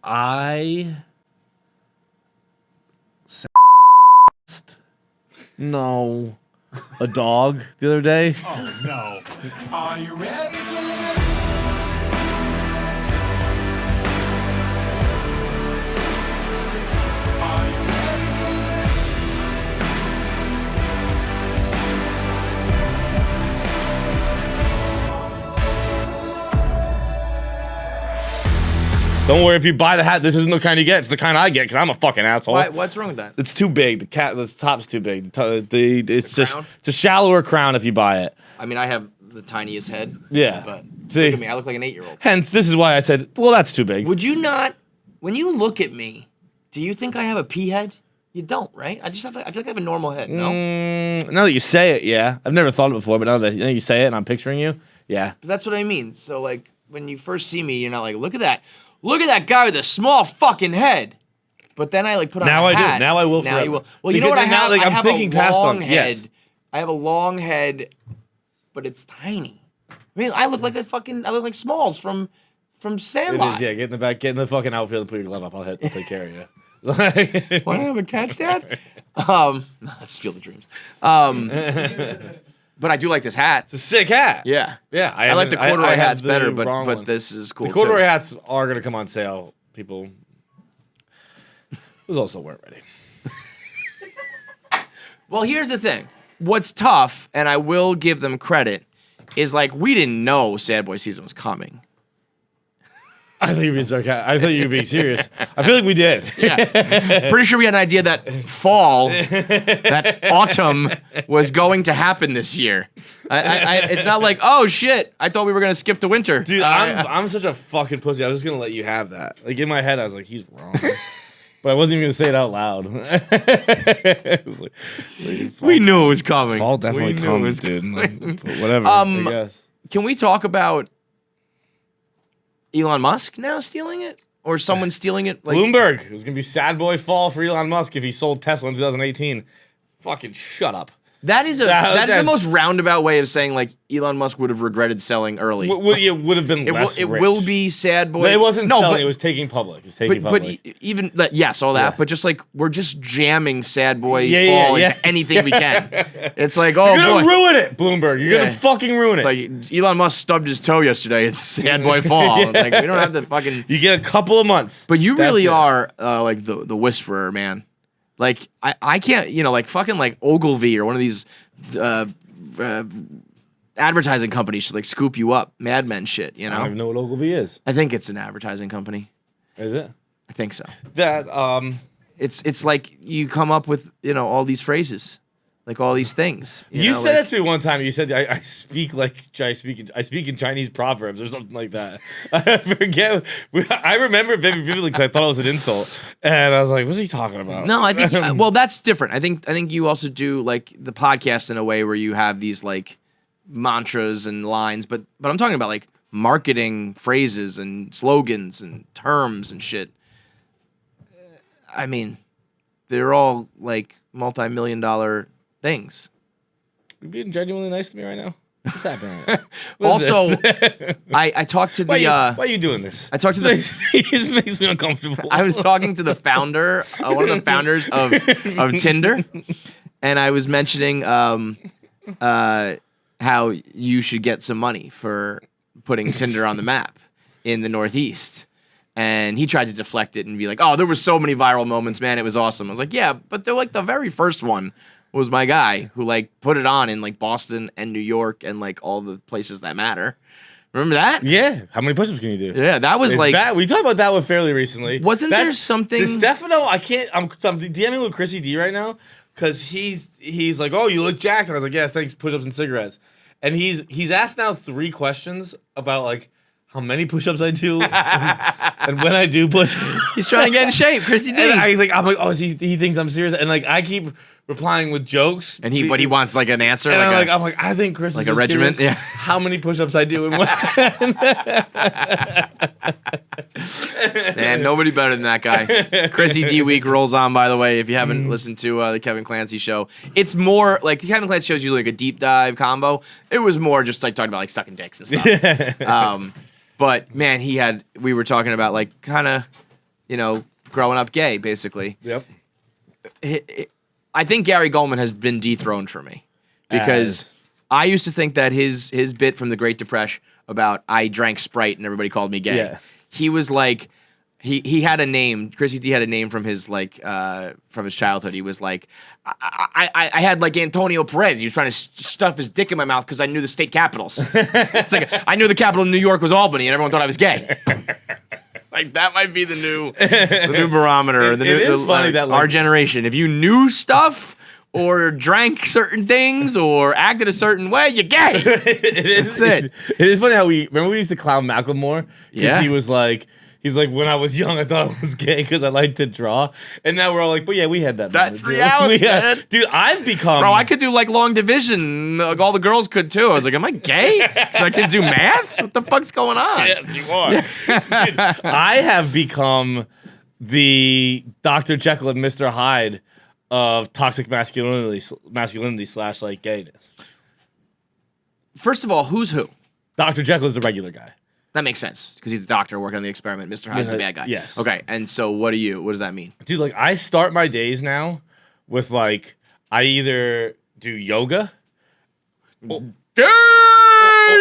I no a dog the other day. Oh no. Are you ready for this? Are you ready for this? Don't worry if you buy the hat. This isn't the kind you get. It's the kind I get because I'm a fucking asshole. What's wrong with that? It's too big. The top's too big. It's crown? it's a shallower crown if you buy it. I mean, I have the tiniest head. Yeah. But See? look at me. I look like an 8-year-old. Hence, this is why I said, well, that's too big. Would you not, when you look at me, do you think I have a pea head? You don't, right? I feel like I have a normal head, no? Now that you say it, yeah. I've never thought it before, but now that you say it and I'm picturing you, yeah. But that's what I mean. So, like, when you first see me, you're not like, look at that. Look at that guy with a small fucking head. But then I, like, put on Now a I hat. do. Now I will Now forever. you will. Well, you know what I Because now, have? like, I I'm have thinking a past long on- head. yes. I have a long head, but it's tiny. I mean, I look like Smalls from Sandlot. It is, yeah. Get in the back, get in the fucking outfield and put your glove up. I'll take care of you. Like, Want to have a catch, Dad? That's Field of Dreams. But I do like this hat. it's a sick hat. Yeah. Yeah. I like the corduroy I have hats the better, wrong but one. this is cool The corduroy too. hats are going to come on sale. People. Those also weren't ready. Well, here's the thing. What's tough, and I will give them credit, is like we didn't know Sad Boy season was coming. I thought you were being sarcastic. I thought you were being serious. I feel like we did. Yeah. Pretty sure we had an idea that fall, that autumn was going to happen this year. It's not like, oh shit, I thought we were gonna skip to winter. Dude, I'm such a fucking pussy. I was just gonna let you have that. Like in my head, I was like, he's wrong. But I wasn't even gonna say it out loud. We knew it was coming. Fall definitely We knew it was comes, dude. Like, but whatever. I guess. Can we talk about Elon Musk now stealing it? Or someone stealing it? Like, Bloomberg. It was gonna be sad boy fall for Elon Musk if he sold Tesla in 2018. Fucking shut up. that is the most roundabout way of saying like Elon Musk would have regretted selling early. It would have been less It rich. will be sad boy. But it wasn't selling. But, It was taking public. It was taking public. Even yes, all that. Yeah. But just like we're just jamming sad boy Yeah, fall yeah. into anything we can. It's like oh You're gonna boy. ruin it, Bloomberg. You're gonna fucking ruin it. It's like Elon Musk stubbed his toe yesterday. It's sad boy fall. Like we don't have to fucking. You get a couple of months. But you That's really it. are like the whisperer, man. Like I can't, like fucking like Ogilvy or one of these advertising companies should like scoop you up, Mad Men shit. I don't even know what Ogilvy is. I think it's an advertising company. Is it? I think so. That It's like you come up with all these phrases, like all these things. You know, said like- that to me one time. You said I speak in Chinese proverbs or something like that. I forget. I remember vividly because I thought it was an insult, and I was like, "What's he talking about?" No, I think well, that's different. I think you also do like the podcast in a way where you have these like mantras and lines, but I'm talking about like marketing phrases and slogans and terms and shit. I mean, they're all like multi-million-dollar things. You're being genuinely nice to me right now. What's happening? Also, I talked to the. why are you doing this? I talked to the. It makes me uncomfortable. I was talking to the founder, one of the founders of Tinder, and I was mentioning how you should get some money for putting Tinder on the map in the Northeast. And he tried to deflect it and be like, "Oh, there were so many viral moments, man. It was awesome." I was like, "Yeah, but they're like the very first one was my guy who like put it on in like Boston and New York and like all the places that matter." Remember that? Yeah. How many push-ups can you do? Yeah, that was It's like bad. We talked about that one fairly recently. Wasn't there something? The Stefano, I can't. I'm DMing with Chrissy D right now because he's like, "Oh, you look jacked," and I was like, "Yes, thanks. Push-ups and cigarettes." And he's asked now 3 questions about like how many push-ups I do and when I do push. He's trying to get in shape, Chrissy D. And I'm like, oh, he thinks I'm serious, and like I keep replying with jokes, And but he wants like an answer, and like I'm like, I think Chris like is a just regiment, curious yeah. how many push-ups I do and when. Man, nobody better than that guy. Chrissy D Week rolls on, by the way, if you haven't listened to the Kevin Clancy show. It's more like the Kevin Clancy show is usually like a deep dive combo. It was more just like talking about like sucking dicks and stuff. But man, we were talking about like kind of growing up gay, basically. Yep. I think Gary Goldman has been dethroned for me because I used to think that his bit from the Great Depression about I drank Sprite and everybody called me gay. Yeah. He was like, he had a name. Chrissy D had a name from his from his childhood. He was like, I had like Antonio Perez. He was trying to stuff his dick in my mouth because I knew the state capitals. It's like I knew the capital of New York was Albany, and everyone thought I was gay. Like that might be the new barometer. It is funny that our generation. If you knew stuff or drank certain things or acted a certain way, you're gay. That's it. It is funny how we used to clown Macklemore because Yeah. he's like, when I was young, I thought I was gay because I liked to draw, and now we're all like, but yeah, we had that. That's moment, too. reality, man. Dude, I've become. Bro, I could do like long division. Like all the girls could too. I was like, am I gay? 'Cause I can do math? What the fuck's going on? Yes, you are. Dude, I have become the Dr. Jekyll and Mr. Hyde of toxic masculinity / like gayness. First of all, who's who? Dr. Jekyll is the regular guy. That makes sense because he's the doctor working on the experiment. Mr. Hyde's the bad guy. Yes. Okay. And so, what does that mean? Dude, like I start my days now with like I either do yoga.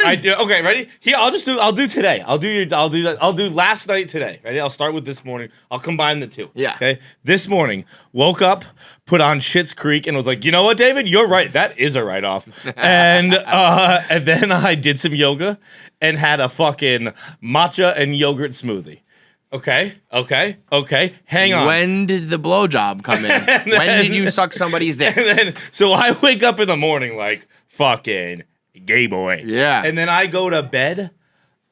I do. Okay, ready? Here, I'll do today. I'll do last night today. Ready? I'll start with this morning. I'll combine the two. Yeah. Okay. This morning, woke up, put on Schitt's Creek, and was like, you know what, David? You're right. That is a write-off. and then I did some yoga and had a fucking matcha and yogurt smoothie. Okay. Hang on. When did the blowjob come in? When did you suck somebody's dick? So I wake up in the morning like fucking gay boy. Yeah. And then I go to bed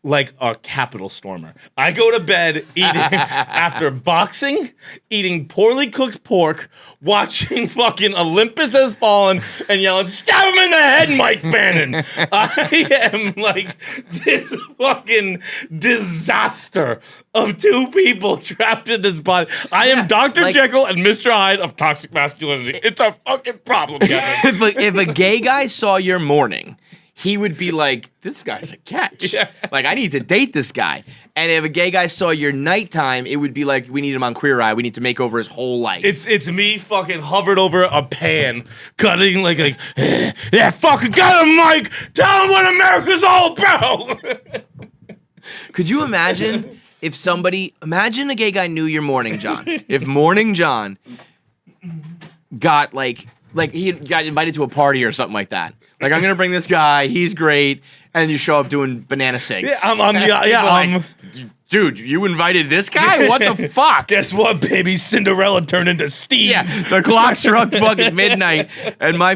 like a Capitol stormer. I go to bed eating after boxing, eating poorly cooked pork, watching fucking Olympus Has Fallen, and yelling, "Stab him in the head, Mike Bannon!" I am like this fucking disaster of two people trapped in this body. I am Dr. Jekyll and Mr. Hyde of toxic masculinity. It's a fucking problem, Kevin. if a gay guy saw your morning, he would be like, this guy's a catch. Yeah. Like, I need to date this guy. And if a gay guy saw your nighttime, it would be like, we need him on Queer Eye. We need to make over his whole life. It's me fucking hovered over a pan, cutting like yeah, fucking got him, Mike. Tell him what America's all about. Could you imagine if imagine a gay guy knew your Morning John. If Morning John got like he got invited to a party or something like that. Like, I'm gonna bring this guy. He's great, and you show up doing banana cigs. Yeah, dude, you invited this guy? What the fuck? Guess what, baby? Cinderella turned into Steve. Yeah, the clock struck fucking midnight, and my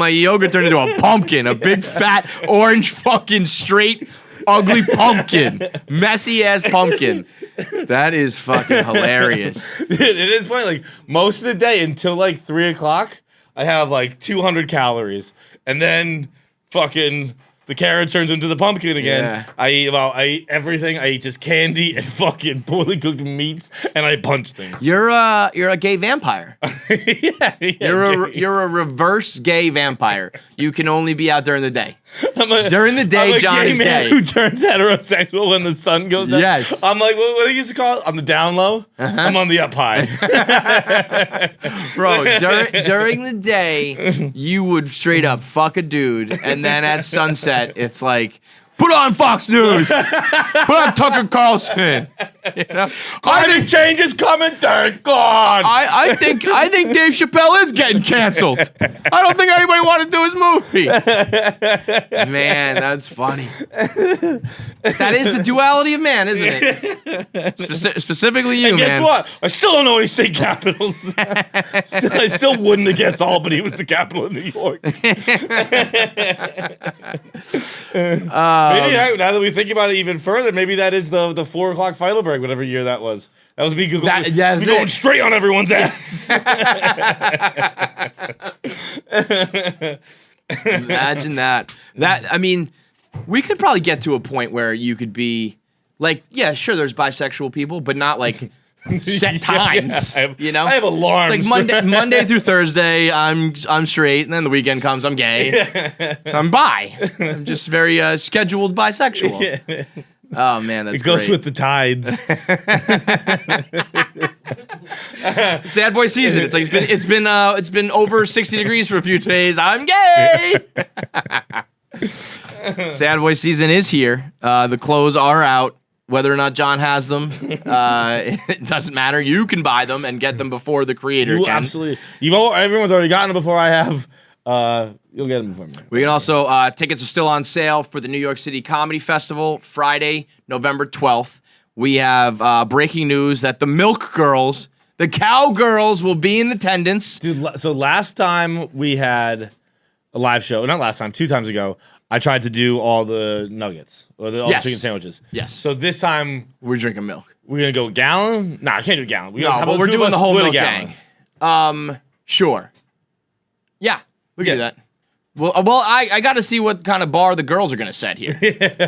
yoga turned into a pumpkin, a big fat orange fucking straight ugly pumpkin, messy ass pumpkin. That is fucking hilarious. It is funny. Like most of the day until like 3 o'clock, I have like 200 calories. And then fucking the carrot turns into the pumpkin again. Yeah. I eat everything. I eat just candy and fucking poorly cooked meats, and I punch things. You're a gay vampire. yeah, You're a reverse gay vampire. You can only be out during the day. During the day, John gay is man gay. who turns heterosexual when the sun goes down. Yes. I'm like, what do you used to call it? On the down low? I'm on the up high. Bro, during the day, you would straight up fuck a dude, and then at sunset, it's like, put on Fox News, put on Tucker Carlson. You know? Climate change is coming, thank God. I think Dave Chappelle is getting canceled. I don't think anybody wanted to do his movie. Man, that's funny. That is the duality of man, isn't it? Specifically you, and guess man. what? I still don't know any state capitals. I still wouldn't have guessed Albany was the capital of New York. Maybe now that we think about it even further, maybe that is the 4 o'clock final break, whatever year that was. That was me going straight on everyone's ass. Imagine that. I mean, we could probably get to a point where you could be like, yeah, sure, there's bisexual people, but not like set times. Yeah, you know, I have alarms. It's like Monday through Thursday, I'm straight, and then the weekend comes, I'm gay. I'm bi. I'm just very scheduled bisexual. Oh man, that's It goes great. with the tides. Sad boy season. It's like it's been over 60 degrees for a few days. I'm gay. Sad boy season is here. The clothes are out. Whether or not John has them, it doesn't matter. You can buy them and get them before the creator You can. absolutely. Everyone's already gotten them before I have. You'll get them before me. We can also tickets are still on sale for the New York City Comedy Festival, Friday, November 12th. We have breaking news that the Milk Girls, the Cowgirls, will be in attendance. Dude, so last time we had a live show, not last time, 2 times ago, I tried to do all the nuggets or all Yes. the chicken sandwiches. Yes. So this time We're drinking milk. we're gonna go gallon. Nah, I can't do a gallon. We No, how but about we're two of doing us the whole split a milk gallon? gang. Sure. Yeah, we can do Yeah. that. Well, I got to see what kind of bar the girls are gonna set here.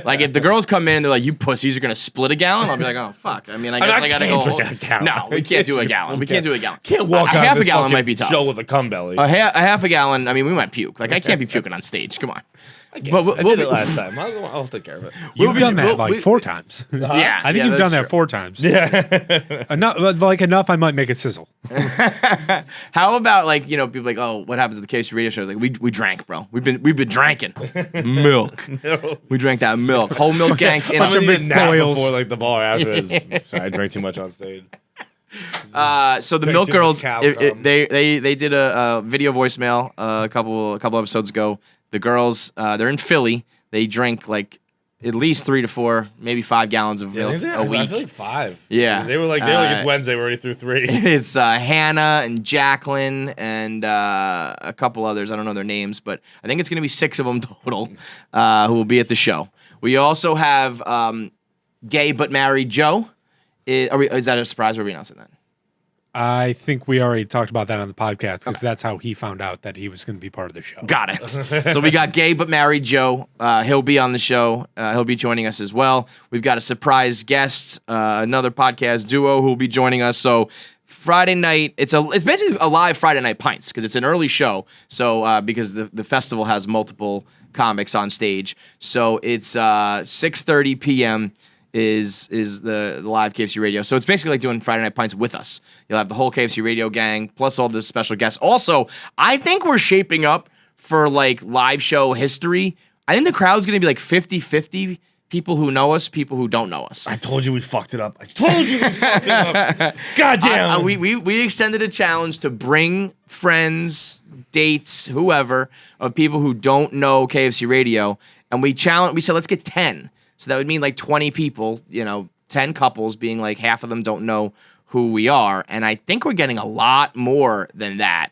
Like, if the girls come in and they're like, "You pussies are gonna split a gallon," I'll be like, "Oh fuck." I mean, I guess I gotta can't go. drink a gallon. No, we can't do a gallon. We can't do a gallon. Can't walk a out half of this a gallon fucking might be tough. show with a cum belly. A half a gallon. I mean, we might puke. Like, I can't be puking on stage. Come on. But I did it last time. I'll take care of it. You've done that we'll- like we- 4 times. Yeah, I think you've done that 4 times. Yeah. Enough, I might make it sizzle. How about, like, you know, people like, "Oh, what happens at the KFC Radio Show?" Like, we drank, bro. We've been drinking milk. No. We drank that milk. Whole milk gangs in. I'm gonna big need a nap foils. before like the bar after this. Sorry, I drank too much on stage. So the Drink Milk too much Girls, cow cum. they did a video voicemail a couple episodes ago. The girls, they're in Philly. They drink like at least 3 to 4, maybe 5 gallons of milk a I week. feel like 5. Yeah. They were like it's Wednesday. We're already through 3. It's Hannah and Jacqueline and a couple others. I don't know their names, but I think it's going to be 6 of them total who will be at the show. We also have Gay But Married Joe. Is that a surprise? Or are we announcing that? I think we already talked about that on the podcast because that's how he found out that he was going to be part of the show. Got it. So we got Gay But Married Joe. He'll be on the show. He'll be joining us as well. We've got a surprise guest, another podcast duo who will be joining us. So Friday night, it's basically a live Friday Night Pints because it's an early show. So because the festival has multiple comics on stage, so it's 6:30 p.m. is the live KFC Radio. So it's basically like doing Friday Night Pints with us. You'll have the whole KFC Radio gang, plus all the special guests. Also, I think we're shaping up for like live show history. I think the crowd's going to be like 50-50, people who know us, people who don't know us. I told you we fucked it up. I told you we fucked it up. God damn. We extended a challenge to bring friends, dates, whoever, of people who don't know KFC Radio, and we said, let's get 10. So that would mean like 20 people, 10 couples being like half of them don't know who we are. And I think we're getting a lot more than that.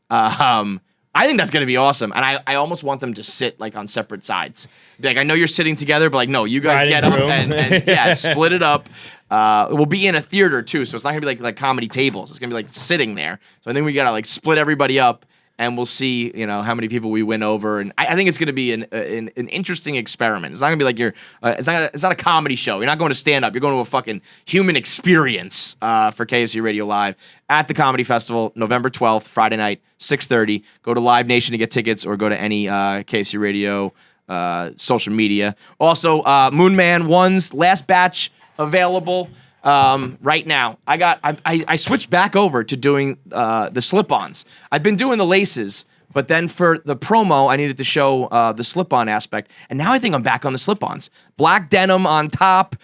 I think that's going to be awesome. And I almost want them to sit like on separate sides. Be like, I know you're sitting together, but like, no, you guys Right get in up the room. and yeah, split it up. We'll be in a theater too. So it's not going to be like comedy tables. It's going to be like sitting there. So I think we got to like split everybody up. And we'll see, how many people we win over, and I think it's going to be an interesting experiment. It's not going to be like it's not a comedy show. You're not going to stand up. You're going to a fucking human experience for KFC Radio Live at the Comedy Festival, November 12th, Friday night, 6:30. Go to Live Nation to get tickets, or go to any KFC Radio social media. Also, Moon Man 1's last batch available. Right now, I switched back over to doing the slip-ons. I've been doing the laces, but then for the promo, I needed to show the slip-on aspect, and now I think I'm back on the slip-ons. Black denim on top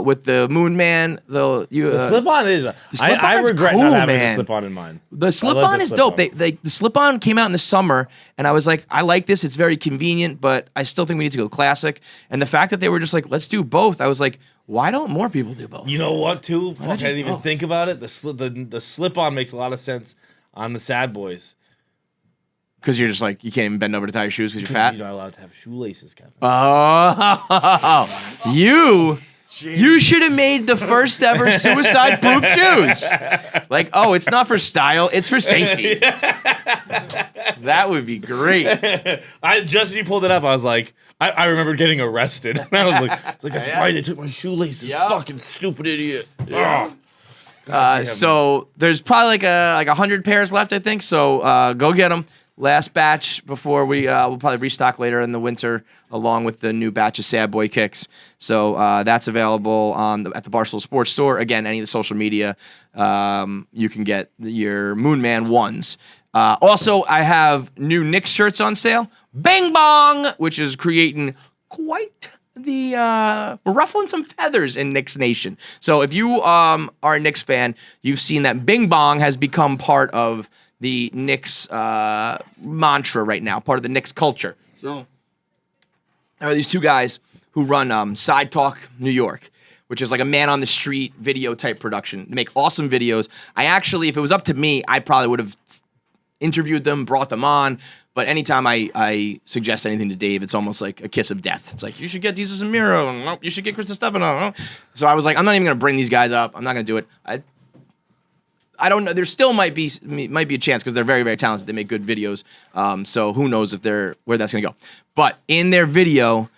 with the Moon Man. The slip-on is. I slip-on's regret cool, not having man. a slip-on in mind. The slip-on is dope. The slip-on came out in the summer, and I was like, I like this. It's very convenient, but I still think we need to go classic. And the fact that they were just like, let's do both, I was like, why don't more people do both? You know what, too? Fuck, I just- didn't even oh. think about it. The slip-on makes a lot of sense on the Sad Boys. Because you're just like, you can't even bend over to tie your shoes because you're fat. You're not allowed to have shoelaces, Kevin. Oh, you should have made the first ever suicide-proof shoes. Like, oh, it's not for style, it's for safety. That would be great. Just as you pulled it up, I was like, I remember getting arrested. And I was like, that's right, they took my shoelaces. Yeah. Fucking stupid idiot. Yeah. Ugh. So there's probably like 100 pairs left, I think. So go get them. last batch before we'll probably restock later in the winter, along with the new batch of Sad Boy kicks. So that's available at the Barstool Sports Store. Again, any of the social media, you can get your Moon Man ones. Also, I have new Knicks shirts on sale. Bing Bong, which is creating quite we're ruffling some feathers in Knicks Nation. So if you are a Knicks fan, you've seen that Bing Bong has become part of the Knicks mantra right now, part of the Knicks culture. So there are these two guys who run Side Talk New York, which is like a man on the street video type production. They make awesome videos. I actually, if it was up to me, I probably would have interviewed them, brought them on. But anytime I suggest anything to Dave, it's almost like a kiss of death. It's like, you should get Jesus and Miro, and oh, you should get Chris Stefano. So I was like, I'm not even going to bring these guys up. I'm not going to do it. I don't know. There still might be a chance because they're very, very talented. They make good videos. So who knows where that's going to go. But in their video,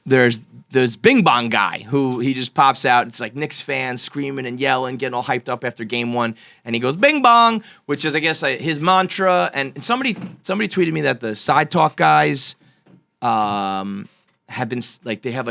there's this Bing Bong guy who he just pops out. It's like Knicks fans screaming and yelling, getting all hyped up after game one. And he goes, Bing Bong, which is, I guess, his mantra. And somebody tweeted me that the Side Talk guys have been, like, they have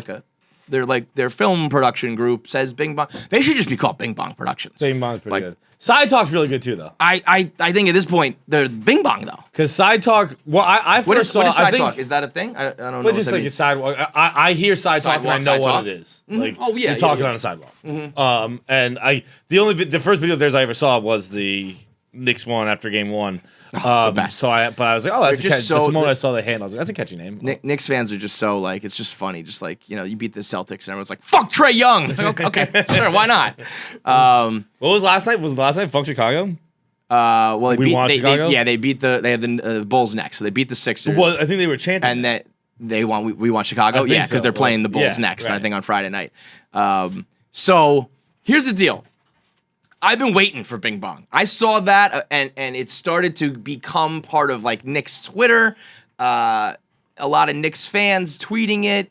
their film production group says Bing Bong. They should just be called Bing Bong Productions. Bing Bong's pretty good. Side Talk's really good too, though. I think at this point they're Bing Bong though. Because Side Talk, I first saw. What is Side Talk? Is that a thing? I don't know. But just like a sidewalk. I hear Side Talk and I know what it is. Mm-hmm. Like, oh yeah, you're talking on a sidewalk. Mm-hmm. And the first video of theirs I ever saw was the Knicks one after game one. The best. But I was like, oh, that's They're just the moment I saw the hand, I was like, that's a catchy name. Knicks fans are just so like, it's just funny. Just like, you beat the Celtics and everyone's like, fuck Trae Young. It's like, okay, sure, why not? What was last night? Was last night Fuck Chicago? Well, they We want Chicago? they have the Bulls next, so they beat the Sixers. Well, I think they were chanting. And that we want Chicago. Yeah, because they're playing the Bulls next, right. I think on Friday night. So here's the deal. I've been waiting for Bing Bong. I saw that, and it started to become part of like Knicks Twitter. A lot of Knicks fans tweeting it,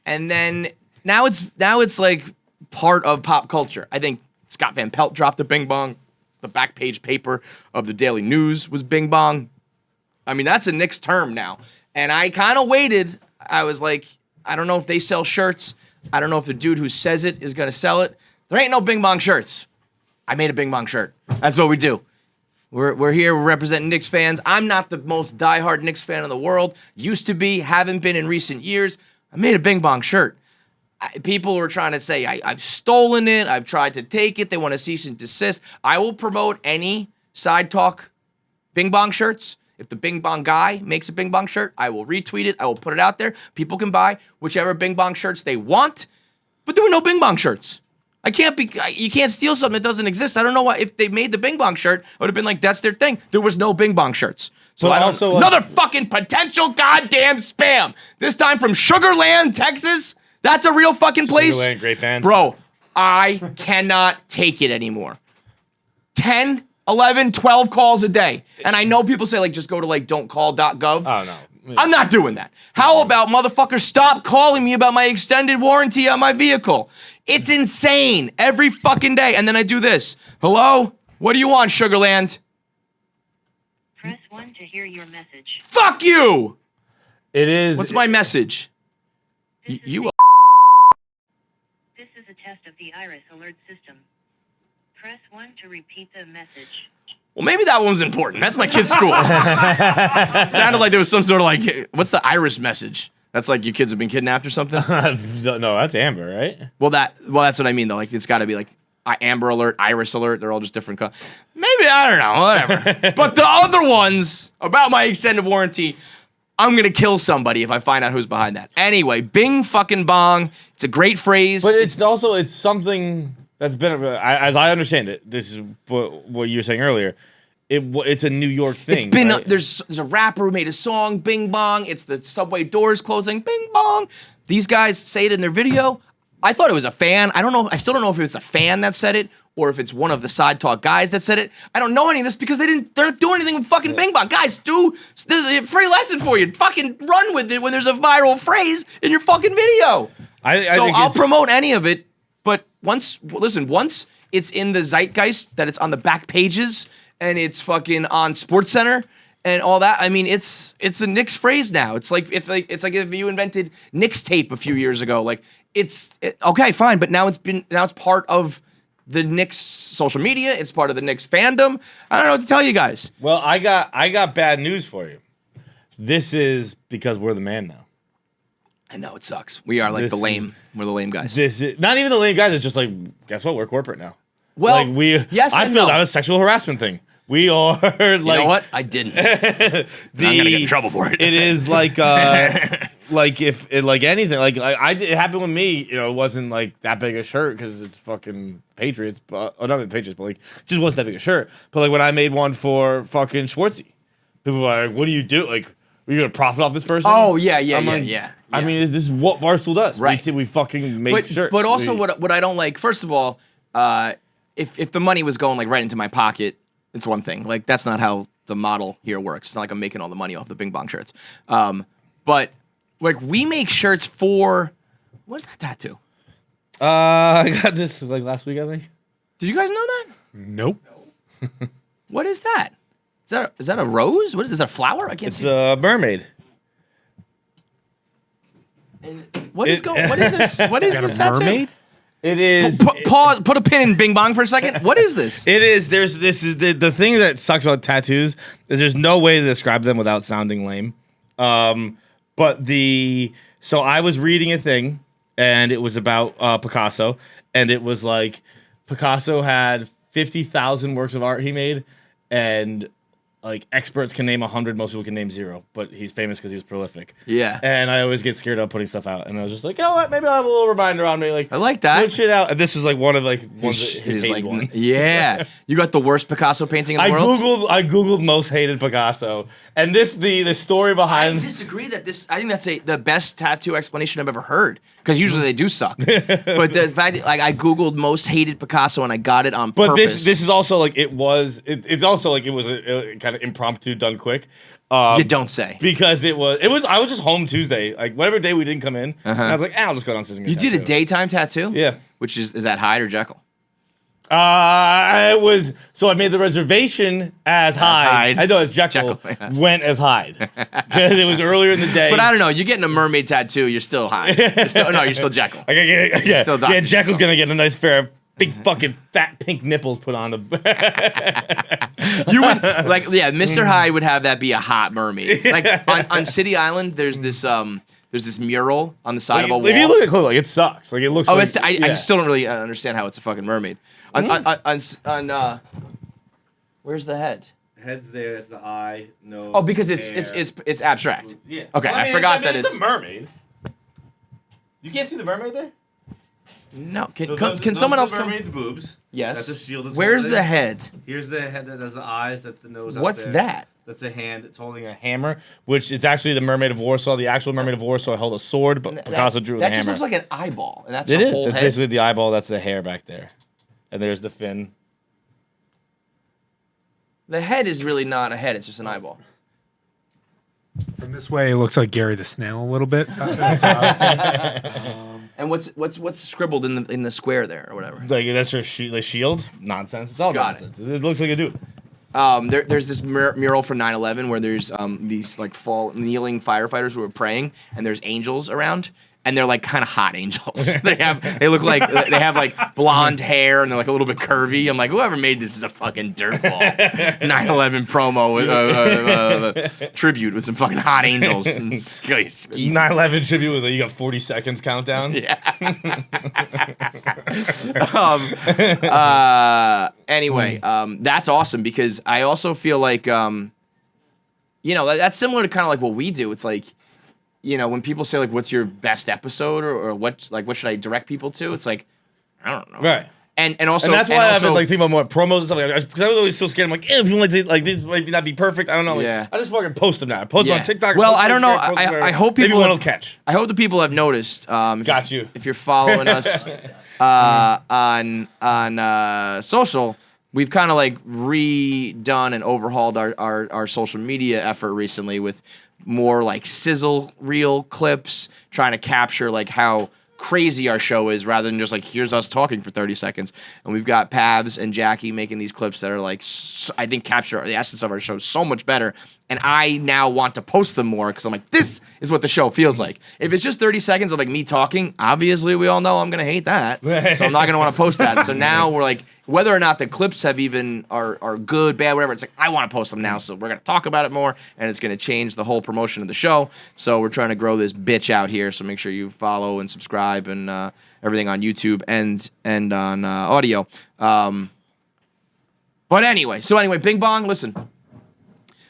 and then now it's like part of pop culture. I think Scott Van Pelt dropped a Bing Bong. The back page paper of the Daily News was Bing Bong. I mean, that's a Knicks term now. And I kind of waited. I was like, I don't know if they sell shirts. I don't know if the dude who says it is going to sell it. There ain't no Bing Bong shirts. I made a Bing Bong shirt. That's what we do. We're here. We're representing Knicks fans. I'm not the most diehard Knicks fan in the world. Used to be. Haven't been in recent years. I made a Bing Bong shirt. People were trying to say, I've stolen it. I've tried to take it. They want to cease and desist. I will promote any Side Talk Bing Bong shirts. If the Bing Bong guy makes a Bing Bong shirt, I will retweet it. I will put it out there. People can buy whichever Bing Bong shirts they want. But there were no Bing Bong shirts. You can't steal something that doesn't exist. I don't know why. If they made the Bing Bong shirt, I would have been like, that's their thing. There was no Bing Bong shirts. So another fucking potential goddamn spam. This time from Sugar Land, Texas. That's a real fucking place. Sugar Land, great band. Bro, I cannot take it anymore. 10, 11, 12 calls a day. And I know people say, like, just go to, like, don'tcall.gov. Oh, no. I'm not doing that. How about, motherfuckers, stop calling me about my extended warranty on my vehicle? It's insane every fucking day. And then I do this. Hello? What do you want, Sugarland? Press 1 to hear your message. Fuck you! It is. What's my message? This is You a test of the iris alert system. Press 1 to repeat the message. Well, maybe that one was important. That's my kid's school. Sounded like there was some sort of like, what's the iris message? That's like your kids have been kidnapped or something? No, that's Amber, right? Well, that's what I mean, though. Like, it's got to be like Amber Alert, Iris Alert. They're all just different colors. Maybe, I don't know, whatever. But the other ones about my extended warranty, I'm going to kill somebody if I find out who's behind that. Anyway, Bing fucking Bong. It's a great phrase. But it's something that's been, as I understand it, this is what you were saying earlier, it's a New York thing. It's been, right? there's a rapper who made a song, Bing Bong. It's the subway doors closing, Bing Bong. These guys say it in their video. I thought it was a fan. I still don't know if it's a fan that said it or if it's one of the Side Talk guys that said it. I don't know any of this because they're not doing anything with fucking Bing Bong. Guys, there's a free lesson for you. Fucking run with it when there's a viral phrase in your fucking video. I'll promote any of it, but once it's in the zeitgeist, that it's on the back pages and it's fucking on SportsCenter and all that. I mean, it's a Knicks phrase now. It's like if you invented Knicks tape a few years ago. Like okay, fine, but now it's part of the Knicks social media. It's part of the Knicks fandom. I don't know what to tell you guys. Well, I got bad news for you. This is because we're the man now. I know it sucks. We are like we're the lame guys. This is not even the lame guys. It's just like, guess what? We're corporate now. Well, like yes, I and filled no. out a sexual harassment thing. We are like, You know what? I didn't. I'm gonna get in trouble for it. It is like like if it like anything like it happened with me. You know, it wasn't like that big a shirt because it's fucking Patriots, but not the Patriots, but like it just wasn't that big a shirt. But like when I made one for fucking Schwartzy, people were like, "What do you do? Like, are you gonna profit off this person?" Oh yeah. I mean, this is what Barstool does. Right. We fucking make shirts. But also, what I don't like, first of all, if the money was going like right into my pocket, it's one thing. Like that's not how the model here works. It's not like I'm making all the money off the Bing Bong shirts. But like we make shirts for what's that tattoo? I got this like last week, I think. Did you guys know that? Nope. What is that? Is that a rose? What is that? A flower? I can't It's see. a mermaid. What is this? What is Got this a tattoo? mermaid? It is. Pause. Put a pin in Bing Bong for a second. What is this? It is. This is the thing that sucks about tattoos is there's no way to describe them without sounding lame. But so I was reading a thing and it was about Picasso, and it was like Picasso had 50,000 works of art he made, and like experts can name 100, most people can name 0, but he's famous because he was prolific. Yeah. And I always get scared of putting stuff out, and I was just like, you know what? Maybe I'll have a little reminder on me. Like, I like that. Put shit out. And this was like one of his He's hated like, ones. yeah. You got the worst Picasso painting in the world. I googled most hated Picasso, and the story I behind. disagree that I think that's the best tattoo explanation I've ever heard, because usually they do suck. But the fact that, like, I googled most hated Picasso and I got it on But purpose. this is also like it's also like it was a kind of impromptu, done quick. You don't say. Because I was just home Tuesday, like whatever day we didn't come in. And I was like, I'll just go downstairs and get You did a tattoo. daytime tattoo? Yeah. Which is that Hyde or Jekyll? I made the reservation as Hyde. Hyde. I know as Jekyll, Jekyll, yeah. went as Hyde because it was earlier in the day. But I don't know. You're getting a mermaid tattoo. You're still Hyde. You're still Jekyll. I gotta get, Still Dr. Jekyll's gonna get a nice pair of big fucking fat pink nipples put on the. You would Mr. Hyde would have that be a hot mermaid. Like on City Island, there's this mural on the side of a wall. If you look at close, like it sucks. Like it looks. Oh, like, I still don't really understand how it's a fucking mermaid. On where's the head? Head's there. It's the eye. Nose. Oh, because it's abstract. Yeah. Okay, I forgot that it's a mermaid. You can't see the mermaid there. No. Can Those someone are else the come? mermaid's boobs. Yes. That's a shield. That's Where's over the there. head? Here's the head that has the eyes. That's the nose. What's out there. that? That's a hand. It's holding a hammer, which it's actually the Mermaid of Warsaw. The actual Mermaid of Warsaw held a sword, but Picasso drew with a That hammer. just looks like an eyeball, and that's It her is. whole That's head. basically the eyeball. That's the hair back there, and there's the fin. The head is really not a head; it's just an eyeball. From this way, it looks like Gary the Snail a little bit. That's how I was thinking. And what's scribbled in the square there or whatever? Like that's her the shield. Nonsense. It's all Got nonsense. It looks like a dude. There's this mural for 9/11 where there's these like kneeling firefighters who are praying, and there's angels around, and they're like kind of hot angels. they look like they have like blonde hair, and they're like a little bit curvy. I'm like, whoever made this is a fucking dirtball. 9/11 promo tribute with some fucking hot angels and skis. 9/11 tribute with you got 40 seconds countdown. Yeah. Anyway, that's awesome because I also feel like, that's similar to kind of like what we do. It's like, when people say like, "What's your best episode?" or what should I direct people to? It's like, I don't know. Right. And also, And that's why I've been like thinking about more promos and stuff like that. Because I was always so scared. I'm like, people might like this might not be perfect. I don't know. Like, Yeah. I just fucking post them now. I post them Yeah. on TikTok. Well, post I don't know. Instagram, post I hope people maybe one will have- catch. I hope the people have noticed. Got If you're following us on social, we've kind of like redone and overhauled our social media effort recently with more like sizzle reel clips, trying to capture like how crazy our show is rather than just like here's us talking for 30 seconds. And we've got Pabs and Jackie making these clips that are like I think capture the essence of our show so much better. and I now want to post them more because I'm like, this is what the show feels like. If it's just 30 seconds of like me talking, obviously we all know I'm gonna hate that, so I'm not gonna want to post that. So now we're like, whether or not the clips have even are good, bad, whatever, it's like I want to post them now, so we're gonna talk about it more, and it's gonna change the whole promotion of the show. So we're trying to grow this bitch out here. So make sure you follow and subscribe and everything on YouTube and on audio. But anyway, Bing Bong, listen.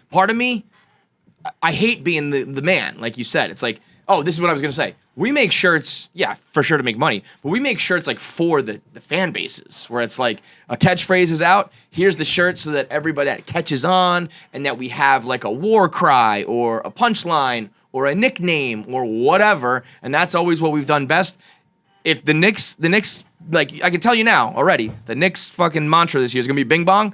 Part of me, I hate being the man, like you said. It's like, oh, this is what I was going to say. We make shirts, yeah, for sure to make money, but we make shirts like for the fan bases, where it's like a catchphrase is out, here's the shirt so that everybody that catches on, and that we have like a war cry or a punchline or a nickname or whatever, and that's always what we've done best. If the Knicks, like I can tell you now already, the Knicks fucking mantra this year is going to be Bing Bong,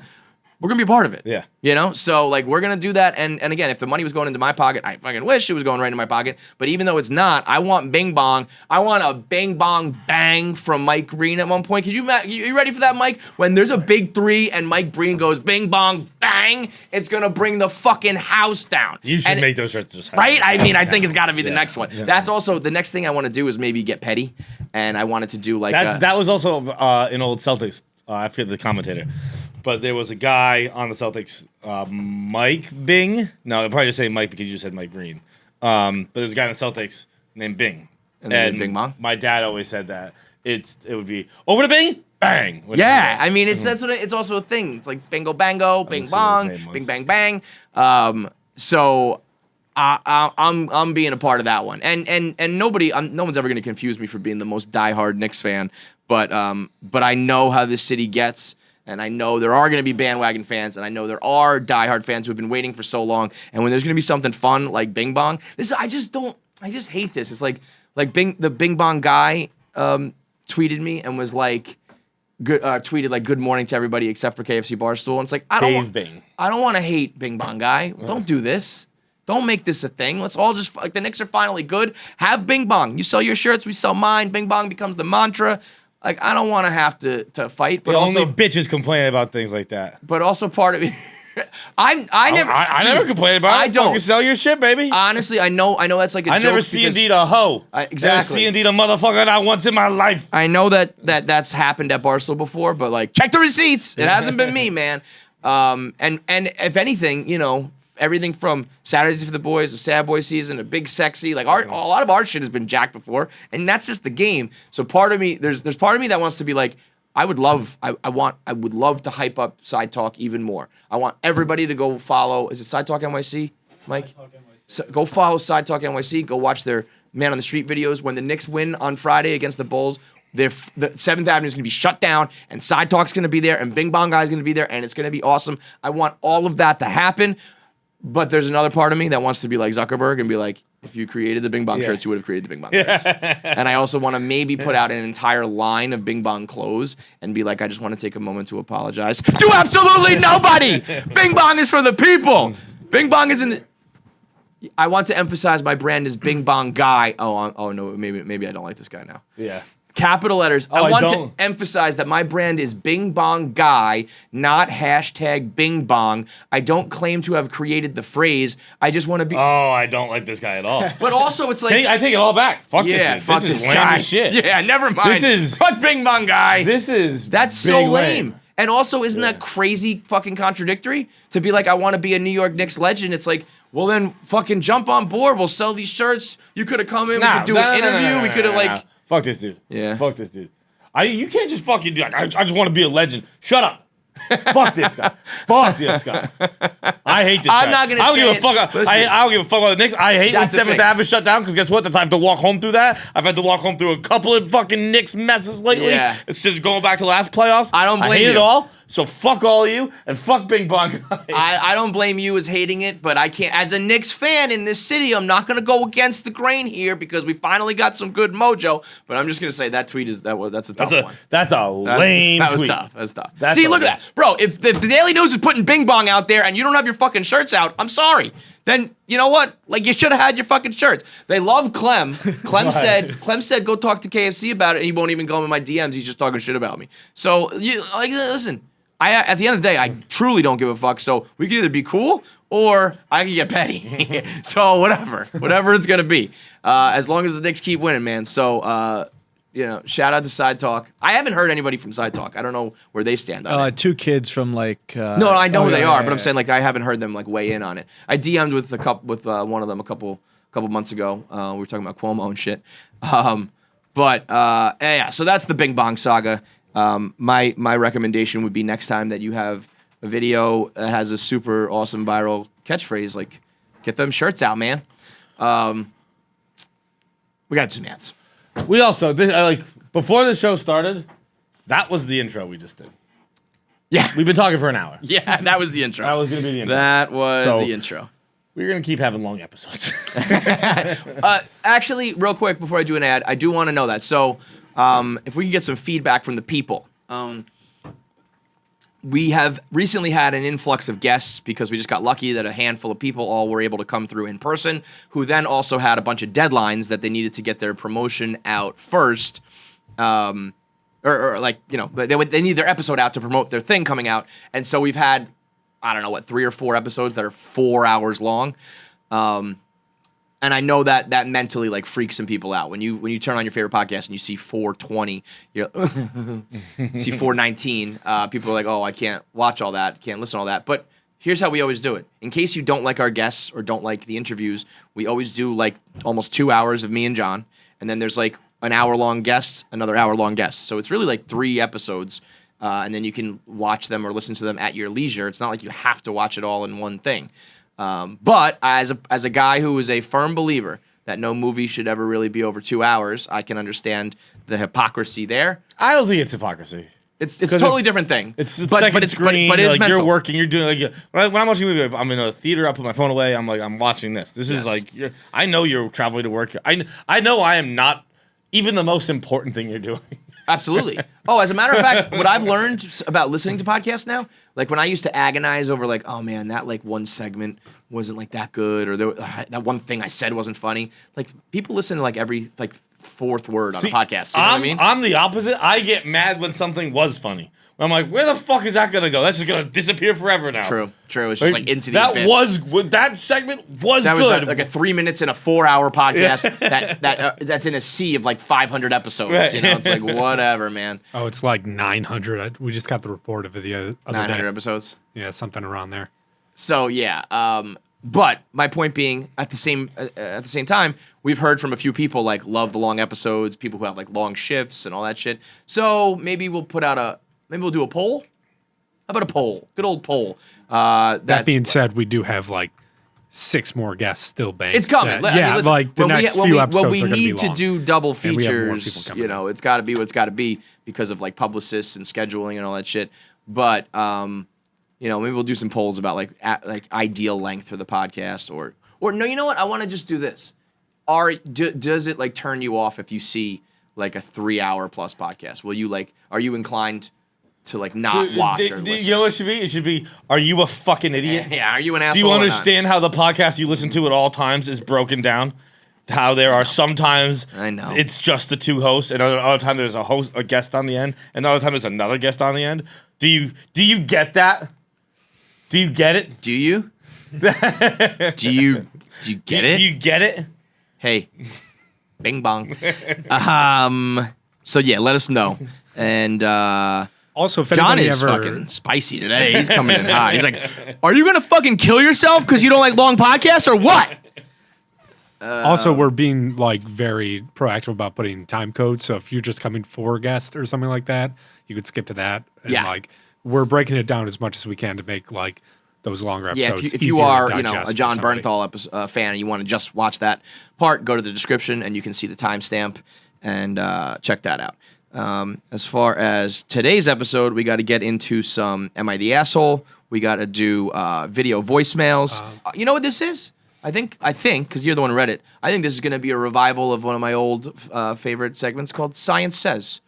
we're going to be a part of it. Yeah. You know? So, like, we're going to do that. And again, if the money was going into my pocket, I fucking wish it was going right into my pocket. But even though it's not, I want Bing Bong. I want a Bing Bong bang from Mike Green at one point. You ready for that, Mike? When there's a big three and Mike Green goes Bing Bong bang, it's going to bring the fucking house down. You should make those shirts just right? I mean, I think it's got to be the next one. Yeah. That's also the next thing I want to do is maybe get petty. And I wanted to do like that was also an old Celtics. I forget the commentator. But there was a guy on the Celtics, Mike Bing. No, I'll probably just say Mike because you just said Mike Green. But there's a guy in the Celtics named Bing. And Bing Bong? My dad always said that. It would be over to Bing, bang. Yeah, I mean, it's it's also a thing. It's like bingo bango, bing bong, bing bang bang. So I'm being a part of that one. And no one's ever going to confuse me for being the most diehard Knicks fan. But I know how this city gets. And I know there are going to be bandwagon fans, and I know there are diehard fans who have been waiting for so long. And when there's going to be something fun like Bing Bong, I just hate this. It's like the Bing Bong guy tweeted me and was like, tweeted like good morning to everybody except for KFC Barstool. And it's like I don't want to hate Bing Bong guy. Don't do this. Don't make this a thing. Let's all just like the Knicks are finally good. Have Bing Bong. You sell your shirts, we sell mine. Bing Bong becomes the mantra. Like, I don't want to have to fight, but also only bitches complain about things like that. But also part of me, I never complain about it. I don't. Fucking sell your shit, baby. Honestly, I know that's like a joke. I never see indeed a hoe. Exactly. Never see indeed a motherfucker that once in my life. I know that's happened at Barstool before, but like, check the receipts. It hasn't been me, man. And if anything, you know, everything from Saturdays for the Boys, the Sad Boy season, a Big Sexy, like a lot of our shit has been jacked before, and that's just the game. So part of me, there's part of me that wants to be like, I would love to hype up Side Talk even more. I want everybody to go follow. Is it Side Talk NYC, Mike? Side Talk NYC. So go follow Side Talk NYC. Go watch their Man on the Street videos. When the Knicks win on Friday against the Bulls, the 7th Avenue is going to be shut down, and Side Talk's going to be there, and Bing Bong Guy's going to be there, and it's going to be awesome. I want all of that to happen. But there's another part of me that wants to be like Zuckerberg and be like, if you created the Bing Bong shirts, you would have created the Bing Bong shirts. And I also want to maybe put out an entire line of Bing Bong clothes and be like, I just want to take a moment to apologize to absolutely nobody. Bing Bong is for the people. Bing Bong is in the... I want to emphasize my brand is Bing Bong Guy. Oh no, maybe I don't like this guy now. Yeah. Capital letters. I want to emphasize that my brand is Bing Bong Guy, not hashtag Bing Bong. I don't claim to have created the phrase. I just want to be... Oh, I don't like this guy at all. But also, it's like... I take it all back. Fuck this yeah, dude. fuck this this is lame guy. as shit. Yeah, never mind. Fuck Bing Bong Guy. That's so lame. And also, isn't that crazy fucking contradictory? To be like, I want to be a New York Knicks legend. It's like, well, then fucking jump on board. We'll sell these shirts. You could have come in. We could do an interview. We could have like... Fuck this dude. Yeah. Fuck this dude. You can't just fucking do like, I just want to be a legend. Shut up. Fuck this guy. Fuck this guy. I hate this guy. I'm not going to say I don't give a fuck. I don't give a fuck about the Knicks. I hate when 7th Ave is shut down because guess what? I have to walk home through that. I've had to walk home through a couple of fucking Knicks messes lately. Yeah. It's just going back to last playoffs. I don't blame I hate you. it all. So fuck all of you and fuck Bing Bong. I don't blame you as hating it, but I can't. As a Knicks fan in this city, I'm not going to go against the grain here because we finally got some good mojo. But I'm just going to say that tweet that's a tough one. That's a lame That was tweet. tough. That's tough. That's See, look at that. Bro, if the Daily News is putting Bing Bong out there and you don't have your fucking shirts out, I'm sorry. Then you know what? Like you should have had your fucking shirts. They love Clem. Clem said go talk to KFC about it, and he won't even go in my DMs. He's just talking shit about me. So listen, at the end of the day, I truly don't give a fuck. So we can either be cool or I can get petty. So whatever it's gonna be, as long as the Knicks keep winning, man. So shout out to Side Talk. I haven't heard anybody from Side Talk. I don't know where they stand on it. 2 kids from like. No, I know who they are, but I'm yeah. saying like I haven't heard them like weigh in on it. I DM'd with one of them a couple months ago. We were talking about Cuomo and shit. So that's the Bing Bong saga. My recommendation would be next time that you have a video that has a super awesome viral catchphrase, like get them shirts out, man. We got some ads. We also before the show started, that was the intro we just did. Yeah, We've been talking for an hour. yeah, that was the intro. That was gonna be the intro. That was So- the intro. We're gonna keep having long episodes. Actually, real quick before I do an ad, I do want to know that. So, if we can get some feedback from the people. We have recently had an influx of guests because we just got lucky that a handful of people all were able to come through in person, who then also had a bunch of deadlines that they needed to get their promotion out first. They need their episode out to promote their thing coming out. And so we've had, 3 or 4 episodes that are 4 hours long. And I know that mentally like freaks some people out when you turn on your favorite podcast and you see 420, you see 419. People are like, oh, I can't watch all that, can't listen to all that. But here's how we always do it. In case you don't like our guests or don't like the interviews, we always do like almost 2 hours of me and John, and then there's like an hour-long guest, another hour-long guest. So it's really like 3 episodes, and then you can watch them or listen to them at your leisure. It's not like you have to watch it all in one thing. But as a guy who is a firm believer that no movie should ever really be over 2 hours, I can understand the hypocrisy there. I don't think it's hypocrisy. It's a totally different thing. It's second screen. But it's like mental. you're working. You're doing like when I'm watching a movie. I'm in a theater. I put my phone away. I'm watching this. This is like I know you're traveling to work. I know I am not even the most important thing you're doing. Absolutely. Oh, as a matter of fact, what I've learned about listening to podcasts now, like when I used to agonize over like, oh man, that like one segment wasn't like that good, or that one thing I said wasn't funny. Like people listen to like every like 4th word on a podcast. You know what I mean? I'm the opposite. I get mad when something was funny. I'm like, where the fuck is that gonna go? That's just gonna disappear forever now. True. It's just like into the abyss. That segment was That good. was like a 3 minutes in a 4-hour podcast that's in a sea of like 500 episodes. Right. You know, it's like whatever, man. Oh, it's like 900. We just got the report of it the other 900 day. episodes. Yeah, something around there. So yeah, but my point being, at the same time, we've heard from a few people like love the long episodes, people who have like long shifts and all that shit. So maybe we'll do a poll. How about a poll? Good old poll. That being said, we do have like 6 more guests still banked. It's coming. Listen, like the next few episodes when we are going to be need to long. do double And we have more features, people coming in. it's got to be what it's got to be because of like publicists and scheduling and all that shit. But maybe we'll do some polls about like ideal length for the podcast, or no, you know what? I want to just do this. Does it like turn you off if you see like a 3-hour plus podcast? Are you inclined to like not watch or listen? You know what it should be? It should be, are you a fucking idiot? Yeah, are you an asshole? Do you or not? understand how the podcast you listen to at all times is broken down? How there are sometimes I know. it's just the 2 hosts, and other time there's a guest on the end, and other time there's another guest on the end. Do you get that? Do you get it? Do you? Do you get it? Do you get it? Hey, Bing Bong. So yeah, let us know. And Also, if John anybody is ever, fucking spicy today. He's coming in hot. He's like, "Are you gonna fucking kill yourself because you don't like long podcasts or what?" Also, we're being like very proactive about putting time codes. So if you're just coming for a guest or something like that, you could skip to that. And Yeah. like we're breaking it down as much as we can to make like those longer episodes. Yeah, if you easier to are digest a for John somebody. Bernthal fan and you want to just watch that part, go to the description and you can see the timestamp and check that out. As far as today's episode, we got to get into some Am I the Asshole? We got to do video voicemails. You know what this is? I think, because you're the one who read it, I think this is going to be a revival of one of my old favorite segments called Science Says.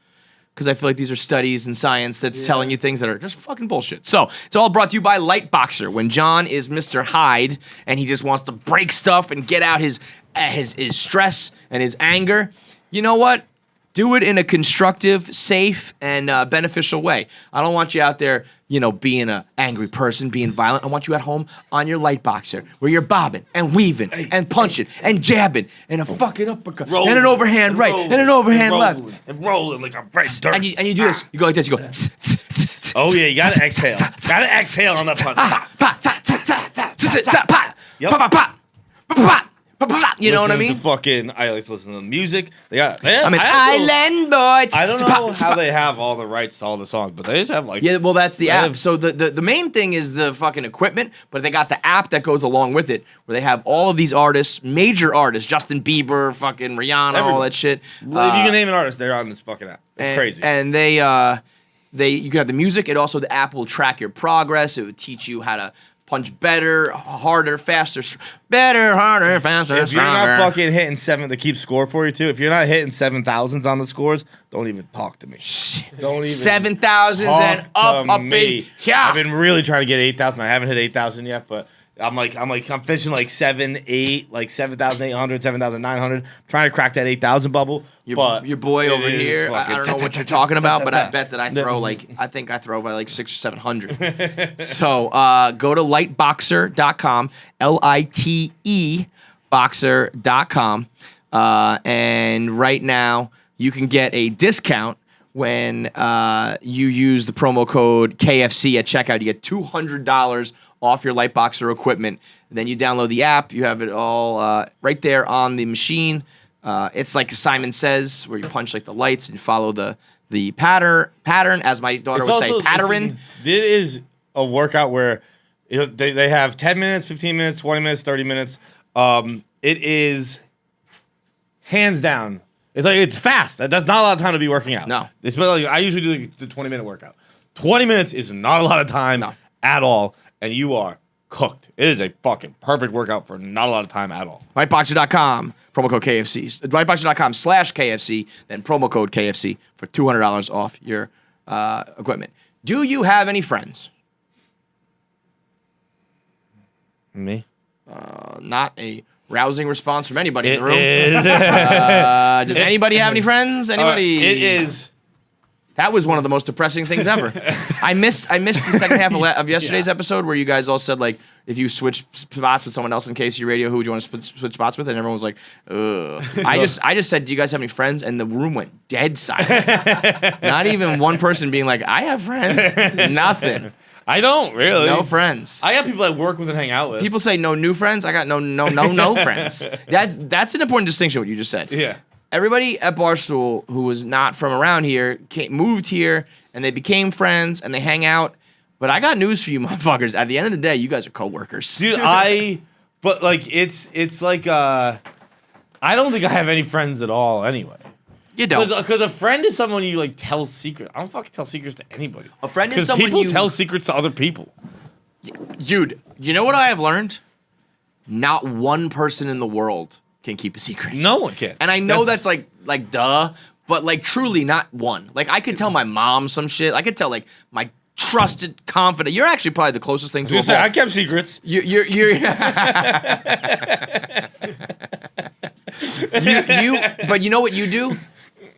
Because I feel like these are studies in science that's telling you things that are just fucking bullshit. So, it's all brought to you by Liteboxer. When John is Mr. Hyde and he just wants to break stuff and get out his stress and his anger, you know what? do it in a constructive, safe, and beneficial way. I don't want you out there, being an angry person, being violent. I want you at home on your Liteboxer, where you're bobbing and weaving and punching and jabbing and a fucking uppercut and an overhand right and an overhand left. And rolling like I'm right dirt. And you do this. You go like this. You go. Oh, yeah, you gotta exhale. Gotta exhale on that punch. You know what I mean? I like to listen to the music. I'm an island boy. I don't know how they have all the rights to all the songs, but they just have Yeah, well, that's the app. So the main thing is the fucking equipment, but they got the app that goes along with it, where they have all of these artists, major artists, Justin Bieber, fucking Rihanna, all that shit. If you can name an artist, they're on this fucking app. It's crazy. And you can have the music. The app will track your progress. It would teach you how to punch better, harder, faster, better, harder, faster, if stronger. You're not fucking hitting 7 to keep score for you too. If you're not hitting 7,000s on the scores, don't even talk to me. Don't even 7,000s and up in. Yeah. I've been really trying to get 8,000. I haven't hit 8,000 yet, but I'm finishing like 7, 8, like 7,800, 7,900. Trying to crack that 8,000 bubble. Your boy over here, I don't know what you're talking about, but I bet that I throw I think I throw by like 600 or 700. So go to liteboxer.com, LITE boxer.com, and right now you can get a discount when you use the promo code KFC at checkout. You get $200 off your Liteboxer equipment. And then you download the app. You have it all right there on the machine. It's like Simon Says, where you punch like the lights and follow the pattern, as my daughter would say, pattern. It is a workout where they have 10 minutes, 15 minutes, 20 minutes, 30 minutes. It is hands down. It's fast. That's not a lot of time to be working out. No. I usually do the 20-minute workout. 20 minutes is not a lot of time at all, and you are cooked. It is a fucking perfect workout for not a lot of time at all. Liteboxer.com, promo code KFC. Liteboxer.com/KFC, then promo code KFC for $200 off your equipment. Do you have any friends? Me? Not a rousing response from anybody in the room. Does anybody have any friends? Anybody? It is. That was one of the most depressing things ever. I missed the second half of yesterday's episode where you guys all said, like, if you switch spots with someone else in KC Radio, who would you want to switch spots with? And everyone was like, ugh. I just said, do you guys have any friends? And the room went dead silent. Not even one person being like, I have friends. Nothing. I don't really. No friends. I got people I work with and hang out with. People say no new friends. I got no friends. That's an important distinction, what you just said. Yeah. Everybody at Barstool who was not from around here moved here, and they became friends, and they hang out. But I got news for you, motherfuckers. At the end of the day, you guys are coworkers. Dude, but like, it's like, I don't think I have any friends at all anyway. You don't. Because a friend is someone you, like, tell secrets. I don't fucking tell secrets to anybody. A friend is someone people tell secrets to other people. Dude, you know what I have learned? Not one person in the world can keep a secret. No one can. And I know that's like duh, but like truly not one. Like I could tell my mom some shit. I could tell like my trusted, confident. You're actually probably the closest thing to a ball. I kept secrets. You're but you know what you do?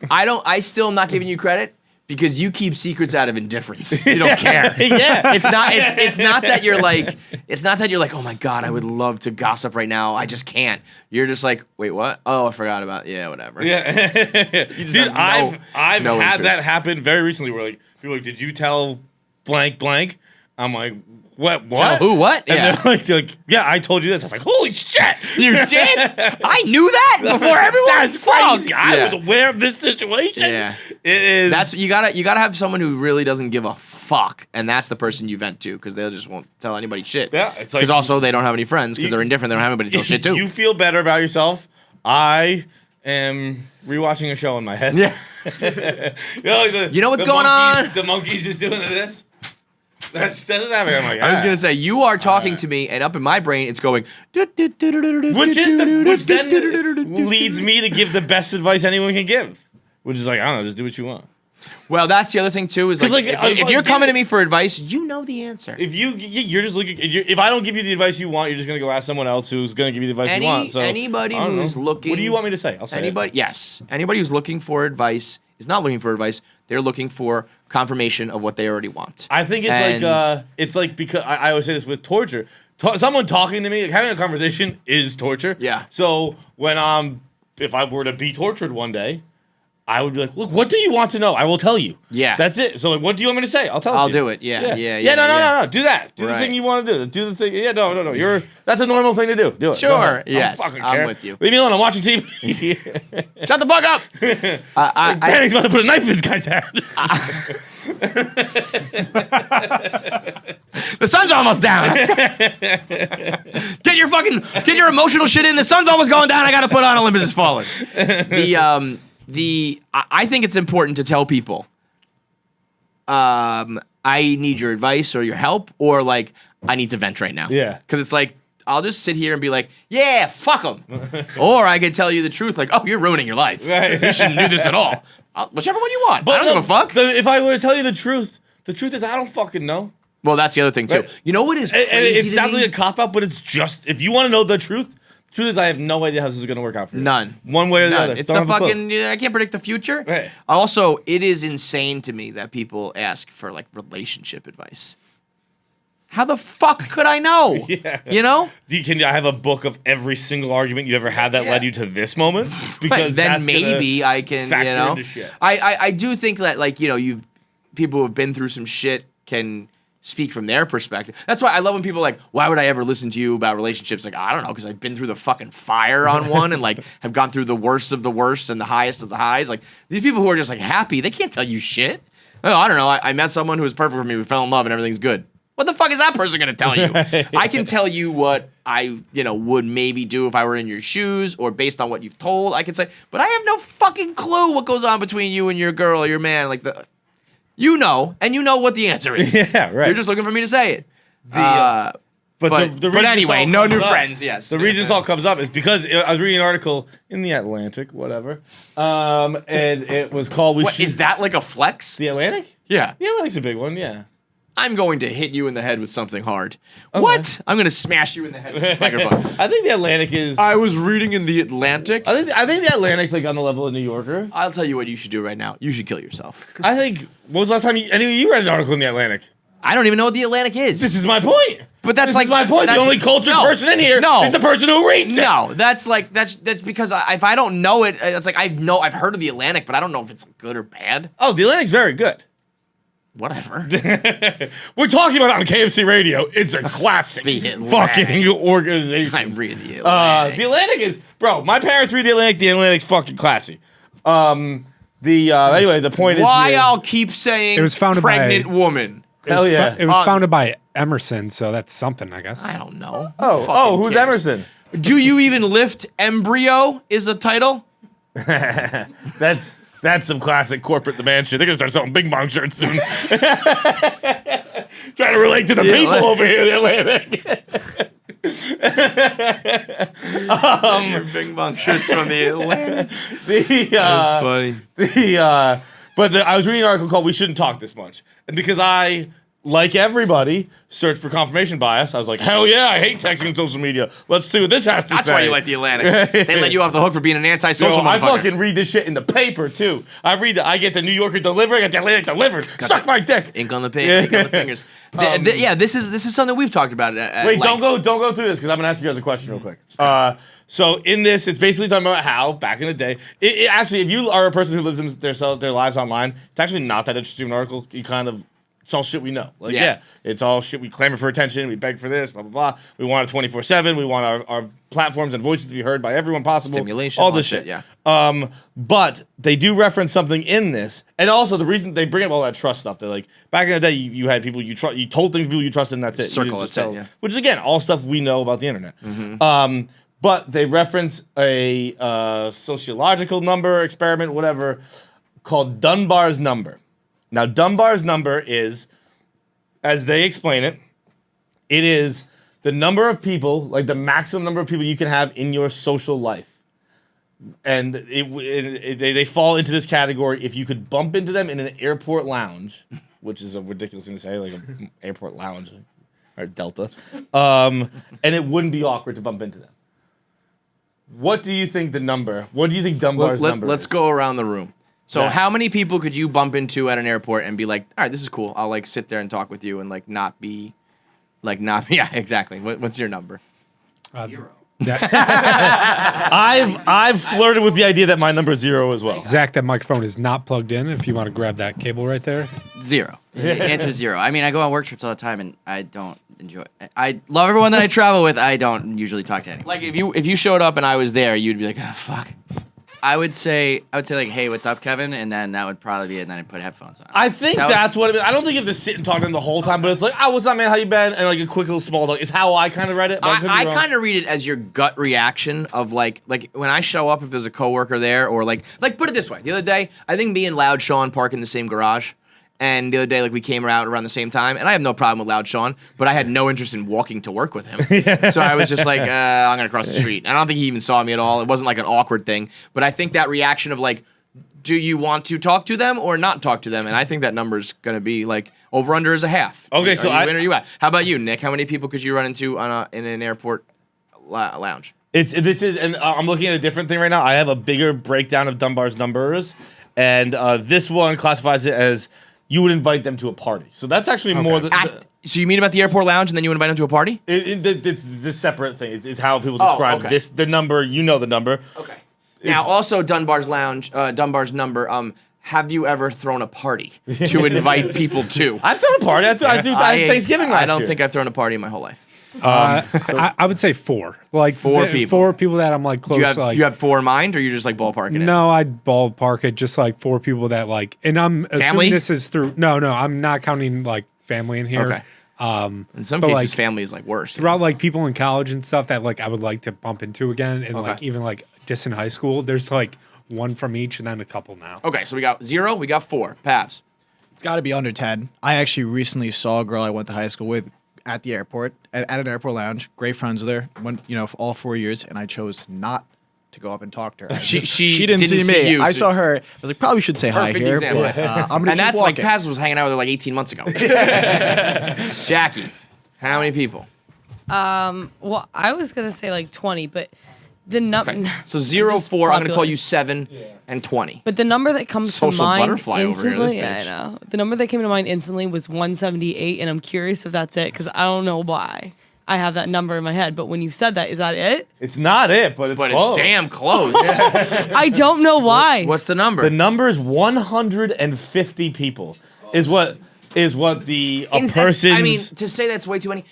I still am not giving you credit because you keep secrets out of indifference. You don't care. Yeah. It's not that you're like, oh my God, I would love to gossip right now. I just can't. You're just like, wait, what? Oh, I forgot about whatever. Yeah. Dude, I've had interest. that happen very recently where like people are like, did you tell blank blank? I'm like, what? Tell who what? And they're like, yeah, I told you this. I was like, holy shit. You did? I knew that before everyone. That's crazy. I was aware of this situation. Yeah. It is. That's you gotta have someone who really doesn't give a fuck, and that's the person you vent to because they just won't tell anybody shit. Yeah, it's like because also they don't have any friends because they're indifferent. They don't have anybody to tell shit to. You feel better about yourself. I am rewatching a show in my head. Yeah. You know what's going on? The monkey's just doing this. That's happening. I'm like, I was gonna say you are talking to me, and up in my brain it's going. Which then leads me to give the best advice anyone can give, which is like, I don't know, just do what you want. Well, that's the other thing too. Is 'Cause, like, like, if you're coming to me for advice, you know the answer. If you're just looking. If I don't give you the advice you want, you're just gonna go ask someone else who's gonna give you the advice you want. So Anybody I don't who's know. looking. What do you want me to say? I'll say it. Yes. Anybody who's looking for advice is not looking for advice. They're looking for confirmation of what they already want. I think it's like because I always say this with torture. Someone talking to me, like having a conversation is torture. Yeah. So when if I were to be tortured one day, I would be like, look, what do you want to know? I will tell you. Yeah. That's it. So like, what do you want me to say? I'll tell you. I'll do it. Yeah. No. Do that. Do the Right. thing you want to do. Do the thing. Yeah, no. That's a normal thing to do. Do it. Go Sure. ahead. Yes. I don't fucking I'm care. with you. Leave me alone. I'm watching TV. Shut the fuck up. Danny's about to put a knife in this guy's head. The sun's almost down. Get your emotional shit in. The sun's almost going down. I got to put on Olympus Has Fallen. I think it's important to tell people, I need your advice or your help, or like I need to vent right now. Yeah. Because it's like I'll just sit here and be like, yeah, fuck them, or I could tell you the truth, like, oh, you're ruining your life. Right. You shouldn't do this at all. Whichever one you want. I don't give a fuck. If I were to tell you the truth is I don't fucking know. Well, that's the other thing too. Right. You know what is crazy? And it to sounds me? like a cop out, but it's just if you want to know the truth is I have no idea how this is going to work out for you. None. One way or the None. other. It's Don't the have a clue. fucking. I can't predict the future. Right. Also, it is insane to me that people ask for like relationship advice. How the fuck could I know? Yeah. You know? I have a book of every single argument you ever had that led you to this moment? Because Then that's gonna maybe I can. factor You know. into shit. I do think that like people who have been through some shit can speak from their perspective. That's why I love when people are like, why would I ever listen to you about relationships? Like, I don't know, because I've been through the fucking fire on one and like have gone through the worst of the worst and the highest of the highs. Like these people who are just like happy, they can't tell you shit. Oh, I don't know. I met someone who was perfect for me. We fell in love and everything's good. What the fuck is that person gonna tell you? I can tell you what I, would maybe do if I were in your shoes, or based on what you've told, I can say, but I have no fucking clue what goes on between you and your girl or your man. Like and you know what the answer is. Yeah, right. You're just looking for me to say it. But But anyway, no new friends. Yes. The reason this all comes up is because I was reading an article in the Atlantic, whatever, and it was called What, is that like a flex? The Atlantic? Yeah. The Atlantic's a big one, yeah. I'm going to hit you in the head with something hard. What? I'm going to smash you in the head with this microphone. I think the Atlantic is. I was reading in the Atlantic. I think the Atlantic's like on the level of New Yorker. I'll tell you what you should do right now. You should kill yourself. I think. When was the last time you read an article in the Atlantic? I don't even know what the Atlantic is. This is my point. But that's this like is my point. The that's- only cultured no, person in here no. is the person who reads it. No, that's because if I don't know it, it's like I've heard of the Atlantic, but I don't know if it's good or bad. Oh, the Atlantic's very good. Whatever. We're talking about it on KFC Radio. It's a classic The Atlantic. fucking organization. I read the Atlantic. The Atlantic is, bro. My parents read the Atlantic. The Atlantic's fucking classy. Anyway, the point Why is here. I'll keep saying It was founded by- pregnant woman. Hell yeah. It was founded by Emerson, so that's something, I guess. I don't know. Oh, who's Emerson? Do you even lift embryo? Is the title? That's some classic corporate demand shit. They're gonna start selling Bing Bong shirts soon. Trying to relate to the people over here in the Atlantic. Your Bing Bong shirts from the Atlantic. That's funny. I was reading an article called "We Shouldn't Talk This Much," and because I, like everybody, searched for confirmation bias, I was like, "Hell yeah, I hate texting and social media. Let's see what this has to say." That's why you like the Atlantic. They let you off the hook for being an antisocial I motherfucker. fucking read this shit in the paper too. I get the New Yorker delivered, I get the Atlantic delivered. Suck my dick. Ink on the paper, ink on the fingers. This is something we've talked about. Wait, don't go through this because I'm gonna ask you guys a question real quick. So in this, it's basically talking about how back in the day, it actually, if you are a person who lives their lives online, it's actually not that interesting of an article. You kind of. It's all shit we know. Like, yeah, it's all shit. We clamor for attention. We beg for this, blah, blah, blah. We want it 24/7. We want our platforms and voices to be heard by everyone possible. Stimulation. All this shit. Yeah. But they do reference something in this. And also the reason they bring up all that trust stuff. They're like, back in the day, you had people you told things to people you trusted and that's it. Circle, You didn't just that's it, tell- yeah. Which is, again, all stuff we know about the internet. But they reference a sociological number, experiment, whatever, called Dunbar's number. Now, Dunbar's number is, as they explain it, it is the number of people, like the maximum number of people you can have in your social life. and they fall into this category if you could bump into them in an airport lounge, which is a ridiculous thing to say, like an airport lounge or Delta, and it wouldn't be awkward to bump into them. What do you think the number? What do you think Dunbar's number is? Let's go around the room. So Zach. how many people could you bump into at an airport and be like, all right, this is cool. I'll like sit there and talk with you and like not be, yeah, exactly. What's your number? I've flirted with the idea that my number is 0 as well. Zach, that microphone is not plugged in. If you want to grab that cable right there. 0. The answer is 0. I mean, I go on work trips all the time, and I don't enjoy. I love everyone that I travel with. I don't usually talk to anyone. Like if you showed up and I was there, you'd be like, oh, fuck. I would say like, hey, what's up, Kevin? And then that would probably be it. And then I'd put headphones on. I think that's what it is. I don't think you have to sit and talk to them the whole time, but it's like, oh, what's up, man? How you been? And like a quick little small talk is how I kind of read it. I kind of read it as your gut reaction of like when I show up, if there's a coworker there, or like put it this way. The other day, I think me and Loud Sean park in the same garage. And the other day, like, we came around the same time, and I have no problem with Loud Sean, but I had no interest in walking to work with him. So I was just like, I'm gonna cross the street. And I don't think he even saw me at all. It wasn't like an awkward thing. But I think that reaction of like, do you want to talk to them or not talk to them? And I think that number's gonna be like over under is a half. Okay, so are you at? How about you, Nick? How many people could you run into in an airport lounge? I'm looking at a different thing right now. I have a bigger breakdown of Dunbar's numbers, and this one classifies it as you would invite them to a party. So that's actually more than... So you meet them at the airport lounge and then you invite them to a party? It's a separate thing. It's how people describe this. The number, you know the number. Okay. Now, also Dunbar's number, have you ever thrown a party to invite people to? I've thrown a party. I threw Thanksgiving last year. I don't think I've thrown a party in my whole life. I would say 4. Like 4 people. 4 people that I'm like close. Do you have 4 in mind, or you're just like ballparking it? No, I'd ballpark it. Just like 4 people that like, and I'm Family? assuming this is through. No, I'm not counting like family in here. Okay. In some but, cases, like, family is like worse. Throughout like people in college and stuff that like I would like to bump into again, and like even like distant high school. There's like 1 from each, and then a couple now. Okay, so we got 0, we got 4. Pavs. It's got to be under 10. I actually recently saw a girl I went to high school with at the airport, at an airport lounge. Great friends with her, for all 4 years, and I chose not to go up and talk to her. She didn't see me. you, I saw her. I was like, probably should say hi Perfect here, example. but I'm gonna And keep that's walking. like Paz was hanging out with her like 18 months ago. Jackie, how many people? Well, I was gonna say like 20, but the number. Okay. So 0, 4. I'm gonna call you 7 and 20. But the number that comes Social to mind butterfly over here, this instantly, bitch. I know. The number that came to mind instantly was 178, and I'm curious if that's it because I don't know why I have that number in my head. But when you said that, is that it? It's not it, but it's close. It's damn close. I don't know why. What's the number? The number is 150 people. Is what the person. I mean, to say that's way too many.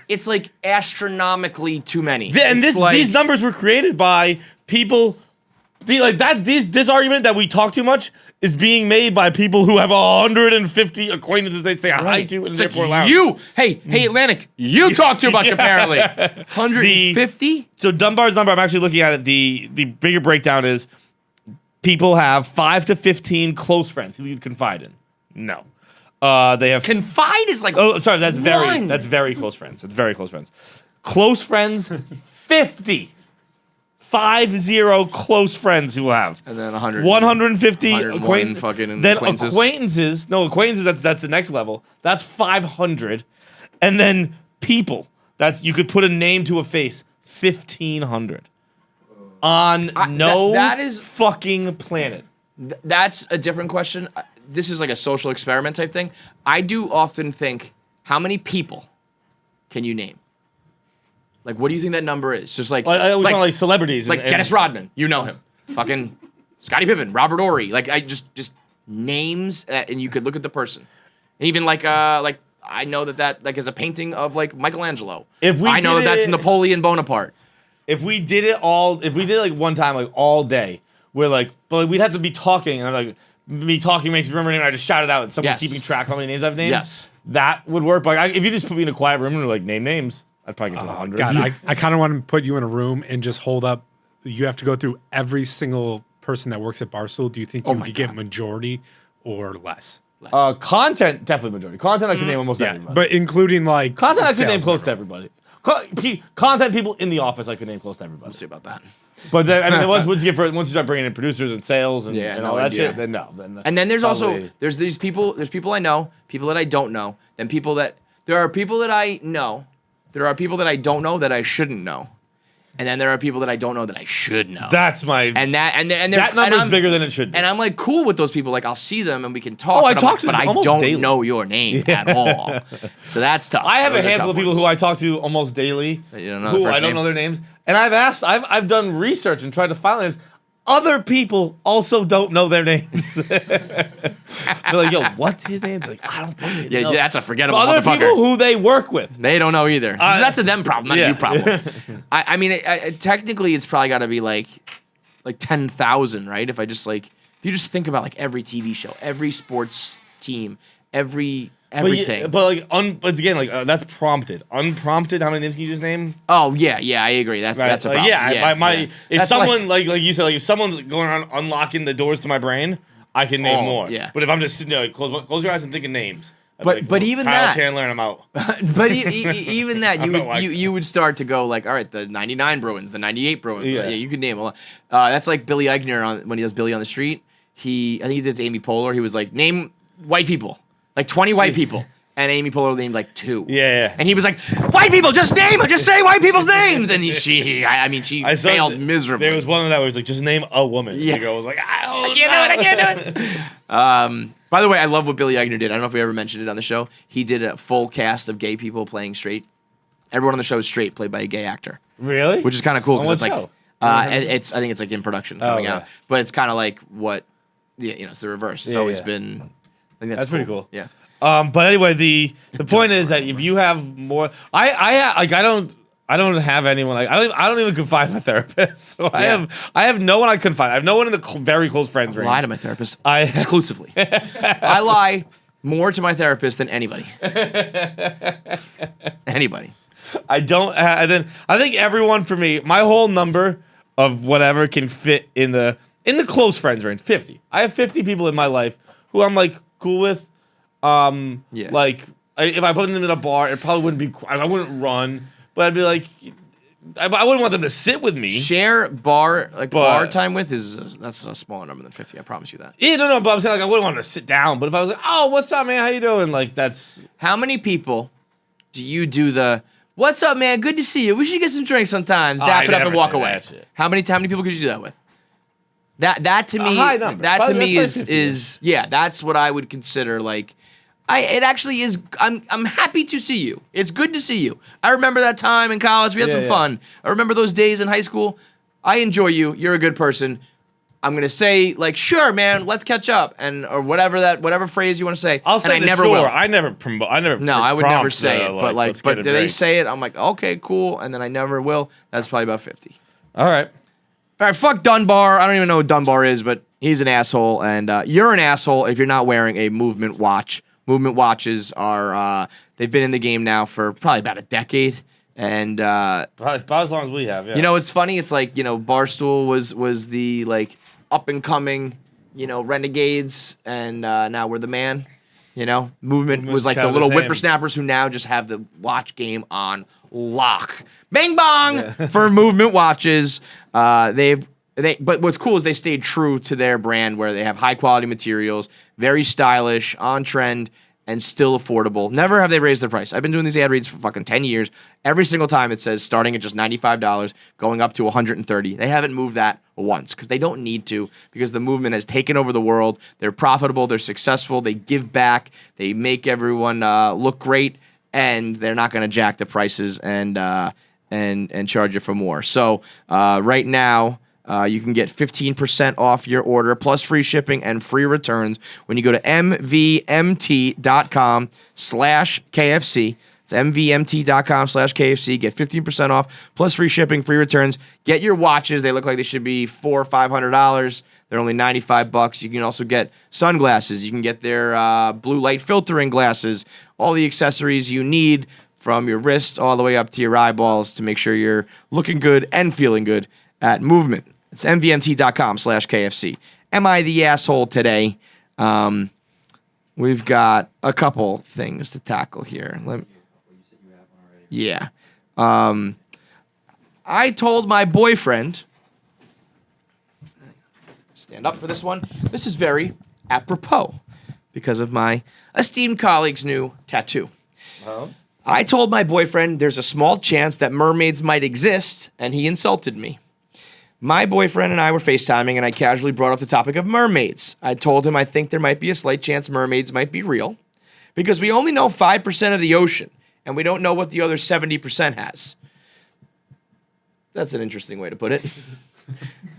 It's like astronomically too many. And these numbers were created by people. This argument that we talk too much is being made by people who have 150 acquaintances they say hi to in an airport lounge. Hey, Atlantic, you talk too much apparently. 150? So Dunbar's number, I'm actually looking at it. The bigger breakdown is people have 5 to 15 close friends who you confide in. No. They have Confide is like sorry, that's one. very close friends. That's very close friends. Close friends, 50. 50 close friends people have. And then 100. 150 fucking then acquaintances. That's the next level. That's 500. And then people. You could put a name to a face. 1,500. On that is fucking planet. That's a different question. This is like a social experiment type thing. I do often think, how many people can you name? Like, what do you think that number is? Just like celebrities, like Dennis Rodman, you know him. Fucking Scottie Pippen, Robert Horry. Like I just names, and you could look at the person. And even like I know that like is a painting of like Michelangelo. I know that's Napoleon Bonaparte. If we did it like one time, like all day, but we'd have to be talking, and like me talking makes me remember a name. And I just shout it out, and someone's keeping track of how many names I've named. Yes, that would work. But if you just put me in a quiet room and like name names, I'd probably get to 100. God, I kind of want to put you in a room and just hold up. You have to go through every single person that works at Barstool. Do you think you could get majority or less? Content, definitely majority. Content, I can name almost everybody. But including like content, I could name close to everybody. Content people in the office, I could name close to everybody. Let's see about that. But then, I mean, once you start bringing in producers and sales and, Yeah, and no, all that yeah. shit, then no. Then And then there's also probably- there's these people. There's people I know, people that I don't know, then people that there are people that I know. There are people that I don't know that I shouldn't know, and then there are people that I don't know that I should know. That's my and they're- that number's I'm- bigger than it should be. And I'm like cool with those people. Like I'll see them and we can talk. Oh, I but I'm talk like, to but them I almost don't daily. know your name at all. So that's tough. I have Those a are handful tough of people ones. who I talk to almost daily. That you don't know who their first I don't name? know their names, and I've done research and tried to find names. Other people also don't know their names. They're like, "Yo, what's his name?" They're like, "I don't fucking Yeah, know." that's a forgettable Other motherfucker. people who they work with. They don't know either. So that's a them problem, not a yeah. you problem. I mean, technically, it's probably got to be like 10,000, right? If you just think about like every TV show, every sports team, everything. But again, that's prompted. Unprompted, how many names can you just name? Oh yeah, I agree. That's Right, that's a like, problem. if That's someone like you said, like if someone's going around unlocking the doors to my brain, I can name Oh, more. yeah. But if I'm just sitting there, like, close your eyes and think of names. I'd be But even Kyle that- Chandler and I'm out. but even that, I don't know why. you would start to go like, all right, the 99 Bruins, the 98 Bruins. Yeah. Yeah, you could name a lot. That's like Billy Eichner when he does Billy on the Street. I think he did it to Amy Poehler. He was like, name white people, like 20 white people. And Amy Poehler named like 2. Yeah. And he was like, white people, just name it. Just say white people's names. And she saw failed miserably. There was one of that where it was like, just name a woman. Yeah. The girl was like, I can't do it. By the way, I love what Billy Eichner did. I don't know if we ever mentioned it on the show. He did a full cast of gay people playing straight. Everyone on the show is straight, played by a gay actor, Really? which is kind of cool On because what it's show? like, I think it's like in production coming okay. out, but it's kind of like what, it's the reverse. It's Yeah, always yeah. been. I think That's pretty cool. Yeah. But anyway, the point is that if you have more, I don't have anyone. Like I don't even confide in my therapist. So Yeah. I have no one I confide. I have no one in the very close friends range. Lie to my therapist I- exclusively. I lie more to my therapist than anybody. Anybody. I don't. And then I think everyone for me, my whole number of whatever can fit in the close friends range. 50. I have 50 people in my life who I'm like cool with. Yeah. Like if I put them in a bar, it probably wouldn't be. I wouldn't run, but I'd be like, I wouldn't want them to sit with me. Share bar But- bar time with that's a smaller number than 50. I promise you that. Yeah, no, but I'm saying like I wouldn't want them to sit down. But if I was like, oh, what's up, man? How you doing? Like that's. How many people do you do the "What's up, man? Good to see you. We should get some drinks sometimes." Dap I it up never and walk say away. that shit. How many people could you do that with? That to me, high number. that to Probably me that's like is that's what I would consider like. It actually is. I'm happy to see you. It's good to see you. I remember that time in college. We had some Yeah. fun. I remember those days in high school. I enjoy you. You're a good person. I'm gonna say like, sure, man, let's catch up, or whatever phrase you want to say. I'll say and I the never sure. will. I never promote. I never. No, I would never prompt say the, it, but let's get a do they drink. say it? I'm like, okay, cool, and then I never will. That's probably about 50. All right. All right, fuck Dunbar. I don't even know what Dunbar is, but he's an asshole, and you're an asshole if you're not wearing a movement watch. Movement watches are they've been in the game now for probably about a decade, and About as long as we have. Yeah. you know it's funny. It's like Barstool was the like up and coming renegades, and now we're the man. Movement was like the Count little his hand. whippersnappers who now just have the watch game on lock. Bing bong for movement watches. But what's cool is they stayed true to their brand where they have high quality materials, very stylish, on trend, and still affordable. Never have they raised their price. I've been doing these ad reads for fucking 10 years. Every single time it says starting at just $95, going up to $130. They haven't moved that once because they don't need to, because the movement has taken over the world. They're profitable, they're successful, they give back, they make everyone look great, and they're not going to jack the prices and charge you for more. So right now, you can get 15% off your order, plus free shipping and free returns when you go to mvmt.com/KFC. It's mvmt.com/KFC. Get 15% off, plus free shipping, free returns. Get your watches. They look like they should be $400 or $500. They're only $95. You can also get sunglasses. You can get their blue light filtering glasses. All the accessories you need from your wrist all the way up to your eyeballs to make sure you're looking good and feeling good at Movement. It's mvmt.com/KFC. Am I the asshole today? We've got a couple things to tackle here. Yeah. I told my boyfriend stand up for this one. This is very apropos because of my esteemed colleague's new tattoo. I told my boyfriend there's a small chance that mermaids might exist, and he insulted me. My boyfriend and I were FaceTiming, and I casually brought up the topic of mermaids. I told him I think there might be a slight chance mermaids might be real, because we only know 5% of the ocean, and we don't know what the other 70% has. That's an interesting way to put it.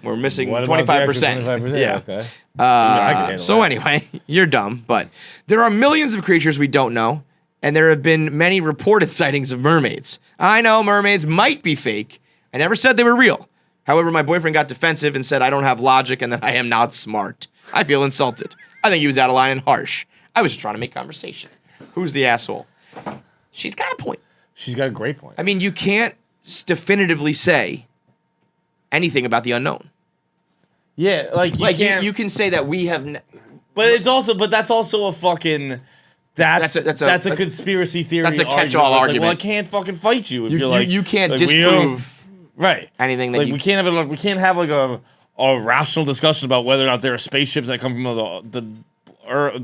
We're missing What about the 25%. extra 25%? Yeah. Okay. I can handle So that. anyway, you're dumb, but there are millions of creatures we don't know, and there have been many reported sightings of mermaids. I know mermaids might be fake. I never said they were real. However, my boyfriend got defensive and said I don't have logic and that I am not smart. I feel insulted. I think he was out of line and harsh. I was just trying to make conversation. Who's the asshole? She's got a point. She's got a great point. I mean, you can't definitively say anything about the unknown. Yeah, like can't. You can say that we have. But that's also a fucking. That's a conspiracy theory. That's a catch-all argument. It's argument. Like, well, I can't fucking fight you if You- you're like you can't like, we disprove don't- right anything that like you- we can't have like a rational discussion about whether or not there are spaceships that come from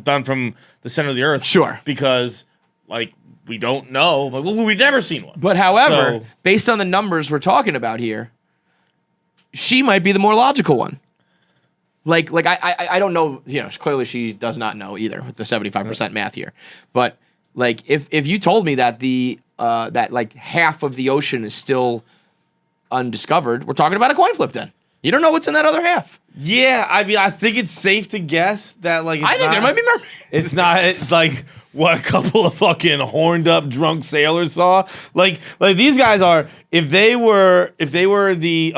done from the center of the earth. Sure. Because like we don't know. Like we've never seen one. But however, So- based on the numbers we're talking about here, she might be the more logical one. Like I don't know, clearly she does not know either with the 75% math here. But like if you told me that that like half of the ocean is still undiscovered, we're talking about a coin flip then. You don't know what's in that other half. Yeah, I mean, I think it's safe to guess that like I think there might be mermaids. It's not it's like what a couple of fucking horned up drunk sailors saw. Like these guys are if they were the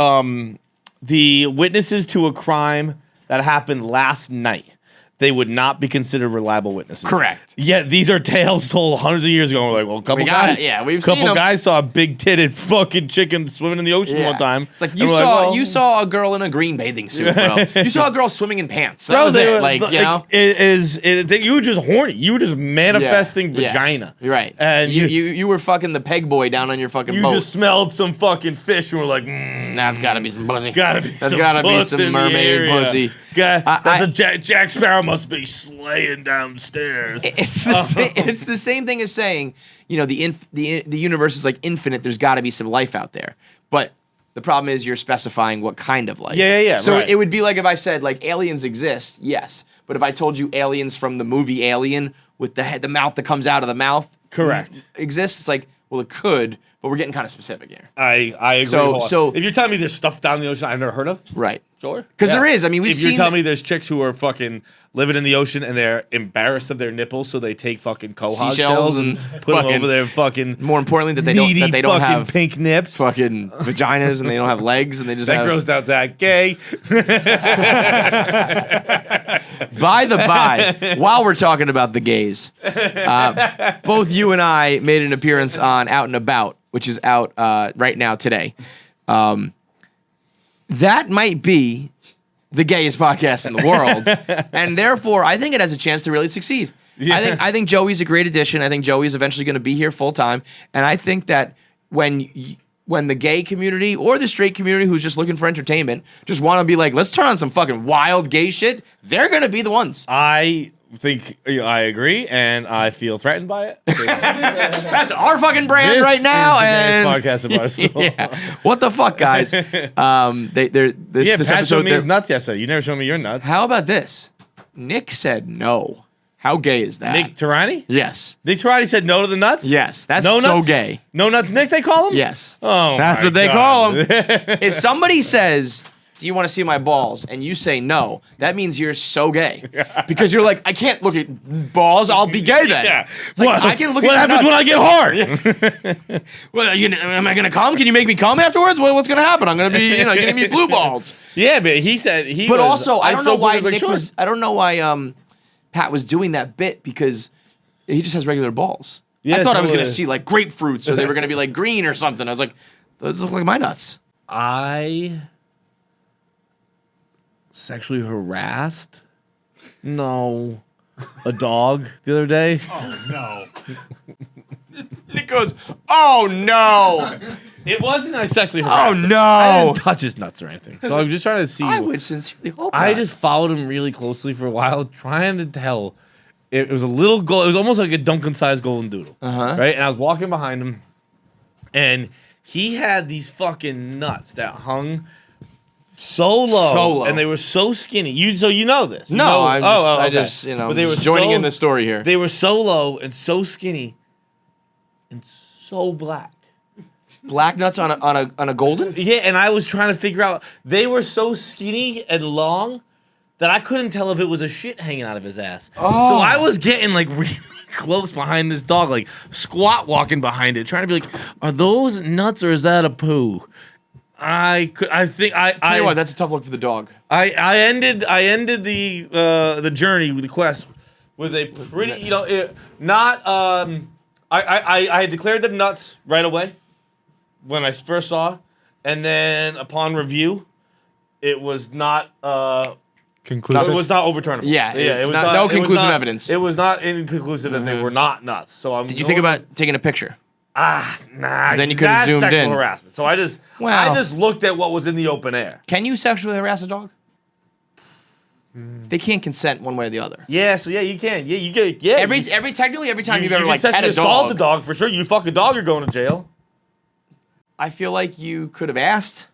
witnesses to a crime that happened last night, they would not be considered reliable witnesses. Correct. Yeah, these are tales told hundreds of years ago. We're like, well, a couple we've seen them. guys saw a big titted fucking chicken swimming in the ocean one time. It's like And you we're saw well, you saw a girl in a green bathing suit, bro. You saw a girl swimming in pants. That Bro, was they it. were- Like, you know. you were just horny. You were just manifesting Yeah. vagina. You're right. And you were fucking the peg boy down on your fucking you boat. just smelled some fucking fish and were like, That's gotta be some pussy. That's gotta be some mermaid pussy. Jack Sparrow must be slaying downstairs. It's the same thing as saying, the universe is like infinite. There's got to be some life out there, but the problem is you're specifying what kind of life. Yeah. So right. it would be like if I said like aliens exist, yes, but if I told you aliens from the movie Alien with the head, the mouth that comes out of the mouth, Correct. exists. It's like, well, it could, but we're getting kind of specific here. I agree. So if you're telling me there's stuff down the ocean I've never heard of, Right. sure. 'Cause there is. I mean, we've if you're seen- telling me there's chicks who are fucking living in the ocean and they're embarrassed of their nipples, so they take fucking quahog Seashells shells and and put them fucking- over their fucking More importantly, that they meaty don't fucking have pink nips. fucking vaginas and they don't have legs and they just That have. grows down to that gay. By the by, while we're talking about the gays, both you and I made an appearance on Out and About, which is out right now today. That might be the gayest podcast in the world, and therefore, I think it has a chance to really succeed. Yeah. I think Joey's a great addition. I think Joey's eventually going to be here full time, and I think that when the gay community or the straight community who's just looking for entertainment just want to be like, let's turn on some fucking wild gay shit, they're going to be the ones. I think I agree, and I feel threatened by it. That's our fucking brand This right now. is the And gayest podcast of Barstool. yeah, what the fuck, guys? This Yeah, this Pat episode. showed me his nuts yesterday. You never showed me your nuts. How about this? Nick said no. How gay is that? Nick Tarani? Yes. Nick Tarani said no to the nuts? Yes. That's No so nuts? gay. No nuts Nick, they call him? Yes. Oh, That's my what they God. call him. If somebody says, do you want to see my balls? And you say no, that means you're so gay. Because you're like, I can't look at balls. I'll be gay then. Yeah. It's like, I can look what at your happens when I nuts. get hard? Well, am I going to come? Can you make me come afterwards? What's going to happen? I'm going to be, getting me blue balls. Yeah, but he said he But was, also, I don't know soaked why him, like, Nick sure. was. I don't know why Pat was doing that bit because he just has regular balls. Yeah, I thought I was totally. gonna see like grapefruits or they were gonna be like green or something. I was like, those look like my nuts. I sexually harassed? No. A dog the other day? Oh no. Nick goes, oh no. It wasn't I sexually harassed him. no. I didn't touch his nuts or anything. So I was just trying to see. I would sincerely hope I not. just followed him really closely for a while, trying to tell. It was a little gold. It was almost like a Duncan-sized golden doodle, right? And I was walking behind him, and he had these fucking nuts that hung so low, and they were so skinny. So you know this? You No, know, I okay. just But they were joining so- in the story here. They were so low and so skinny, and so black. Black nuts on a golden? Yeah, and I was trying to figure out. They were so skinny and long that I couldn't tell if it was a shit hanging out of his ass. So I was getting like really close behind this dog, like squat walking behind it, trying to be like, are those nuts or is that a poo? Tell you what, that's a tough look for the dog. I ended the journey with the quest with a pretty, I declared them nuts right away when I first saw, and then upon review, it was not Conclusive. it was not overturnable. Yeah, it was no not, it was conclusive not- evidence. It was not inconclusive that they were not nuts. So I'm. Did you think about taking a picture? Nah. Then you 'cause could've that's zoomed sexual in. harassment. So I just looked at what was in the open air. Can you sexually harass a dog? They can't consent one way or the other. Yeah, so you can. Yeah, you get. Yeah, Every time you've ever can like sexually pet a assault dog, a dog for sure. You fuck a dog, you're going to jail. I feel like you could have asked.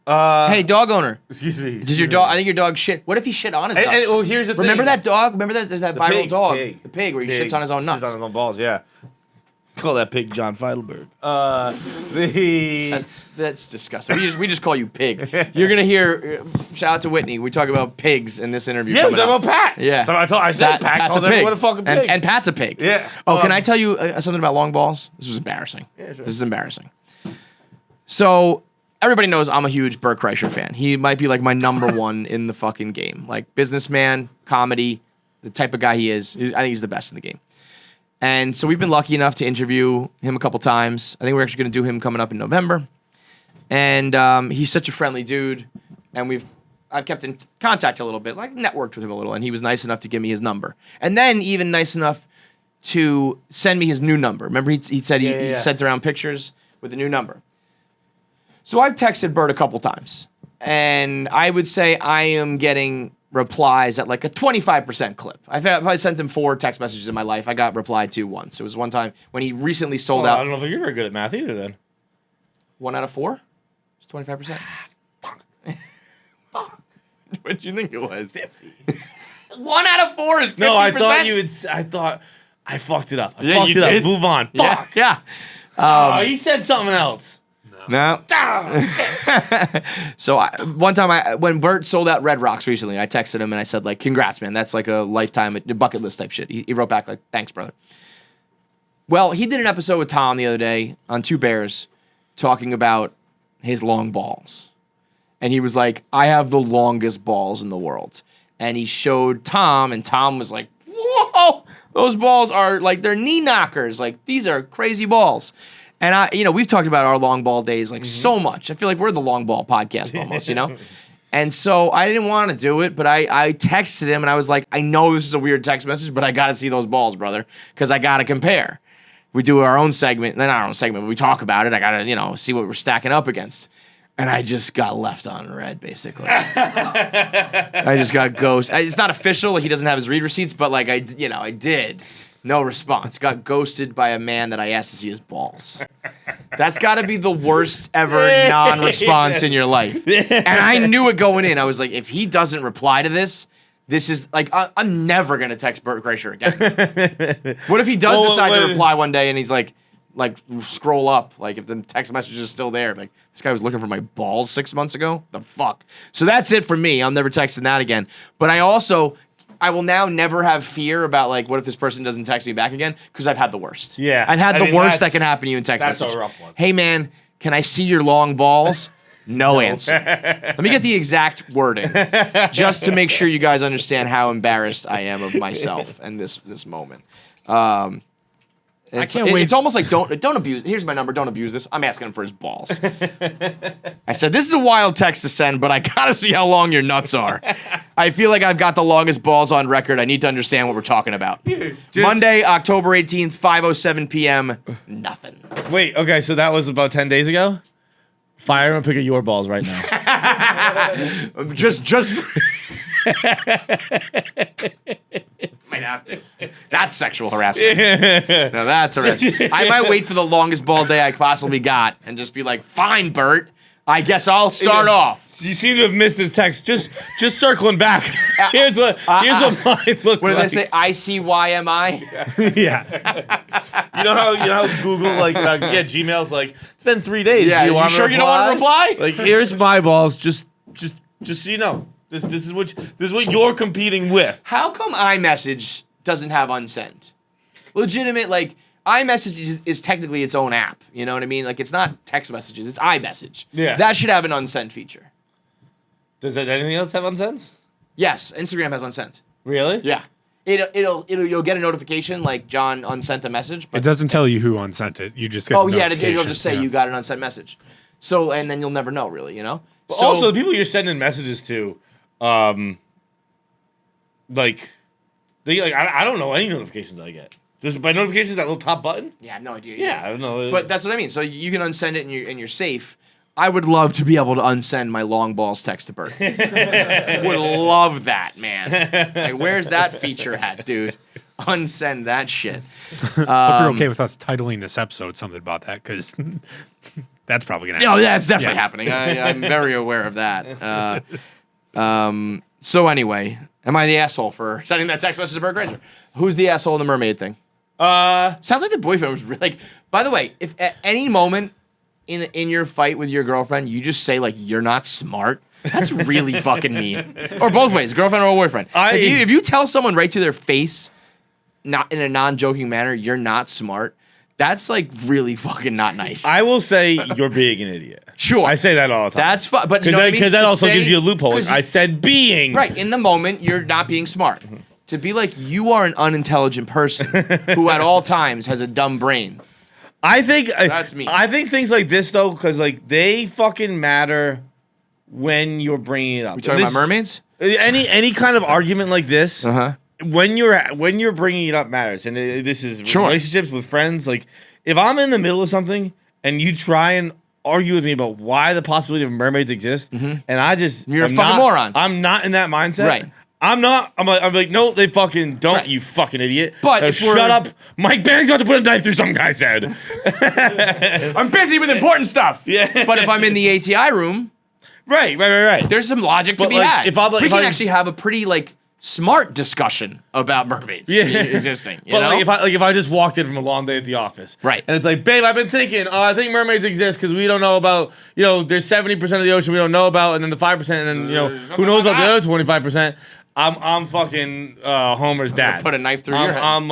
Uh, Hey, dog owner, excuse me. did your dog? I think your dog shit. What if he shit on his nuts? And, well, here's the thing. Remember that dog? Remember that? There's that The viral pig, dog, pig, the pig, where he pig shits on his own nuts. Shits on his own balls. Yeah. Call that pig John Feidelberg. That's disgusting. We just call you pig. You're gonna hear. Shout out to Whitney. We talk about pigs in this interview. Yeah, we coming talk up. about Pat. Yeah, I said Pat Pat's calls a pig. everyone a fucking pig. And Pat's a pig. Yeah. Oh, can I tell you something about long balls? This was embarrassing. Yeah, sure. This is embarrassing. So everybody knows I'm a huge Bert Kreischer fan. He might be like my number one in the fucking game. Like businessman, comedy, the type of guy he is. I think he's the best in the game. And so we've been lucky enough to interview him a couple times. I think we're actually going to do him coming up in November. And he's such a friendly dude. And I've kept in contact a little bit, like networked with him a little. And he was nice enough to give me his number. And then even nice enough to send me his new number. Remember he said he sent around pictures with the new number. So I've texted Bert a couple times. And I would say I am getting replies at like a 25% clip. I've probably sent him 4 text messages in my life. I got replied to once. It was one time when he recently sold I out. don't know if you're very good at math either. Then 1 out of 4? It's 25%. Fuck. What did you think it was? 50. 1 out of 4 is 50%. no, I thought you would. I thought I fucked it up. I Yeah, fucked you it did. up. Move on. Yeah. Fuck. Yeah. Oh, he said something else. No. So one time when Bert sold out Red Rocks recently, I texted him and I said like, "Congrats, man! That's like a lifetime bucket list type shit." He wrote back like, "Thanks, brother." Well, he did an episode with Tom the other day on Two Bears, talking about his long balls, and he was like, "I have the longest balls in the world," and he showed Tom, and Tom was like, "Whoa, those balls are like they're knee knockers! Like these are crazy balls." And we've talked about our long ball days like so much. I feel like we're the long ball podcast almost, And so I didn't want to do it, but I texted him and I was like, I know this is a weird text message, but I got to see those balls, brother, because I got to compare. We do our own segment, not our own segment, but we talk about it. I got to, see what we're stacking up against. And I just got left on red, basically. I just got ghosted. It's not official. Like he doesn't have his read receipts, but like I did. No response. Got ghosted by a man that I asked to see his balls. That's got to be the worst ever non-response in your life. And I knew it going in. I was like, if he doesn't reply to this is like, I'm never going to text Bert Kreischer again. What if he does decide to reply one day and he's like scroll up, like if the text message is still there, like this guy was looking for my balls 6 months ago? The fuck? So that's it for me. I'm never texting that again. But I will now never have fear about like, what if this person doesn't text me back again? Because I've had the worst. Yeah. I've had the worst that can happen to you in text that's message. a rough one. Hey man, can I see your long balls? No answer. Let me get the exact wording, just to make sure you guys understand how embarrassed I am of myself in this moment. I can't wait. It's almost like don't abuse. Here's my number. Don't abuse this. I'm asking him for his balls. I said this is a wild text to send, but I gotta see how long your nuts are. I feel like I've got the longest balls on record. I need to understand what we're talking about. Monday, October 18th, 5:07 p.m. Nothing. Wait, okay, so that was about 10 days ago? Fire him a pick of your balls right now. just might have to. That's sexual harassment. No, that's harassment. I might wait for the longest ball day I possibly got and just be like, fine, Bert. I guess I'll start off. You seem to have missed his text. Just circling back. Here's what mine looked What do like. they say? ICYMI? Yeah. You know how Google Gmail's like, it's been 3 days. Yeah, Do you sure you don't want to reply? Like, here's my balls. Just so you know. This is what you're competing with. How come iMessage doesn't have unsend? Legitimate, like, iMessage is technically its own app. You know what I mean? Like, it's not text messages, it's iMessage. Yeah. That should have an unsend feature. Does anything else have unsends? Yes, Instagram has unsend. Really? Yeah. You'll get a notification like John unsent a message, It but doesn't tell you who unsent it. You just get. oh the yeah, it'll notification. just say you got an unsent message. So and then you'll never know really, you know. But So also, the people you're sending messages to, I don't know any notifications I get. Just by notifications, that little top button. yeah, I have no idea. Yeah, I don't know. But that's what I mean. So you can unsend it and you're safe. I would love to be able to unsend my long balls text to Bert. Would love that, man. Like, where's that feature at, dude? Unsend that shit. Hope you're okay with us titling this episode something about that, because that's probably gonna happen. No, that's definitely happening. I'm very aware of that. So anyway, am I the asshole for sending that text message to Bert Kreischer? Who's the asshole in the mermaid thing? Sounds like the boyfriend was really like. By the way, if at any moment in your fight with your girlfriend, you just say like you're not smart, that's really fucking mean. Or both ways, girlfriend or boyfriend. If you tell someone right to their face, not in a non-joking manner, you're not smart. That's like really fucking not nice. I will say you're being an idiot. Sure, I say that all the time. that's fun, but you know what I mean? Because that To also say- gives you a loophole. 'cause I said being. right in the moment, you're not being smart. To be like you are an unintelligent person who at all times has a dumb brain. I think That's me. I think things like this though, because like they fucking matter when you're bringing it up. We talking about mermaids? Any kind of argument like this, Uh-huh. when you're bringing it up matters, and this is Sure. relationships with friends. Like if I'm in the middle of something and you try and argue with me about why the possibility of mermaids exist, and I just You're a I'm fucking not- moron. I'm not in that mindset. Right. I'm not. I'm like, no, they fucking don't. Right. You fucking idiot. But if shut we're- up. Mike Banning's about to put a knife through some guy's head. I'm busy with important stuff. Yeah. But if I'm in the ATI room, Right. there's some logic to But, be like, had. if I'm, like, we if can I- actually have a pretty like smart discussion about mermaids existing. You But know? like if I just walked in from a long day at the office, Right. and it's like, babe, I've been thinking, I think mermaids exist because we don't know about, there's 70% of the ocean we don't know about, and then the 5%, and then who knows about the other 25%. I'm fucking Homer's dad. put a knife through your head. I'm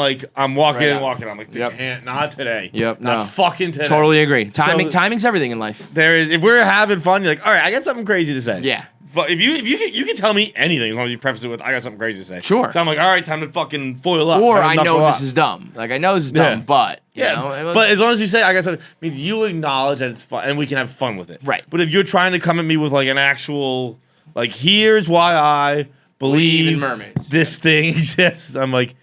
walking Right and on. walking. I'm like, they Yep. can't, not today. Yep, not no. fucking today. Totally agree. Timing's So- everything in life. There is, if we're having fun, you're like, all right, I got something crazy to say. Yeah. But if you can tell me anything as long as you preface it with, I got something crazy to say. Sure. So I'm like, all right, time to fucking foil up. Or Time to I knuckle know up. this is dumb. Like I know this is dumb, Yeah. but you Yeah, know, but as long as you say I got something, means you acknowledge that it's fun and we can have fun with it. Right. But if you're trying to come at me with like an actual, like, here's why I believe in mermaids. this thing exists, I'm like,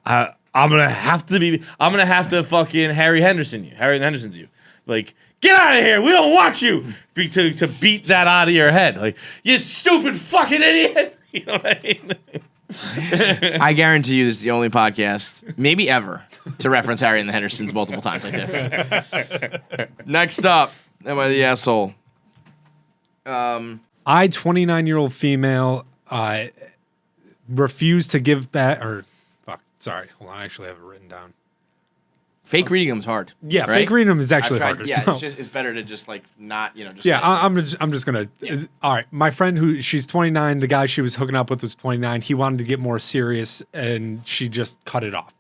I'm gonna have to fucking Harry Henderson's you. Like, get out of here. We don't want you to beat that out of your head. Like, you stupid fucking idiot. You know what I mean? I guarantee you this is the only podcast, maybe ever, to reference Harry and the Hendersons multiple times like this. Next up, am I the asshole? I, 29-year-old female, refuse to give back, or fuck, sorry, hold on, I actually have it written down. Fake reading them is hard. Yeah, right? fake reading them is actually I've tried- harder. Yeah, so- it's better to just like not, just yeah, say it. I'm just gonna. All right, my friend she's 29. The guy she was hooking up with was 29. He wanted to get more serious, and she just cut it off.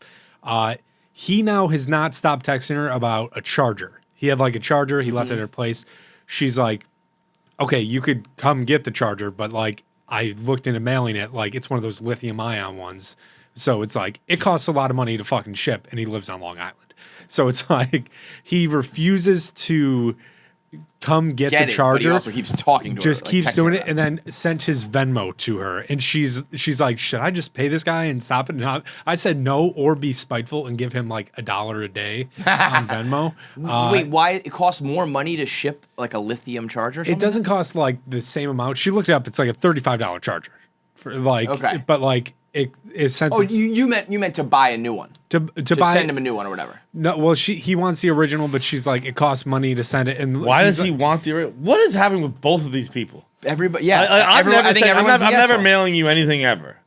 He now has not stopped texting her about a charger. He had like a charger. He left it at her place. She's like, okay, you could come get the charger, but like I looked into mailing it. Like it's one of those lithium ion ones. So it's like, it costs a lot of money to fucking ship, and he lives on Long Island. So it's like, he refuses to come get the But he charger. also keeps talking to Just her. keeps texting doing her it, and then sent his Venmo to her, and she's like, "Should I just pay this guy and stop it?" And I said no, or be spiteful and give him like $1 a day on Venmo. Wait, why it costs more money to ship like a lithium charger? Or something? It doesn't cost like the same amount. She looked it up. It's like a $35 charger for like, Okay. but like it since Oh, it's you meant to buy a new one. to buy Send him a new one or whatever. No, well, he wants the original, but she's like, it costs money to send it. And Why he's does he like- want what is happening with both of these people? Everybody, yeah. I'm everyone's never the asshole. mailing you anything ever.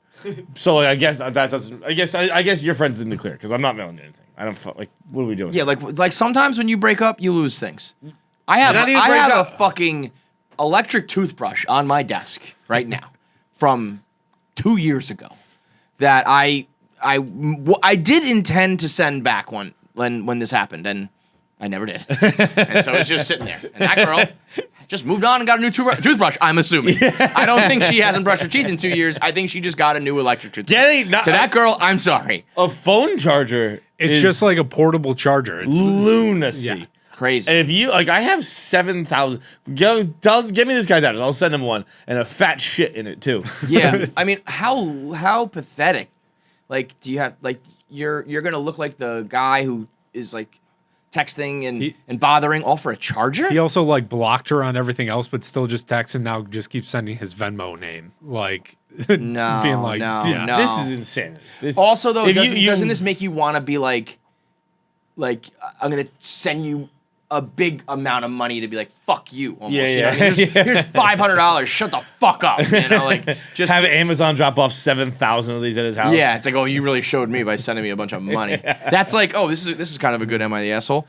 So like, I guess that doesn't. I guess your friend's in the clear because I'm not mailing you anything. I don't like. What are we doing? Yeah, like sometimes when you break up, you lose things. I have not even I break have up. a fucking electric toothbrush on my desk right now from 2 years ago that I did intend to send back when this happened, and I never did. And so it's just sitting there. And that girl just moved on and got a new toothbrush, I'm assuming. I don't think she hasn't brushed her teeth in 2 years. I think she just got a new electric toothbrush. To that girl, I'm sorry. A phone charger. It's is just like a portable charger. It's lunacy. yeah. Crazy. And if you like, I have 7,000. Give me this guy's address. I'll send him one and a fat shit in it too. Yeah, I mean, how pathetic. Like, do you have like you're gonna look like the guy who is like texting and bothering all for a charger? He also like blocked her on everything else, but still just texts and now just keeps sending his Venmo name. Like, No, being like, no, yeah. no. This is insanity. Also, though, If doesn't this make you want to be like I'm gonna send you a big amount of money to be like fuck you? Almost, Yeah, you know what yeah. I mean? Here's $500. Shut the fuck up. You know, like just have Amazon drop off 7,000 of these at his house. Yeah, it's like, oh, you really showed me by sending me a bunch of money. That's like, oh, this is kind of a good Am I the Asshole?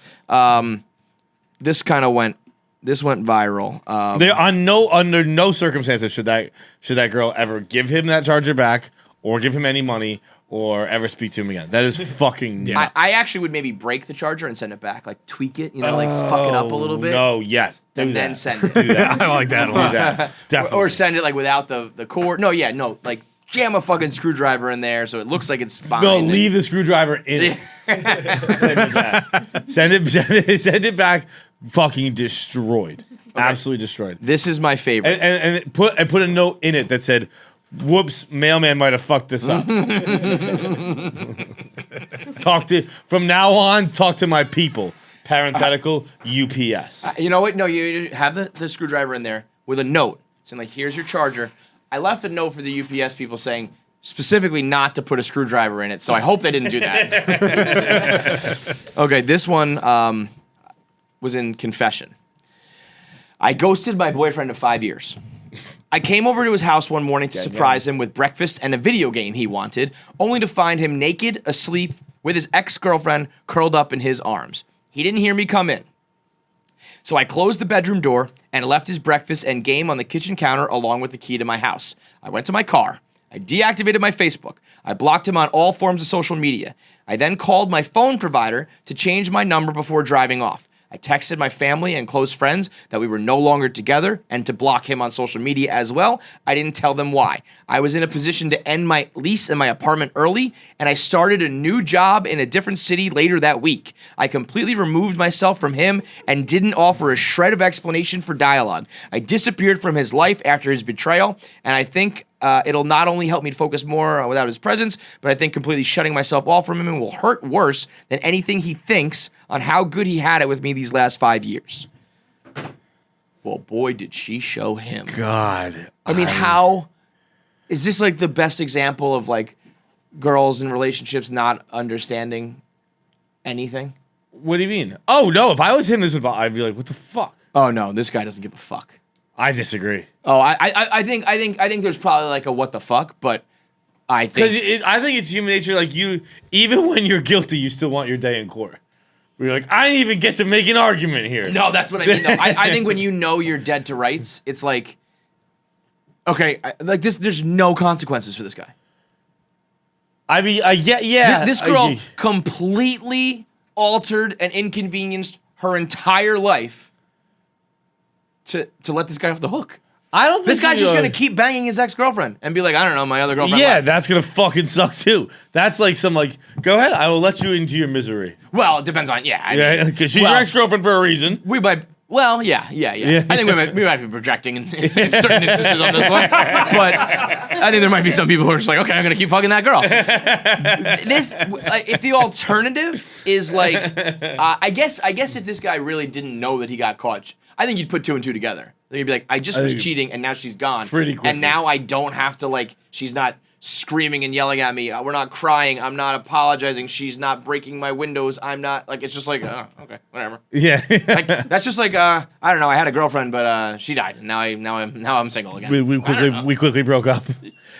This went viral. They under no circumstances should that girl ever give him that charger back or give him any money or ever speak to him again. That is fucking nuts. I actually would maybe break the charger and send it back, like tweak it, like fuck it up a little bit. No, yes. Do And that. then send it. Do that. I like that a Do lot. that. Definitely. Or send it like without the cord. No, like jam a fucking screwdriver in there so it looks like it's fine. No, and- leave the screwdriver in it. Send it back. Send it back. Fucking destroyed. Absolutely destroyed. This is my favorite. And put a note in it that said, "Whoops, mailman might have fucked this up." From now on, talk to my people. Parenthetical UPS. You know what? No, you have the screwdriver in there with a note saying like, "Here's your charger." I left a note for the UPS people saying specifically not to put a screwdriver in it, so I hope they didn't do that. Okay, this one was in confession. I ghosted my boyfriend of 5 years. I came over to his house one morning to surprise him with breakfast and a video game he wanted, only to find him naked, asleep, with his ex-girlfriend curled up in his arms. He didn't hear me come in. So I closed the bedroom door and left his breakfast and game on the kitchen counter along with the key to my house. I went to my car. I deactivated my Facebook. I blocked him on all forms of social media. I then called my phone provider to change my number before driving off. I texted my family and close friends that we were no longer together and to block him on social media as well. I didn't tell them why. I was in a position to end my lease in my apartment early, and I started a new job in a different city later that week. I completely removed myself from him and didn't offer a shred of explanation for dialogue. I disappeared from his life after his betrayal, and I think it'll not only help me to focus more without his presence, but I think completely shutting myself off from him will hurt worse than anything he thinks on how good he had it with me these last 5 years. Well, boy, did she show him. God. I mean, how is this like the best example of like girls in relationships not understanding anything? What do you mean? Oh no, if I was him, I'd be like, what the fuck? Oh no, this guy doesn't give a fuck. I disagree. Oh, I think there's probably like a what the fuck, but I think Because I think it's human nature. Like even when you're guilty, you still want your day in court. Where you're like, I didn't even get to make an argument here. no, that's what I mean. Though. I think when you know you're dead to rights, it's like, okay, like this. There's no consequences for this guy. I mean, yeah. This girl completely altered and inconvenienced her entire life to let this guy off the hook. I don't think This guy's just gonna keep banging his ex-girlfriend and be like, I don't know, my other girlfriend. Yeah, left. that's gonna fucking suck too. That's like go ahead, I will let you into your misery. Well, it depends on Yeah, because she's your ex-girlfriend for a reason. Well, yeah. I think we might be projecting in certain instances on this one, but I think there might be some people who are just like, okay, I'm gonna keep fucking that girl. If the alternative is like, I guess if this guy really didn't know that he got caught, I think you'd put 2 and 2 together. Then you'd be like, I just was cheating, and now she's gone, pretty quickly. and now I don't have to like, she's not screaming and yelling at me. We're not crying. I'm not apologizing. She's not breaking my windows. I'm not like, it's just like, okay, whatever. Yeah. Like, that's just like, I don't know. I had a girlfriend, but she died, and now I'm single again. we quickly broke up.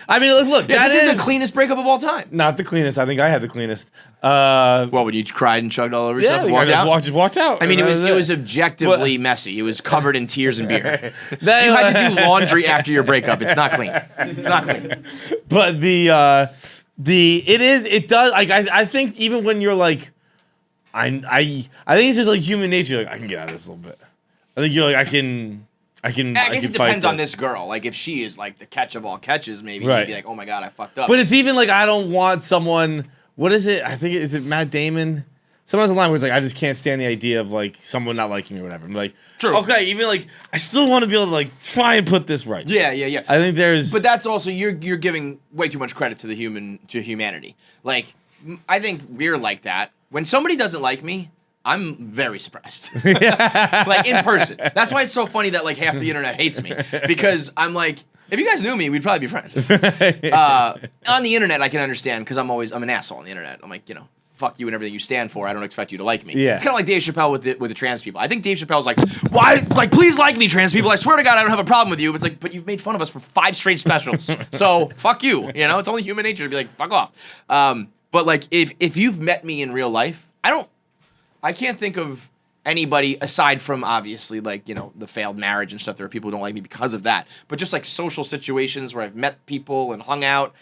I mean, look, Yeah, that this is is the cleanest breakup of all time. not the cleanest. I think I had the cleanest. Well, when you cried and chugged all over Yeah, yourself and walked out. just walked out. I mean, and it that was objectively messy. It was covered in tears and beer. You That- had to do laundry after your breakup. It's not clean. It's not clean. But it does. Like I think even when you're like, I think it's just like human nature. Like I can get out of this a little bit. I think you're like I can. I guess it depends on this girl. Like if she is like the catch of all catches, maybe Right. you'd be like, oh my god, I fucked up. But it's even like I don't want someone. What is it? I think is it Matt Damon? Someone's a line where it's like I just can't stand the idea of like someone not liking me or whatever. I'm like, True. Okay, even like I still want to be able to like try and put this right. Yeah. I think there's. But that's also you're giving way too much credit to humanity. Like I think we're like that. When somebody doesn't like me, I'm very surprised. Like in person. That's why it's so funny that like half the internet hates me because I'm like, if you guys knew me, we'd probably be friends. On the internet, I can understand because I'm an asshole on the internet. I'm like, fuck you and everything you stand for. I don't expect you to like me. Yeah. It's kind of like Dave Chappelle with the trans people. I think Dave Chappelle's like, why? Like, please like me, trans people. I swear to God, I don't have a problem with you. But it's like, but you've made fun of us for 5 straight specials. So fuck you. It's only human nature to be like, fuck off. But like, if you've met me in real life, I can't think of anybody aside from obviously like, the failed marriage and stuff. There are people who don't like me because of that. But just like social situations where I've met people and hung out,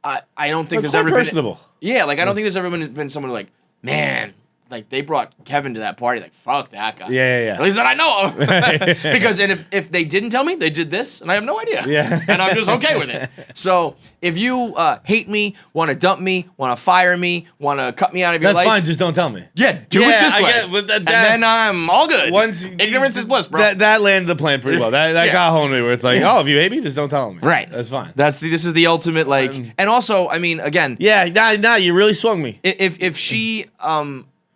I don't think there's ever personable. Yeah, like I don't think there's ever been someone like, man, like they brought Kevin to that party, like fuck that guy. Yeah. At least that I know of. Because if they didn't tell me, they did this, and I have no idea. Yeah. And I'm just okay with it. So if you hate me, want to dump me, want to fire me, want to cut me out of your That's life, fine. Just don't tell me. yeah, do it this I way. get it, but and then I'm all good. Ignorance is bliss, bro. That landed the plan pretty well. That Yeah. got home to me where it's like, if you hate me, just don't tell me. Right. That's fine. This is the ultimate like, and also, I mean, again, Yeah. Nah. You really swung me. if she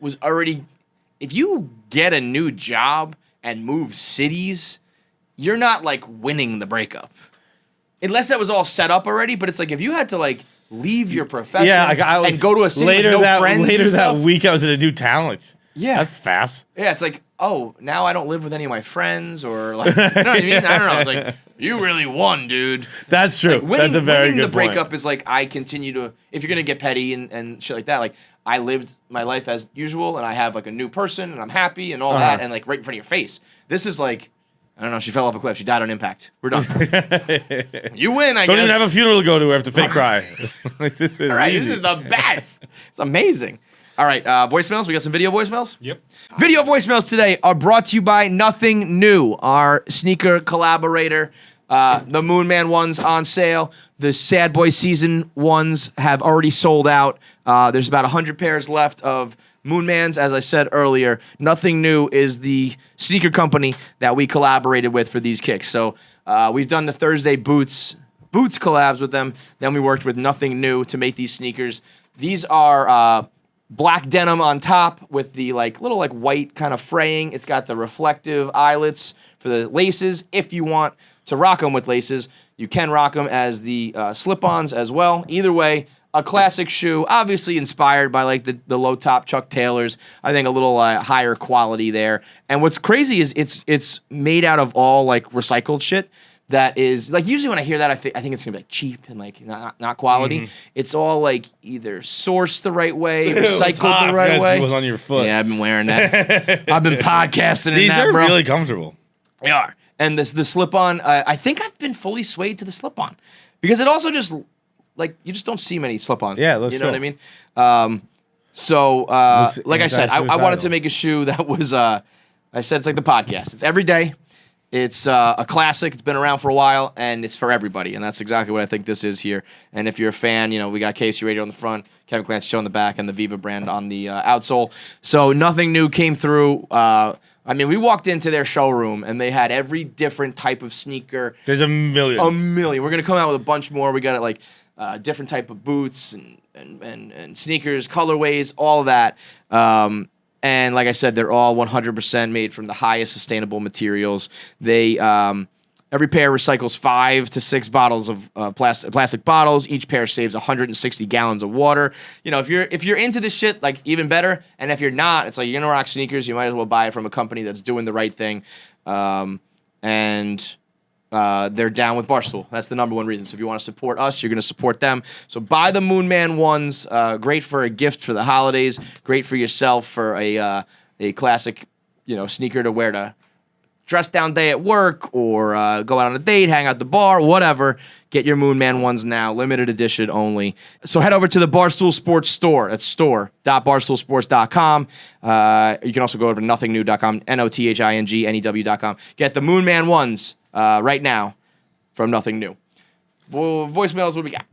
was already, if you get a new job and move cities, you're not like winning the breakup. Unless that was all set up already, but it's like if you had to like leave your profession I was and go to a city later with no that friends later and that stuff. week I was in a new town. Like, Yeah. that's fast. Yeah, it's like, oh, now I don't live with any of my friends or like, you know what I mean? I don't know. It's like, you really won, dude. That's true. That's a very winning good the breakup point. is like, I continue to, if you're going to get petty and shit like that, like, I lived my life as usual and I have like a new person and I'm happy and all that and like right in front of your face. This is like, I don't know, she fell off a cliff. She died on impact. We're done. You win, I guess. Don't even have a funeral to go to after fake cry. Like, this is All right, easy. this is the best. It's amazing. All right, voicemails. We got some video voicemails? Yep. Video voicemails today are brought to you by Nothing New, our sneaker collaborator. The Moon Man ones on sale. The Sad Boy Season ones have already sold out. There's about 100 pairs left of Moon Mans. As I said earlier, Nothing New is the sneaker company that we collaborated with for these kicks. So we've done the Thursday Boots collabs with them. Then we worked with Nothing New to make these sneakers. These are black denim on top with the like little like white kind of fraying. It's got the reflective eyelets for the laces. If you want to rock them with laces, you can rock them as the slip-ons as well. Either way, a classic shoe, obviously inspired by like the low top Chuck Taylors. I think a little higher quality there. And what's crazy is it's made out of all like recycled shit. That is like usually when I hear that I think it's gonna be like cheap and like not quality. Mm-hmm. It's all like either sourced the right way, recycled the right way. It was on your foot. Yeah, I've been wearing that. I've been podcasting in These that, are bro. really comfortable. They are. And the slip-on, I think I've been fully swayed to the slip-on because it also just like you just don't see many slip-ons. Yeah, let's you know go. what I mean. Looks Like I said, I wanted anti-suicidal. to make a shoe that was. I said it's like the podcast. It's every day. It's a classic. It's been around for a while, and it's for everybody. And that's exactly what I think this is here. And if you're a fan, we got KFC Radio on the front, Kevin Clancy Show on the back, and the Viva brand on the outsole. So Nothing New came through I mean, we walked into their showroom and they had every different type of sneaker. There's a million. A million. We're gonna come out with a bunch more. We got like different type of boots and sneakers, colorways, all of that. And like I said, they're all 100% made from the highest sustainable materials. They every pair recycles 5 to 6 bottles of plastic bottles. Each pair saves 160 gallons of water. You know, if you're into this shit, like even better. And if you're not, it's like you're gonna rock sneakers. You might as well buy it from a company that's doing the right thing. They're down with Barstool. That's the number one reason. So if you want to support us, you're going to support them. So buy the Moon Man ones. Great for a gift for the holidays. Great for yourself for a classic, sneaker to wear to dress down day at work or go out on a date, hang out at the bar, whatever. Get your Moon Man ones now. Limited edition only. So head over to the Barstool Sports store. That's store.barstoolsports.com. You can also go over to nothingnew.com, NOTHINGNEW.com. Get the Moon Man ones. Right now, from Nothing New. Voicemails, what do we got?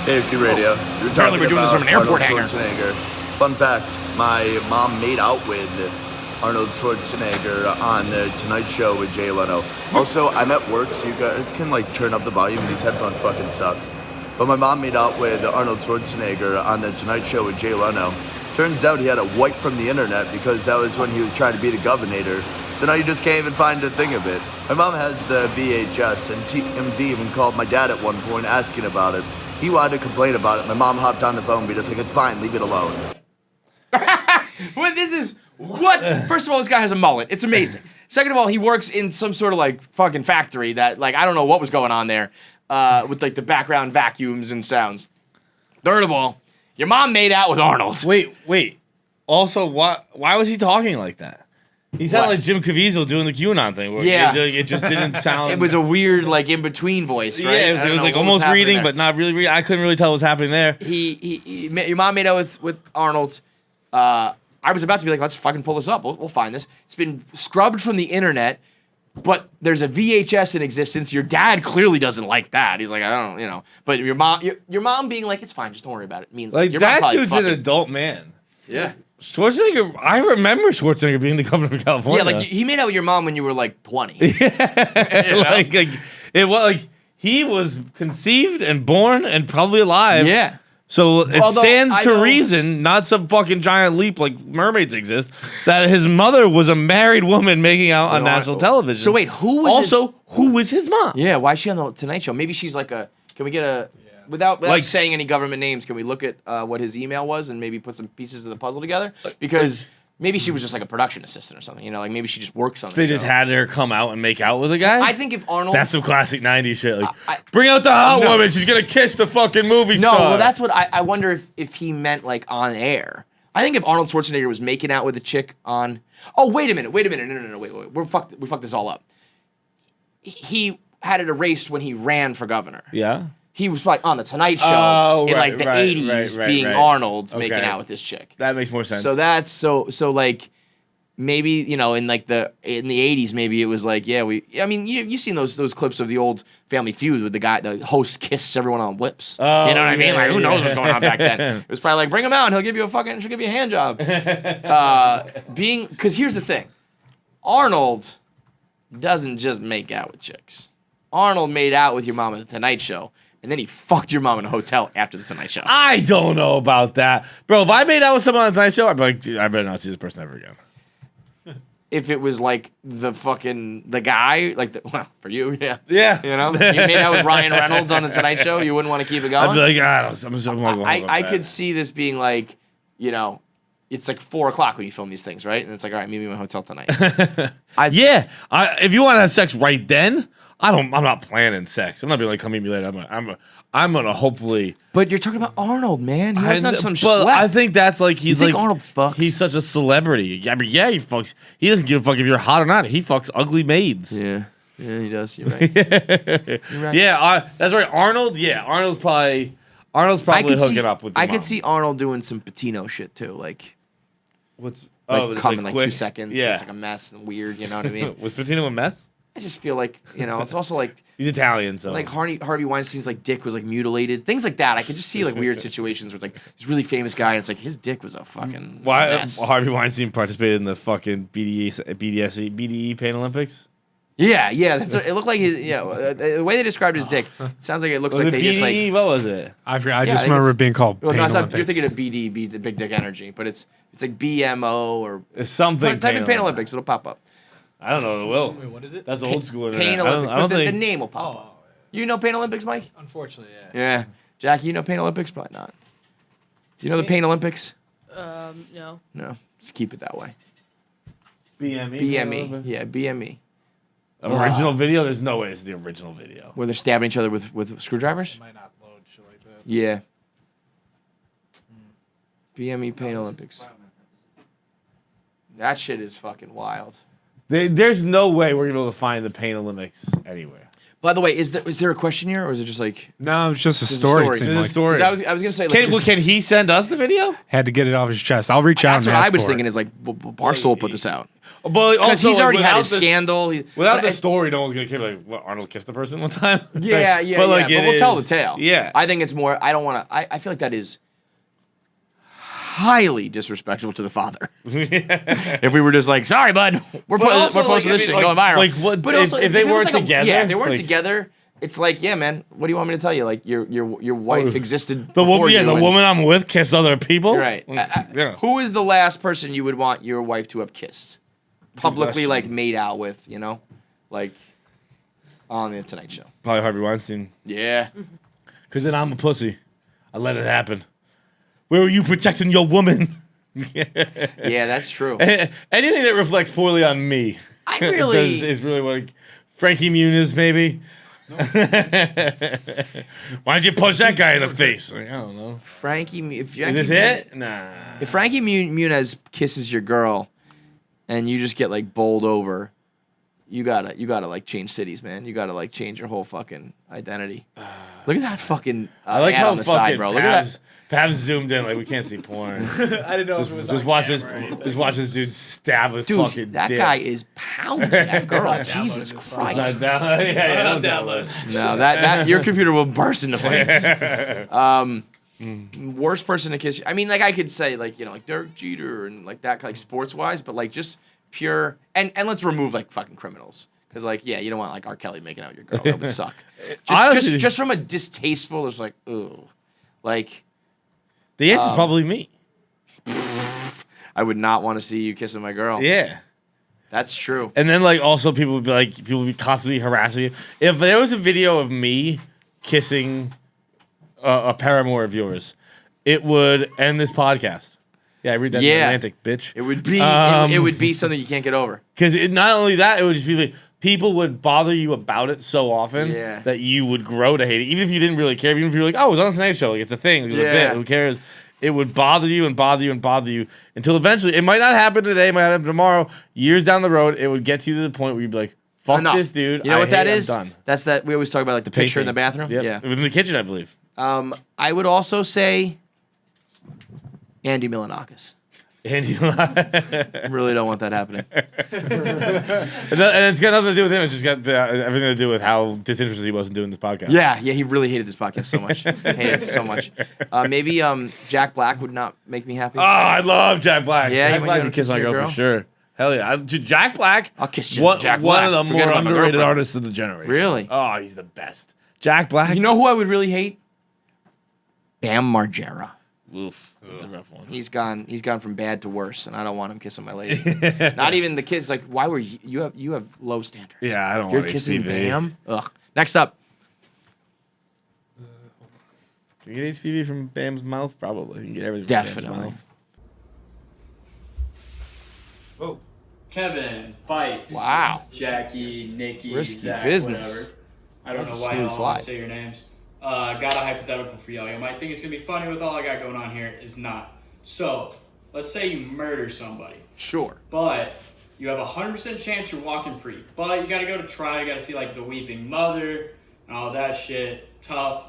KFC Radio. Apparently we're doing this from an airport hangar. Fun fact, my mom made out with Arnold Schwarzenegger on the Tonight Show with Jay Leno. Also, I'm at work, so you guys can turn up the volume. These headphones fucking suck. But my mom made out with Arnold Schwarzenegger on the Tonight Show with Jay Leno. Turns out he had a wipe from the internet because that was when he was trying to be the governor. So now you just can't even find a thing of it. My mom has the VHS, and TMZ even called my dad at one point asking about it. He wanted to complain about it. My mom hopped on the phone, but just it's fine, leave it alone. What? First of all, this guy has a mullet. It's amazing. Second of all, he works in some sort of fucking factory that I don't know what was going on there with the background vacuums and sounds. Third of all, your mom made out with Arnold. Wait. Also, why was he talking like that? He sounded like Jim Caviezel doing the QAnon thing. Where Yeah. it just didn't sound. It was a weird in-between voice, right? Yeah, it was almost reading, but not really reading. I couldn't really tell what was happening there. Your mom made out with Arnold. I was about to be like, let's fucking pull this up. We'll find this. It's been scrubbed from the internet, but there's a VHS in existence. Your dad clearly doesn't like that. He's like, I don't. But your mom being like, it's fine, just don't worry about it. Means your mom that probably dude's an adult man. Yeah. Schwarzenegger, I remember Schwarzenegger being the governor of California. Yeah, he made out with your mom when you were 20. He was conceived and born and probably alive. Yeah. So it stands to know- reason, not some fucking giant leap like mermaids exist, that his mother was a married woman making out on national television. So wait, who was his mom? Yeah, why is she on the Tonight Show? Maybe she's can we get a without saying any government names, can we look at what his email was and maybe put some pieces of the puzzle together? Because maybe she was just a production assistant or something. Maybe she just works on. They just had her come out and make out with a guy. I think if Arnold, that's some classic '90s shit. Bring out the hot woman. She's gonna kiss the fucking movie star. No, well, that's what I wonder if he meant on air. I think if Arnold Schwarzenegger was making out with a chick on. Oh, wait a minute. No, wait. We fucked this all up. He had it erased when he ran for governor. Yeah. He was on the Tonight Show in the 80s being Arnold making out with this chick. That makes more sense. So that's so maybe in the 80s maybe it was you've seen those clips of the old Family Feud with the host kiss everyone on the lips. Oh, you know what I mean? yeah, Who knows what's going on back then? It was probably bring him out and she'll give you a hand job. Because here's the thing. Arnold doesn't just make out with chicks. Arnold made out with your mom at the Tonight Show. And then he fucked your mom in a hotel after the Tonight Show. I don't know about that. Bro, if I made out with someone on the Tonight Show, I'd be like, I better not see this person ever again. If it was the guy, for you, yeah. Yeah. You made out with Ryan Reynolds on the Tonight Show, you wouldn't want to keep it going? I'd be like, I'm just I could see this being it's 4 o'clock when you film these things, right? And it's all right, meet me in my hotel tonight. If you want to have sex right then, I'm not planning sex. I'm not being come meet me later. I'm gonna hopefully. But you're talking about Arnold, man. He's not some schlep. schlep. I think that's you think Arnold fucks? He's such a celebrity. I mean, yeah, he fucks. He doesn't give a fuck if you're hot or not. He fucks ugly maids. Yeah, he does. You're right. You're right. Yeah, that's right. Arnold. Yeah, Arnold's probably hooking up with. I could see Arnold doing some Patino shit too, what's come in 2 seconds. Yeah, It's a mess and weird. You know what I mean? Was Patino a mess? I just feel like, it's also like He's Italian, so like Harvey Weinstein's like dick was like mutilated, things like that. I could just see like weird situations where it's like this really famous guy, and it's like his dick was a fucking mess. Harvey Weinstein participated in the fucking BDE Pain Olympics. Yeah, that's it looked like his. The way they described his dick, it sounds like it looks like the they BDE, just like. what was it? I forgot. I Yeah, just I think remember it's- it being called Well, Pain no, it's not, Olympics. you're thinking of BD, the Big Dick Energy, but it's like BMO or It's something. type in Pain Olympics, it'll pop up. I don't know. It will. Wait, what is it? That's old school. Pain internet. Olympics, I don't but the think. name will pop up. You know Pain Olympics, Mike? Unfortunately, yeah. Yeah. Jackie, you know Pain Olympics? Probably not. Do you know the Pain Olympics? No. No. Just keep it that way. BME. BME. Yeah, BME. Original video? There's no way it's the original video. Where they're stabbing each other with screwdrivers? Might not load shit like that. Yeah. BME Pain Olympics. That shit is fucking wild. There's no way we're gonna be able to find the Pain Olympics anywhere. By the way, is there a question here, or is it just like? No, it's just a Just a story. story. It seemed It's a like. story. 'Cause I was gonna say like. Can he send us the video? Had to get it off his chest. I'll reach out That's and what ask I was for thinking it. is like Barstool put this out. But Because also, he's like, already had without his this- scandal. Without But- the story, no one's gonna care. Like, what? Arnold kissed the person one time. Yeah, But like, but it we'll tell the is- tale. Yeah. I think it's more. I don't want to. I feel like that is highly disrespectful to the father. If we were just like, sorry, bud, we're also, posting like, this I shit mean, going like- viral. like, what- But if- also, if they it was weren't like together, yeah, if they weren't like- together. It's like, yeah, man. What do you want me to tell you? Like your wife existed. The before woman, you the and- woman I'm with kissed other people. Right. Yeah. Who is the last person you would want your wife to have kissed? Publicly, question. like made out with, like on the Tonight Show. Probably Harvey Weinstein. Yeah. Cause then I'm a pussy. I let it happen. Where were you protecting your woman? Yeah, that's true. Anything that reflects poorly on me. I really- is really what Frankie Muniz maybe. Why don't you punch that guy in the face? Like, I don't know. Frankie, if Is this it? Nah. If Frankie Muniz kisses your girl, and you just get like bowled over, you gotta like change cities, man. You gotta like change your whole fucking identity. Look at that fucking I like ad how on the fucking side, bro. Look at that. Pav's zoomed in like we can't see porn. I didn't know if it was Just on watch camera. this. Just watch this dude stab with Dude, fucking that dick. guy is pounding that girl. downloaded Jesus this Not Christ. down- yeah, Don't don't download. No, that your computer will burst into flames. Worst person to kiss you. I mean, like I could say like like Derek Jeter and like that like sports wise, but like just pure and let's remove like fucking criminals. Because like you don't want like R. Kelly making out with your girl. That would suck. Honestly- Just from a distasteful, it's like ooh, like The answer's probably me. I would not want to see you kissing my girl. Yeah. That's true. And then like also people would be constantly harassing you. If there was a video of me kissing a paramour of yours, it would end this podcast. Yeah, I read that in the Yeah. Atlantic, bitch. It would be Um, it would be something you can't get over. Because not only that, it would just be like, people would bother you about it so often Yeah. that you would grow to hate it. Even if you didn't really care, even if you were like, oh, it was on the Tonight Show, like it's a thing, it's a Yeah. bit, who cares? It would bother you and bother you and bother you until eventually, it might not happen today, it might happen tomorrow, years down the road, it would get you to the point where you'd be like, fuck Enough. this dude. You know I what that hate it, is? I'm done. That's that we always talk about like the picture in the Painting. bathroom. Yep. Yeah. Within the kitchen, I believe. I would also say Andy Milonakis. And, you I really don't want that happening. and it's got nothing to do with him. It's just got everything to do with how disinterested he was in doing this podcast. Yeah, he really hated this podcast so much. Hated it so much. Maybe Jack Black would not make me happy. Oh, I love Jack Black. Yeah, Jack you Black wanna would kiss kiss my your girl girl? for sure. Hell yeah. Dude, Jack Black. I'll kiss Jack Jack One Black. of the Forget more about my underrated girlfriend. artists of the generation. Really? Oh, he's the best. Jack Black. You know who I would really hate? Bam Margera. Oof. That's a rough one. He's gone from bad to worse, and I don't want him kissing my lady. Not even the kids. Like, why were you have low standards? Yeah, I don't You're want kissing HPV. Bam. Ugh. Next up, Can you get HPV from Bam's mouth? Probably. You can get everything from Bam's Definitely. mouth. Kevin, Feits. Wow. Jackie, Nikki, Risky Zach, business. whatever. I don't That was know a why smooth y'all slide. say your names. Got a hypothetical for y'all. You might think it's gonna be funny with all I got going on here. It's not. So, let's say you murder somebody, Sure. but you have a 100% chance you're walking free. But you gotta go to trial. You gotta see like the weeping mother and all that shit. Tough.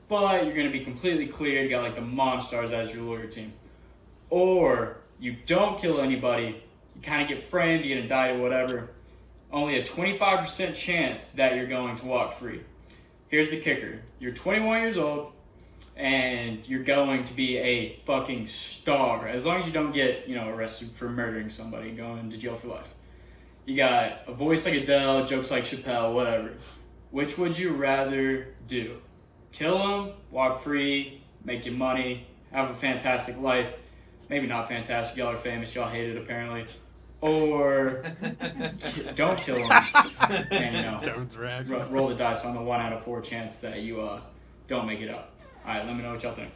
But you're gonna be completely clear. You got like the Monstars as your lawyer team. Or you don't kill anybody. You kind of get framed. You get indicted, whatever. only a 25% chance that you're going to walk free. Here's the kicker. You're 21 years old, and you're going to be a fucking star. As long as you don't get, arrested for murdering somebody and going to jail for life. You got a voice like Adele, jokes like Chappelle, whatever. Which would you rather do? Kill him, walk free, make you money, have a fantastic life. Maybe not fantastic, y'all are famous, y'all hate it apparently. Or don't kill him and, roll the dice on the 1 out of 4 chance that you don't make it out. All right, let me know what y'all think.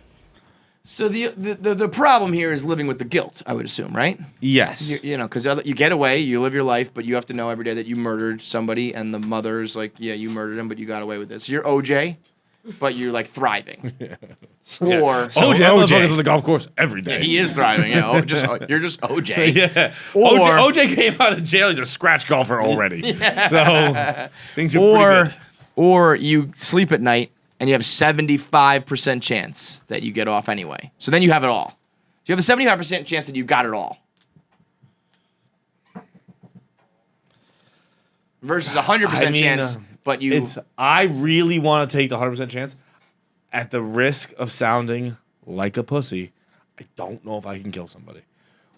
So the problem here is living with the guilt, I would assume, right? Yes. Because you get away, you live your life, but you have to know every day that you murdered somebody, and the mother's like, yeah, you murdered him, but you got away with it. So you're OJ, but you're like thriving. Or So OJ on the golf course every day. yeah, he is thriving. Yeah, you're just OJ. Yeah. Or OJ came out of jail. He's a scratch golfer already. So things are pretty good. Or you sleep at night and you have a 75% chance that you get off anyway. So then you have it all. So you have a 75% chance that you got it all. Versus a 100% chance, but you... I really want to take the 100% chance at the risk of sounding like a pussy. I don't know if I can kill somebody.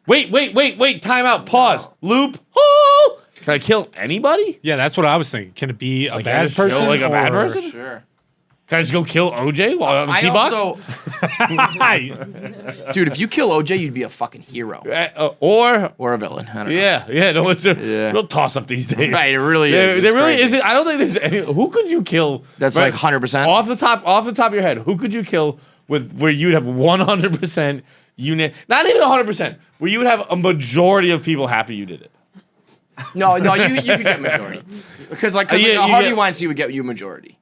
Wait, time out, pause, loop. Oh! Can I kill anybody? Yeah, that's what I was thinking. Can it be a Like, I bad just kill, person? like, a bad or- person? Sure. Can I just go kill OJ while on the tee box? Dude, if you kill OJ, you'd be a fucking hero. Or a villain. I don't know. Yeah, no, it's a real toss up these days. Right, it really is. There It's really crazy. isn't. I don't think there's any. Who could you kill? That's like 100%? Off the top of your head, who could you kill with where you'd have 100% unit? Not even 100%. Where you would have a majority of people happy you did it. No, you could get majority. Because Harvey Weinstein would get you majority.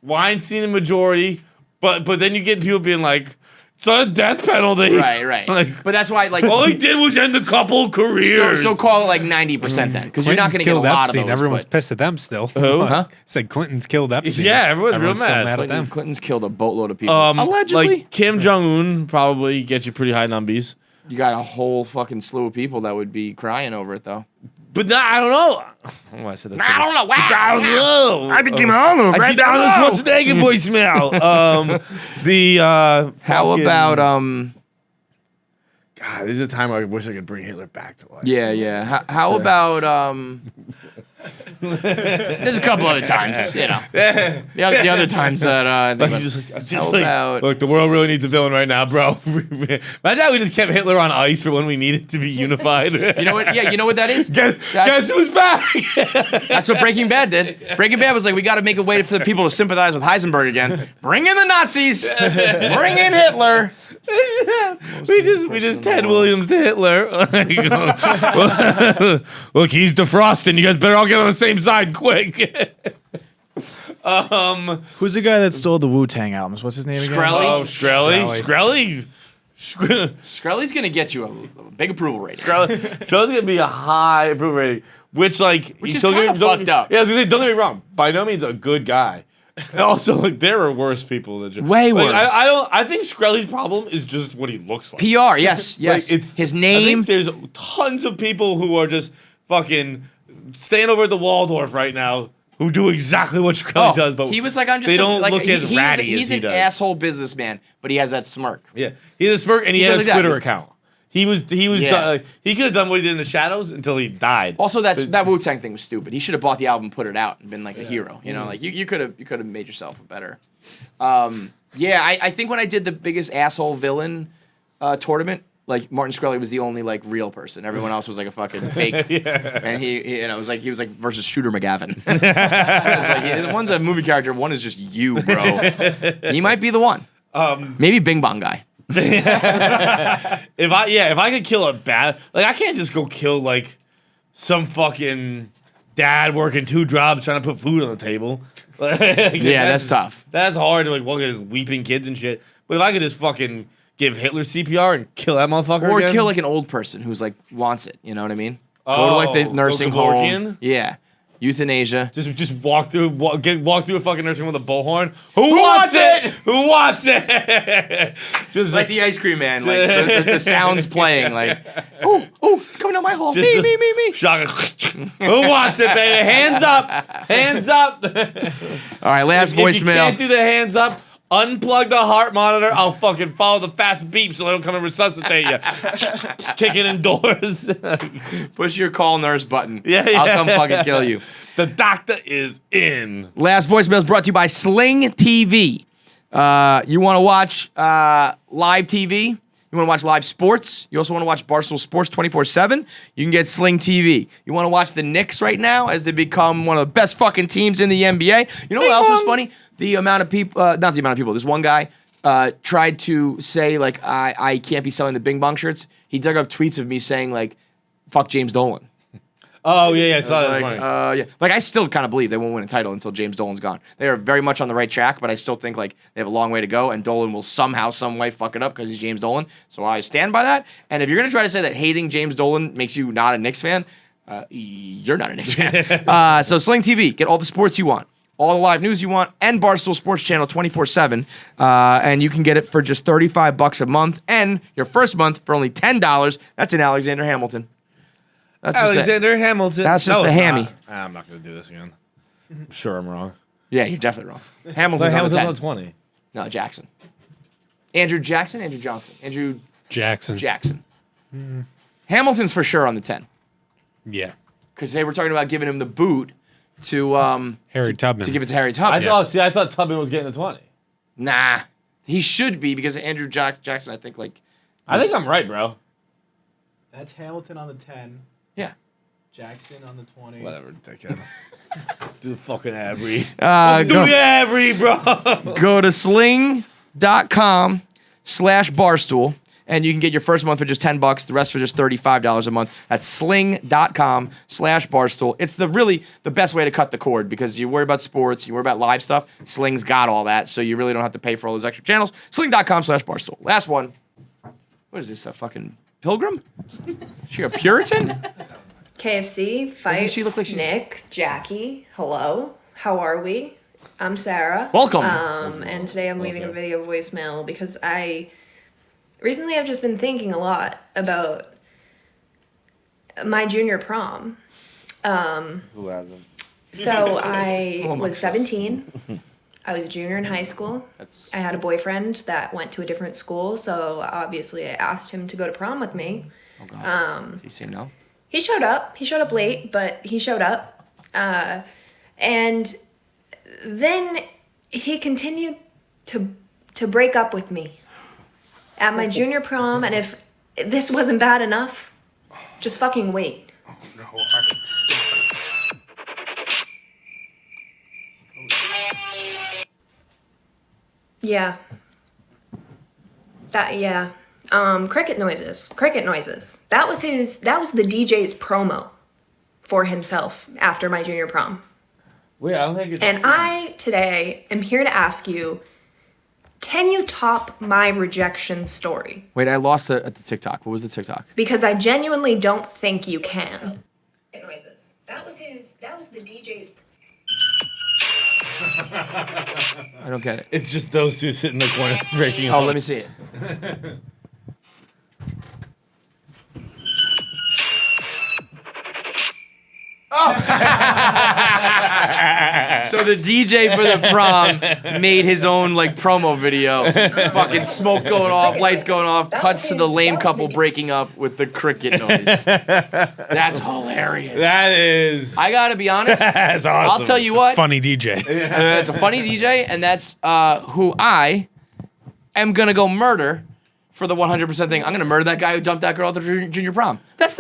Weinstein the majority, but then you get people being like, it's not a death penalty. Right. Like, But that's why, like, all he did was end a couple careers. So call it like 90% then, because you're not going to get a killed lot Epstein. of those. Everyone's but- pissed at them still. Who? Huh? Said Clinton's killed Epstein. Yeah, everyone's real still mad. at them. Clinton's killed a boatload of people. Allegedly. Like Kim Jong-un probably gets you pretty high numbies. You got a whole fucking slew of people that would be crying over it, though. But I don't know. Oh, I said that. I don't know. Wow. I don't know. I became homeless. I did Arnold Schwarzenegger voicemail. How about God, this is a time where I wish I could bring Hitler back to life. Yeah. How about There's a couple other times, The other times that I think about. Look, the world really needs a villain right now, bro. Imagine how we just kept Hitler on ice for when we needed to be unified. You know what? Yeah, you know what that is? Guess who's back? That's what Breaking Bad did. Breaking Bad was like, we got to make a way for the people to sympathize with Heisenberg again. Bring in the Nazis. Bring in Hitler. we just Ted Williams to Hitler. Look, he's defrosting. You guys better all get on the same side quick. Who's the guy that stole the Wu-Tang albums? What's his name again? Skrelly. Oh, Skrelly. Skrelly's gonna get you a big approval rating. Skrelly's gonna be a high approval rating, which is kind of fucked up. Yeah, I was gonna say, don't get me wrong. By no means a good guy. Also, like, there are worse people than Way like, worse. I think Skrelly's problem is just what he looks like. PR, yes. Like, it's his I name. think there's tons of people who are just fucking staying over at the Waldorf right now who do exactly what Skrelly does, but he was like, I'm just they don't like, look as ratty he's as he an does. asshole businessman, but he has that smirk. Yeah, he has a smirk and he He had does a like that. Twitter account. He was Yeah. he could have done what he did in the shadows until he died. Also, that Wu-Tang thing was stupid. He should have bought the album, put it out, and been like a hero. You know, like you could have made yourself better. I think when I did the biggest asshole villain tournament, like Martin Shkreli was the only like real person. Everyone else was like a fucking fake. And he was like versus Shooter McGavin. It's like, one's a movie character, one is just you, bro. He might be the one. Maybe Bing Bong guy. If I could kill a bad, like, I can't just go kill like some fucking dad working 2 jobs trying to put food on the table. That's tough. That's hard to like look at his weeping kids and shit. But if I could just fucking give Hitler CPR and kill that motherfucker Or again? kill like an old person who's like wants it. You know what I mean? Go to like the nursing home. Kevorkian? Yeah. Euthanasia. Just walk through a fucking nursing home with a bullhorn. Who wants it? Who wants it? Just Like the ice cream man, like the sounds playing, like, oh, it's coming down my hall. Just Me. Shotgun. Who wants it, baby? Hands up. Hands up. All right, last If you voicemail. can't do the hands up, unplug the heart monitor. I'll fucking follow the fast beep so they don't come and resuscitate you. Kicking indoors. Push your call nurse button. Yeah, I'll yeah. come fucking kill you. The doctor is in. Last voicemail is brought to you by Sling TV. You want to watch live TV? You want to watch live sports? You also want to watch Barstool Sports 24/7? You can get Sling TV. You want to watch the Knicks right now as they become one of the best fucking teams in the NBA? You know what else was funny? The amount of people, not the amount of people, this one guy tried to say, like, I can't be selling the Bing Bong shirts. He dug up tweets of me saying, like, fuck James Dolan. Oh, yeah, I saw that. Like, Funny. yeah. Like, I still kind of believe they won't win a title until James Dolan's gone. They are very much on the right track, but I still think, like, they have a long way to go, and Dolan will somehow, some way fuck it up because he's James Dolan. So I stand by that. And if you're going to try to say that hating James Dolan makes you not a Knicks fan, you're not a Knicks fan. So Sling TV, get all the sports you want, all the live news you want, and Barstool Sports Channel 24/7. And you can get it for just $35 a month, and your first month for only $10. That's in Alexander Hamilton. That's just Alexander Hamilton. That's just No, a it's hammy. not. I'm not going to do this again. I'm sure I'm wrong. Yeah, you're definitely wrong. But Hamilton's on the 10. Hamilton's on 20. No, Jackson. Andrew Jackson? Andrew Johnson. Andrew Jackson. Jackson. Hamilton's for sure on the 10. Yeah. Because they were talking about giving him the boot to Harry Tubman. to give it to Harry Tubman. I thought Tubman was getting the 20. Nah. He should be because Andrew Jackson, I think, like... I think I'm right, bro. That's Hamilton on the 10. Yeah. Jackson on the 20. Whatever, dickhead. Do the fucking ad read. Go- Do the ad read, bro. Go to sling.com/barstool and you can get your first month for just $10, the rest for just $35 a month. That's sling.com/barstool. It's the best way to cut the cord because you worry about sports, you worry about live stuff. Sling's got all that, so you really don't have to pay for all those extra channels. Sling.com/barstool. Last one. What is this, a fucking pilgrim? Is she a Puritan? KFC, Fights, she look like she's- Nick, Jackie, hello. How are we? I'm Sarah. Welcome. And today I'm leaving a video voicemail because recently I've just been thinking a lot about my junior prom. Who hasn't? So I was 17. I was a junior in high school. I had a boyfriend that went to a different school, so obviously I asked him to go to prom with me. Oh, God. Did he say no? He showed up. He showed up late, but he showed up. And then he continued to break up with me at my junior prom. And if this wasn't bad enough, just fucking wait. Oh, no. Yeah. Cricket noises. That was the DJ's promo for himself after my junior prom. Wait, I don't think it's... And I today am here to ask you, can you top my rejection story? Wait, I lost it at the TikTok. What was the TikTok? Because I genuinely don't think you can. Noises. That was the DJ's. I don't get it. It's just those two sitting in the corner breaking up. Oh, let me see it. So the DJ for the prom made his own like promo video. Fucking smoke going off, lights going off, cuts to the lame couple breaking up with the cricket noise. That's hilarious. That is... I gotta be honest. That's awesome. I'll tell you what. Funny DJ. It's a funny DJ, and that's who I am gonna go murder for the 100% thing. I'm gonna murder that guy who dumped that girl at the junior prom. That's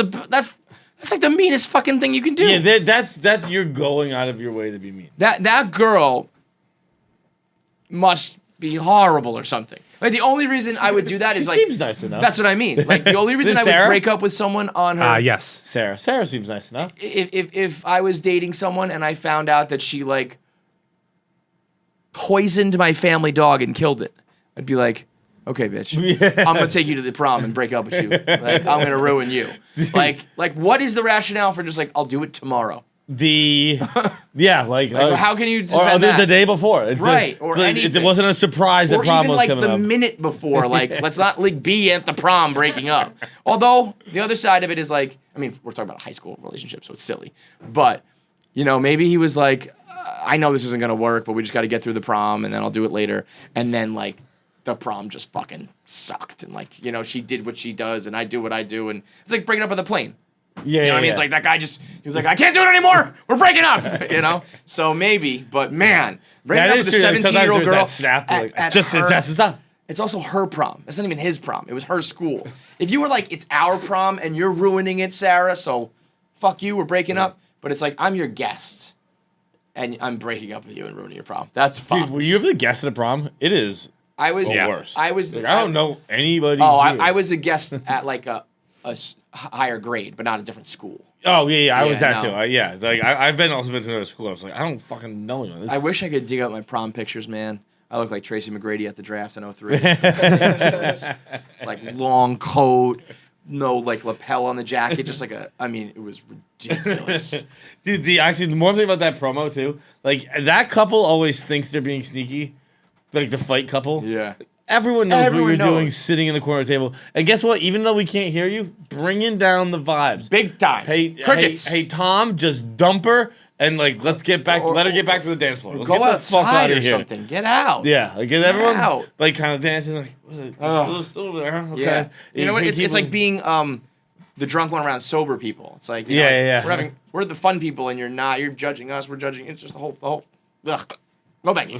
like the meanest fucking thing you can do. Yeah, that's you're going out of your way to be mean. That girl must be horrible or something. Like the only reason I would do that is like seems nice enough. That's what I mean. Like the only reason I would Sarah? break up with someone on her. Yes. Sarah seems nice enough. If I was dating someone and I found out that she like poisoned my family dog and killed it, I'd be like, okay, bitch, I'm gonna take you to the prom and break up with you. Like I'm gonna ruin you. Like what is the rationale for just like I'll do it tomorrow? like how can you or defend that? the day before, Right, or it anything. wasn't a surprise that Or prom even was like coming the up. minute before, like let's not like be at the prom breaking up. Although the other side of it is like, I mean, we're talking about a high school relationship, so it's silly. But you know, maybe he was like, I know this isn't gonna work, but we just got to get through the prom, and then I'll do it later. And then like the prom just fucking sucked, and like you know, she did what she does, and I do what I do, and it's like breaking up on the plane. Yeah, You know what I mean? It's like that guy he was like, I can't do it anymore. We're breaking up. You know? So maybe, but man, breaking up with a true. Sometimes 17-year-old there's girl. that snap, like, that's stop. It's also her prom. It's not even his prom. It was her school. If you were like, it's our prom and you're ruining it, Sarah, so fuck you, we're breaking up. But it's like, I'm your guest and I'm breaking up with you and ruining your prom. That's fine. Dude, were you ever the guest at a prom? It is I was the worst. I was. Like, I don't know anybody. Oh, I was a guest at like a higher grade, but not a different school. Oh yeah, I Yeah, was that no. too. It's like I've also been to another school. I was like, I don't fucking know anyone. I wish I could dig out my prom pictures, man. I look like Tracy McGrady at the draft in 03. Like long coat, no like lapel on the jacket, just like it was ridiculous. Dude, the more thing about that promo too, like that couple always thinks they're being sneaky, like the fight couple. Yeah. Everyone knows what Everyone you're doing knows. sitting in the corner table. And guess what? Even though we can't hear you, bringing down the vibes. Big time. Crickets. Hey, Tom, just dump her and like let's get back. Let her get back to the dance floor. Let's Go get the fuck outside outta or here. something. Get out. Yeah, like everyone's out. like kind of dancing. Like, what is it? Still there? Okay. Yeah. You know what? Hey, It's people- like being the drunk one around sober people. It's like we're the fun people and you're not. You're judging us. We're judging. It's just the whole. Ugh. No, thank you.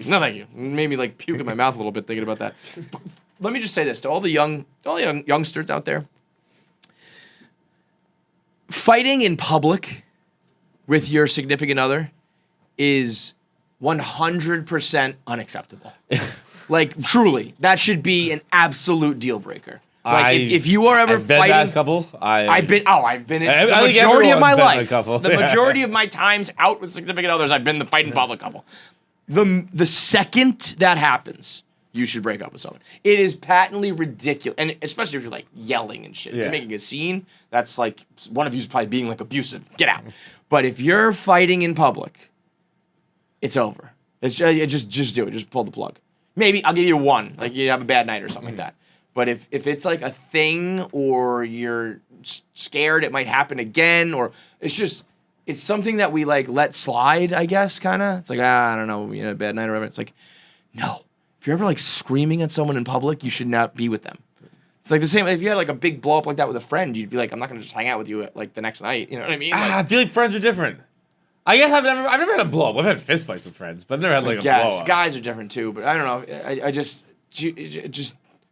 No, thank you. It made me like puke in my mouth a little bit thinking about that. But let me just say this to all the youngsters out there. Fighting in public with your significant other is 100% unacceptable. Like truly, that should be an absolute deal breaker. Like if you are ever I've been fighting, that couple. I've been in I the think majority of my everyone's been life. a couple. The majority of my times out with significant others, I've been the fight in public couple. The second that happens, you should break up with someone. It is patently ridiculous, and especially if you're like yelling and shit. If Yeah. you're making a scene, that's like one of you's probably being like abusive. Get out. But if you're fighting in public, it's over. It's just do it. Just pull the plug. Maybe I'll give you one. Like you have a bad night or something like that. But if it's like a thing or you're scared it might happen again or it's something that we like let slide, I guess, kind of. It's like, I don't know, a bad night or whatever. It's like, no. If you're ever like screaming at someone in public, you should not be with them. It's like the same, if you had like a big blow up like that with a friend, you'd be like, I'm not going to just hang out with you at, like the next night. You know what I mean? Like, I feel like friends are different. I guess I've never had a blow up. I've had fist fights with friends, but I've never had like a blow up. Guys are different too, but I don't know. I just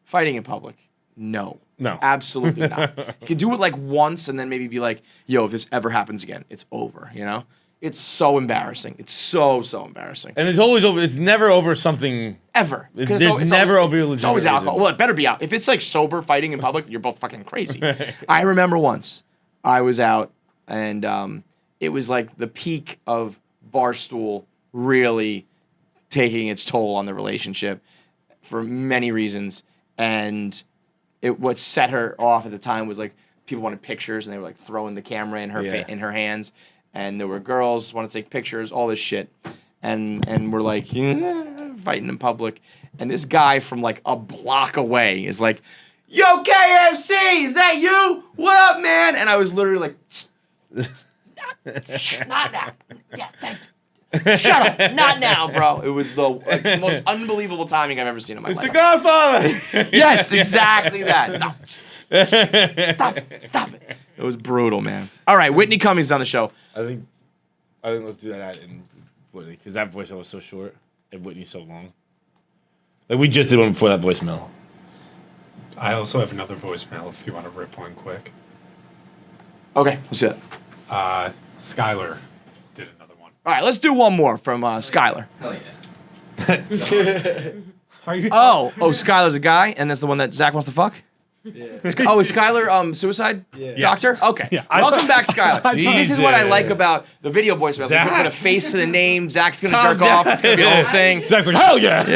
fighting in public. No, absolutely not. You can do it like once and then maybe be like, yo, if this ever happens again, it's over, you know? It's so embarrassing. It's so embarrassing. And it's always over. It's never over something. Ever. There's never over your legitimate It's always alcohol. reason. Well, it better be out. If it's like sober fighting in public, you're both fucking crazy. I remember once I was out and it was like the peak of Barstool really taking its toll on the relationship for many reasons. And what set her off at the time was like people wanted pictures and they were like throwing the camera in her in her hands. And there were girls wanted to take pictures, all this shit. And we're like, fighting in public. And this guy from like a block away is like, yo, KFC, is that you? What up, man? And I was literally like, not now. Yeah, thank you. Shut up. Not now, bro. It was the most unbelievable timing I've ever seen in my It's life. the Godfather. Yes, exactly that. No. Stop it. It was brutal, man. All right, Whitney Cummings is on the show. I think let's do that in Whitney because that voicemail was so short and Whitney's so long. Like we just did one before that voicemail. I also have another voicemail if you want to rip one quick. Okay, let's do it. Skyler did another one. All right, let's do one more from Skyler. Hell yeah. Are you? Oh, Skyler's a guy, and that's the one that Zach wants to fuck? Oh, is Skyler suicide doctor? Okay. Yeah. Welcome back, Skyler. So this is what I like Jesus. about the video voicemail. We put a face to the name. Zach's gonna Calm jerk off. It's gonna be a whole down. thing. Zach's like, hell yeah.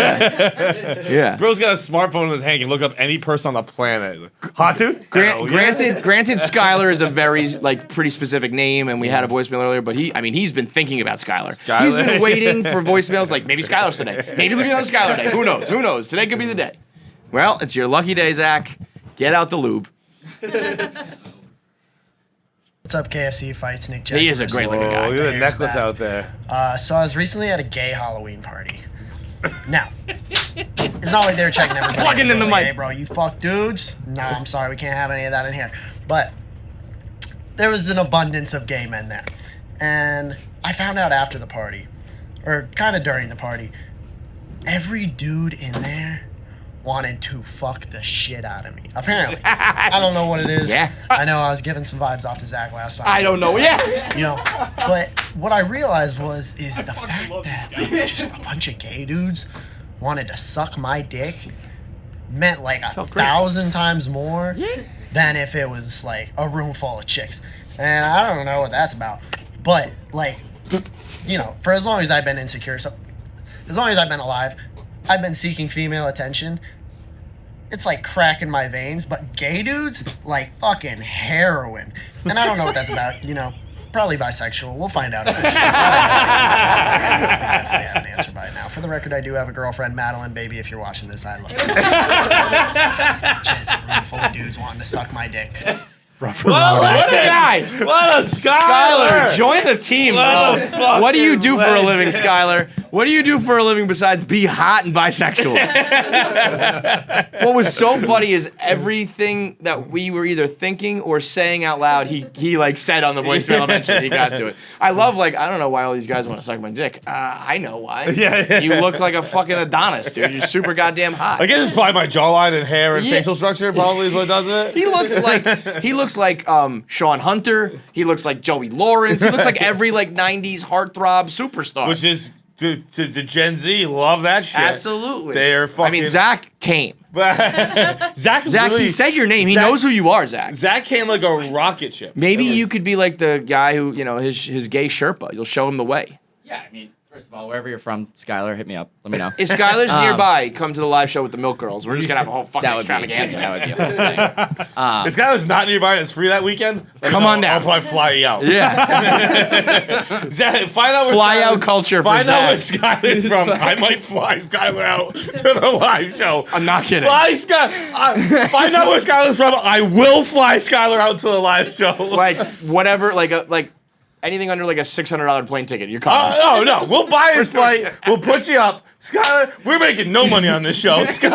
Yeah. Bro's got a smartphone in his hand. He can look up any person on the planet. Hot dude? Hell yeah. Granted, Skyler is a very pretty specific name, and we had a voicemail earlier. But he's been thinking about Skyler. He's been waiting for voicemails like maybe Skyler's today. Maybe it'll be another Skyler day. Who knows? Who knows? Today could be the day. Well, it's your lucky day, Zach. Get out the lube. What's up, KFC Fights? Nick Jackson. He is a great looking guy. Oh, look at the Hair's necklace back. out there. So I was recently at a gay Halloween party. Now, it's not like they were checking everybody. Plugging in the Like, mic. Hey, bro, you fuck dudes? No, I'm sorry, we can't have any of that in here. But there was an abundance of gay men there. And I found out after the party, or kind of during the party, every dude in there wanted to fuck the shit out of me. Apparently. I don't know what it is. Yeah. I know I was giving some vibes off to Zach last time. I don't know. Yeah. You know, but what I realized is the fact that just a bunch of gay dudes wanted to suck my dick meant like 1,000 times more than if it was like a room full of chicks. And I don't know what that's about. But like, you know, for as long as I've been insecure, so as long as I've been alive, I've been seeking female attention. It's like crack in my veins, but gay dudes, like fucking heroin. And I don't know what that's about, you know. Probably bisexual. We'll find out eventually. I have an answer by now. For the record, I do have a girlfriend, Madeline. Baby, if you're watching this, I love you. It's a room full of dudes wanting to suck my dick. Rough What a guy! What a Skyler! Join the team, bro. What do you do for a living, Skyler? What do you do for a living besides be hot and bisexual? What was so funny is everything that we were either thinking or saying out loud, he like said on the voicemail eventually. He got to it. I love, like, I don't know why all these guys want to suck my dick. I know why. Yeah. You look like a fucking Adonis, dude. You're super goddamn hot. I guess it's probably my jawline and hair and facial structure probably is what does it. He looks like Sean Hunter. He looks like Joey Lawrence. He looks like every like 90s heartthrob superstar. Which is to Gen Z, love that shit. Absolutely. They are fucking. I mean, Zach came. Zach, He said your name. He knows who you are, Zach. Zach came like a rocket ship. Maybe you could be like the guy who, you know, his gay Sherpa. You'll show him the way. Yeah, I mean, first of all, wherever you're from, Skyler, hit me up. Let me know. If Skyler's nearby, come to the live show with the Milk Girls. We're just gonna have a whole fucking That would extravaganza. that would be a whole thing. If Skyler's not nearby and it's free that weekend, Come on down. I'll probably fly you out. Yeah. Zach, find out where Fly Skyler- out culture for Find out where Zach. Skyler's from. I might fly Skyler out to the live show. I'm not kidding. Find out where Skyler's from. I will fly Skyler out to the live show. Like whatever, like anything under like a $600 plane ticket. You're coming. No. We'll buy his flight. We'll put you up. Skyler, we're making no money on this show. Skyler's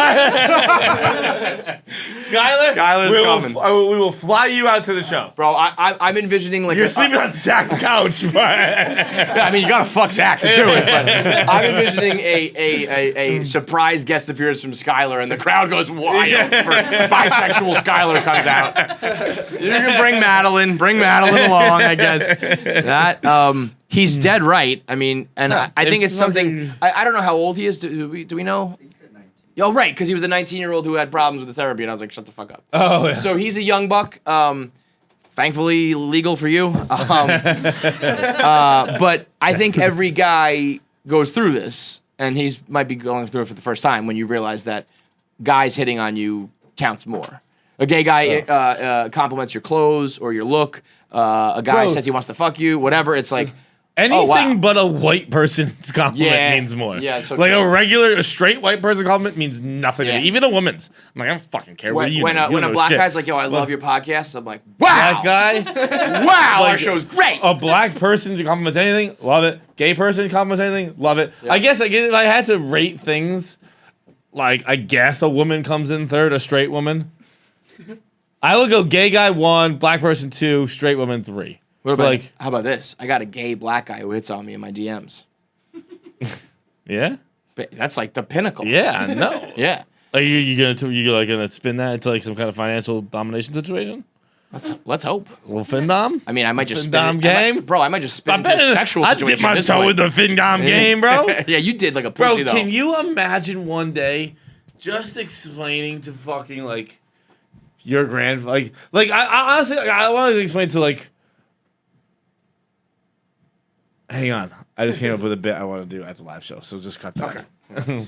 coming. We will fly you out to the show. Bro, I'm envisioning like You're sleeping on Zach's couch, but I mean, you gotta fuck Zach to do it, but I'm envisioning a surprise guest appearance from Skyler, and the crowd goes wild for bisexual Skyler comes out. You can bring Madeline along, I guess. That he's dead right. I mean, and I think it's something. I don't know how old he is. Do we know? Oh, right, because he was a 19-year-old who had problems with the therapy, and I was like, shut the fuck up. Oh, yeah. So he's a young buck. Thankfully, legal for you. But I think every guy goes through this, and might be going through it for the first time when you realize that guys hitting on you counts more. A gay guy compliments your clothes or your look. A guy says he wants to fuck you, whatever. It's like, anything but a white person's compliment means more. Yeah, so like true. a straight white person compliment means nothing to me. Even a woman's. I'm like, I don't fucking care. When a black guy's like, yo, I love your podcast, I'm like, wow. Black guy, wow, like, our show's great. A black person compliments anything, love it. Gay person compliments anything, love it. Yeah. I guess if I had to rate things, like I guess a woman comes in third, a straight woman. I would go gay guy 1, black person 2, straight woman 3. What about like? How about this? I got a gay black guy who hits on me in my DMs. Yeah. But that's like the pinnacle. Yeah, I know. Yeah. Are you gonna spin that into like some kind of financial domination situation? Let's hope. A little Findom? I mean, I might just Findom game, bro. I might just spin into a sexual I situation. dip my this toe way. with the Findom game, bro. Yeah, you did like a Bro, pussy though. can you imagine one day just explaining to fucking like your grand like I honestly I want to explain to like. Hang on, I just came up with a bit I want to do at the live show, so just cut that. Okay.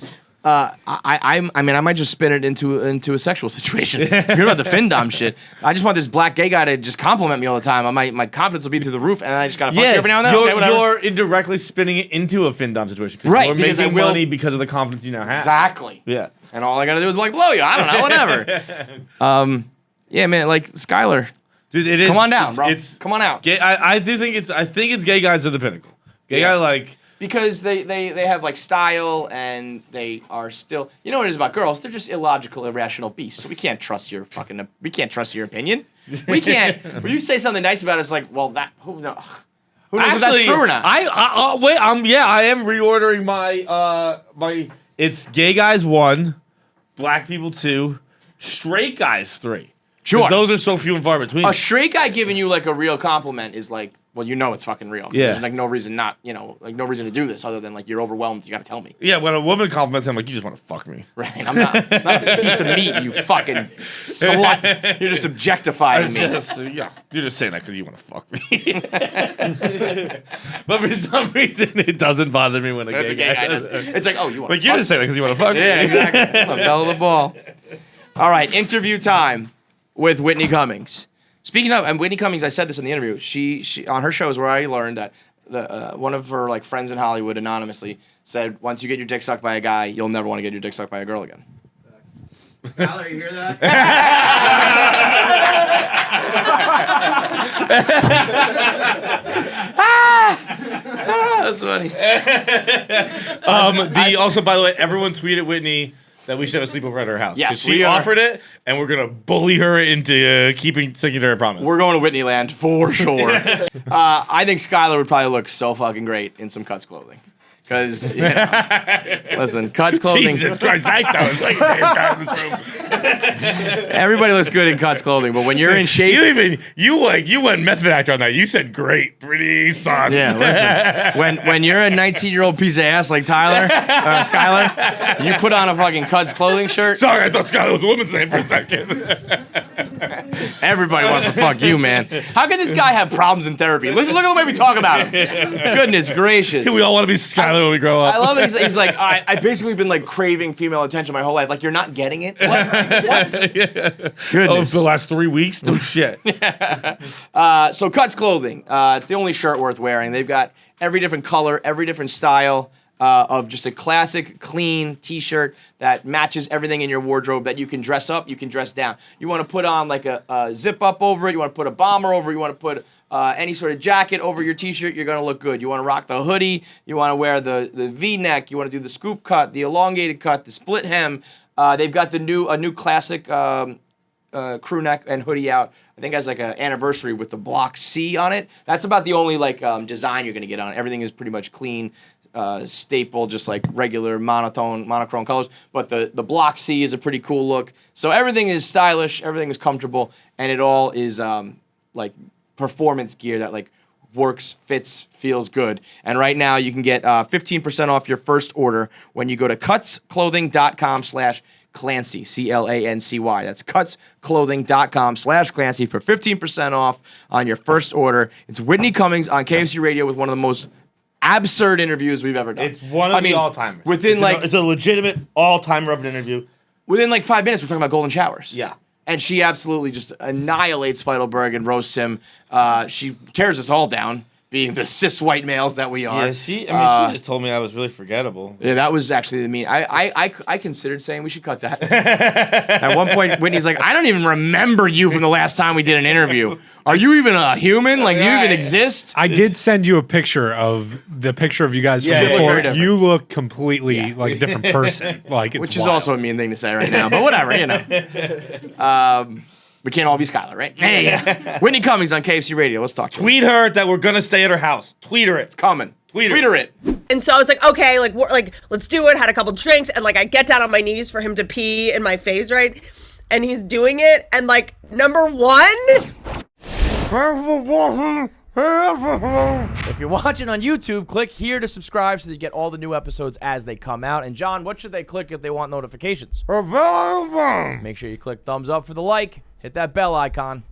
I mean, I might just spin it into a sexual situation. You're about the findom shit. I just want this black gay guy to just compliment me all the time. My confidence will be through the roof, and I just gotta fuck you every now and then. You're indirectly spinning it into a findom situation, right? You're making money because of the confidence you now have. Exactly. Yeah. And all I gotta do is like blow you. I don't know, whatever. Yeah, man. Like Skyler, dude, it is. Come on down, bro. Come on out. Gay, I do think it's. I think it's gay guys are the pinnacle. Gay guy like. Because they have like style and they are still, you know what it is about girls? They're just illogical, irrational beasts. So we can't trust your opinion. We can't. When you say something nice about it, it's like, well, who knows if that's true or not? Wait. I am reordering my It's gay guys 1, black people 2, straight guys 3. Sure. Those are so few and far between. A straight guy giving you like a real compliment is like, well, you know it's fucking real. Yeah. There's like no reason no reason to do this other than like you're overwhelmed. You got to tell me. Yeah, when a woman compliments him, like, you just want to fuck me. Right. I'm not a piece of meat, you fucking slut. You're just objectifying me. You're just saying that because you want to fuck me. But for some reason, it doesn't bother me when a gay guy does it. It's like, oh, you want like, you're just saying that because you want to fuck me. Yeah, exactly. I'm bell of the ball. All right, interview time with Whitney Cummings. Speaking of, and Whitney Cummings, I said this in the interview. She on her show is where I learned that one of her like friends in Hollywood anonymously said, once you get your dick sucked by a guy, you'll never want to get your dick sucked by a girl again. Skyler, you hear that? That's funny. Also, by the way, everyone tweeted Whitney that we should have a sleepover at her house. Yes, she offered it, and we're gonna bully her into sticking to her promise. We're going to Whitney Land for sure. I think Skyler would probably look so fucking great in some Cuts clothing. Because, listen, Cuts clothing. Jesus Christ, I know. It's like the biggest guy in this room. Everybody looks good in Cuts clothing, but when you're in shape. You went method actor on that. You said great, pretty sus. Yeah, listen. When you're a 19-year-old piece of ass like Skyler, you put on a fucking Cuts clothing shirt. Sorry, I thought Skyler was a woman's name for a second. Everybody wants to fuck you, man. How can this guy have problems in therapy? Look at the way we talk about him. Goodness gracious. We all want to be Skyler when we grow up. I love it. He's like, I've basically been like craving female attention my whole life. Like, you're not getting it? What? Goodness. Oh, for the last 3 weeks? No shit. So Cuts clothing. It's the only shirt worth wearing. They've got every different color, every different style. Of just a classic, clean T-shirt that matches everything in your wardrobe that you can dress up, you can dress down. You want to put on like a zip up over it, you want to put a bomber over it, you want to put any sort of jacket over your T-shirt, you're going to look good. You want to rock the hoodie, you want to wear the V-neck, you want to do the scoop cut, the elongated cut, the split hem. They've got a new classic crew neck and hoodie out. I think has like an anniversary with the block C on it. That's about the only like design you're going to get on it. Everything is pretty much clean. Staple, just like regular monochrome colors, but the block C is a pretty cool look. So everything is stylish, everything is comfortable, and it all is like performance gear that like works, fits, feels good. And right now you can get 15% off your first order when you go to cutsclothing.com/Clancy, CLANCY. That's cutsclothing.com/Clancy for 15% off on your first order. It's Whitney Cummings on KFC Radio with one of the most absurd interviews we've ever done. It's one of the all-timers. It's a legitimate all-timer of an interview. Within like 5 minutes, we're talking about golden showers. Yeah. And she absolutely just annihilates Feidelberg and roasts him. She tears us all down, being the cis white males that we are. Yeah, she just told me I was really forgettable. Yeah, that was actually the mean. I considered saying we should cut that. At one point, Whitney's like, I don't even remember you from the last time we did an interview. Are you even a human? Like, do you even exist? I did send you a picture of you guys from before. You look completely like a different person. Like, it's Which is wild. also a mean thing to say right now, but whatever, you know. We can't all be Skyler, right? Hey, Whitney Cummings on KFC Radio. Let's talk to her. Tweet her that we're gonna stay at her house. Tweet her it. It's coming. Tweet her it. And so I was like, okay, like let's do it. Had a couple drinks, and like I get down on my knees for him to pee in my face, right? And he's doing it, and like number one. If you're watching on YouTube, click here to subscribe so that you get all the new episodes as they come out. And John, what should they click if they want notifications? Make sure you click thumbs up for the like, hit Hit that bell icon.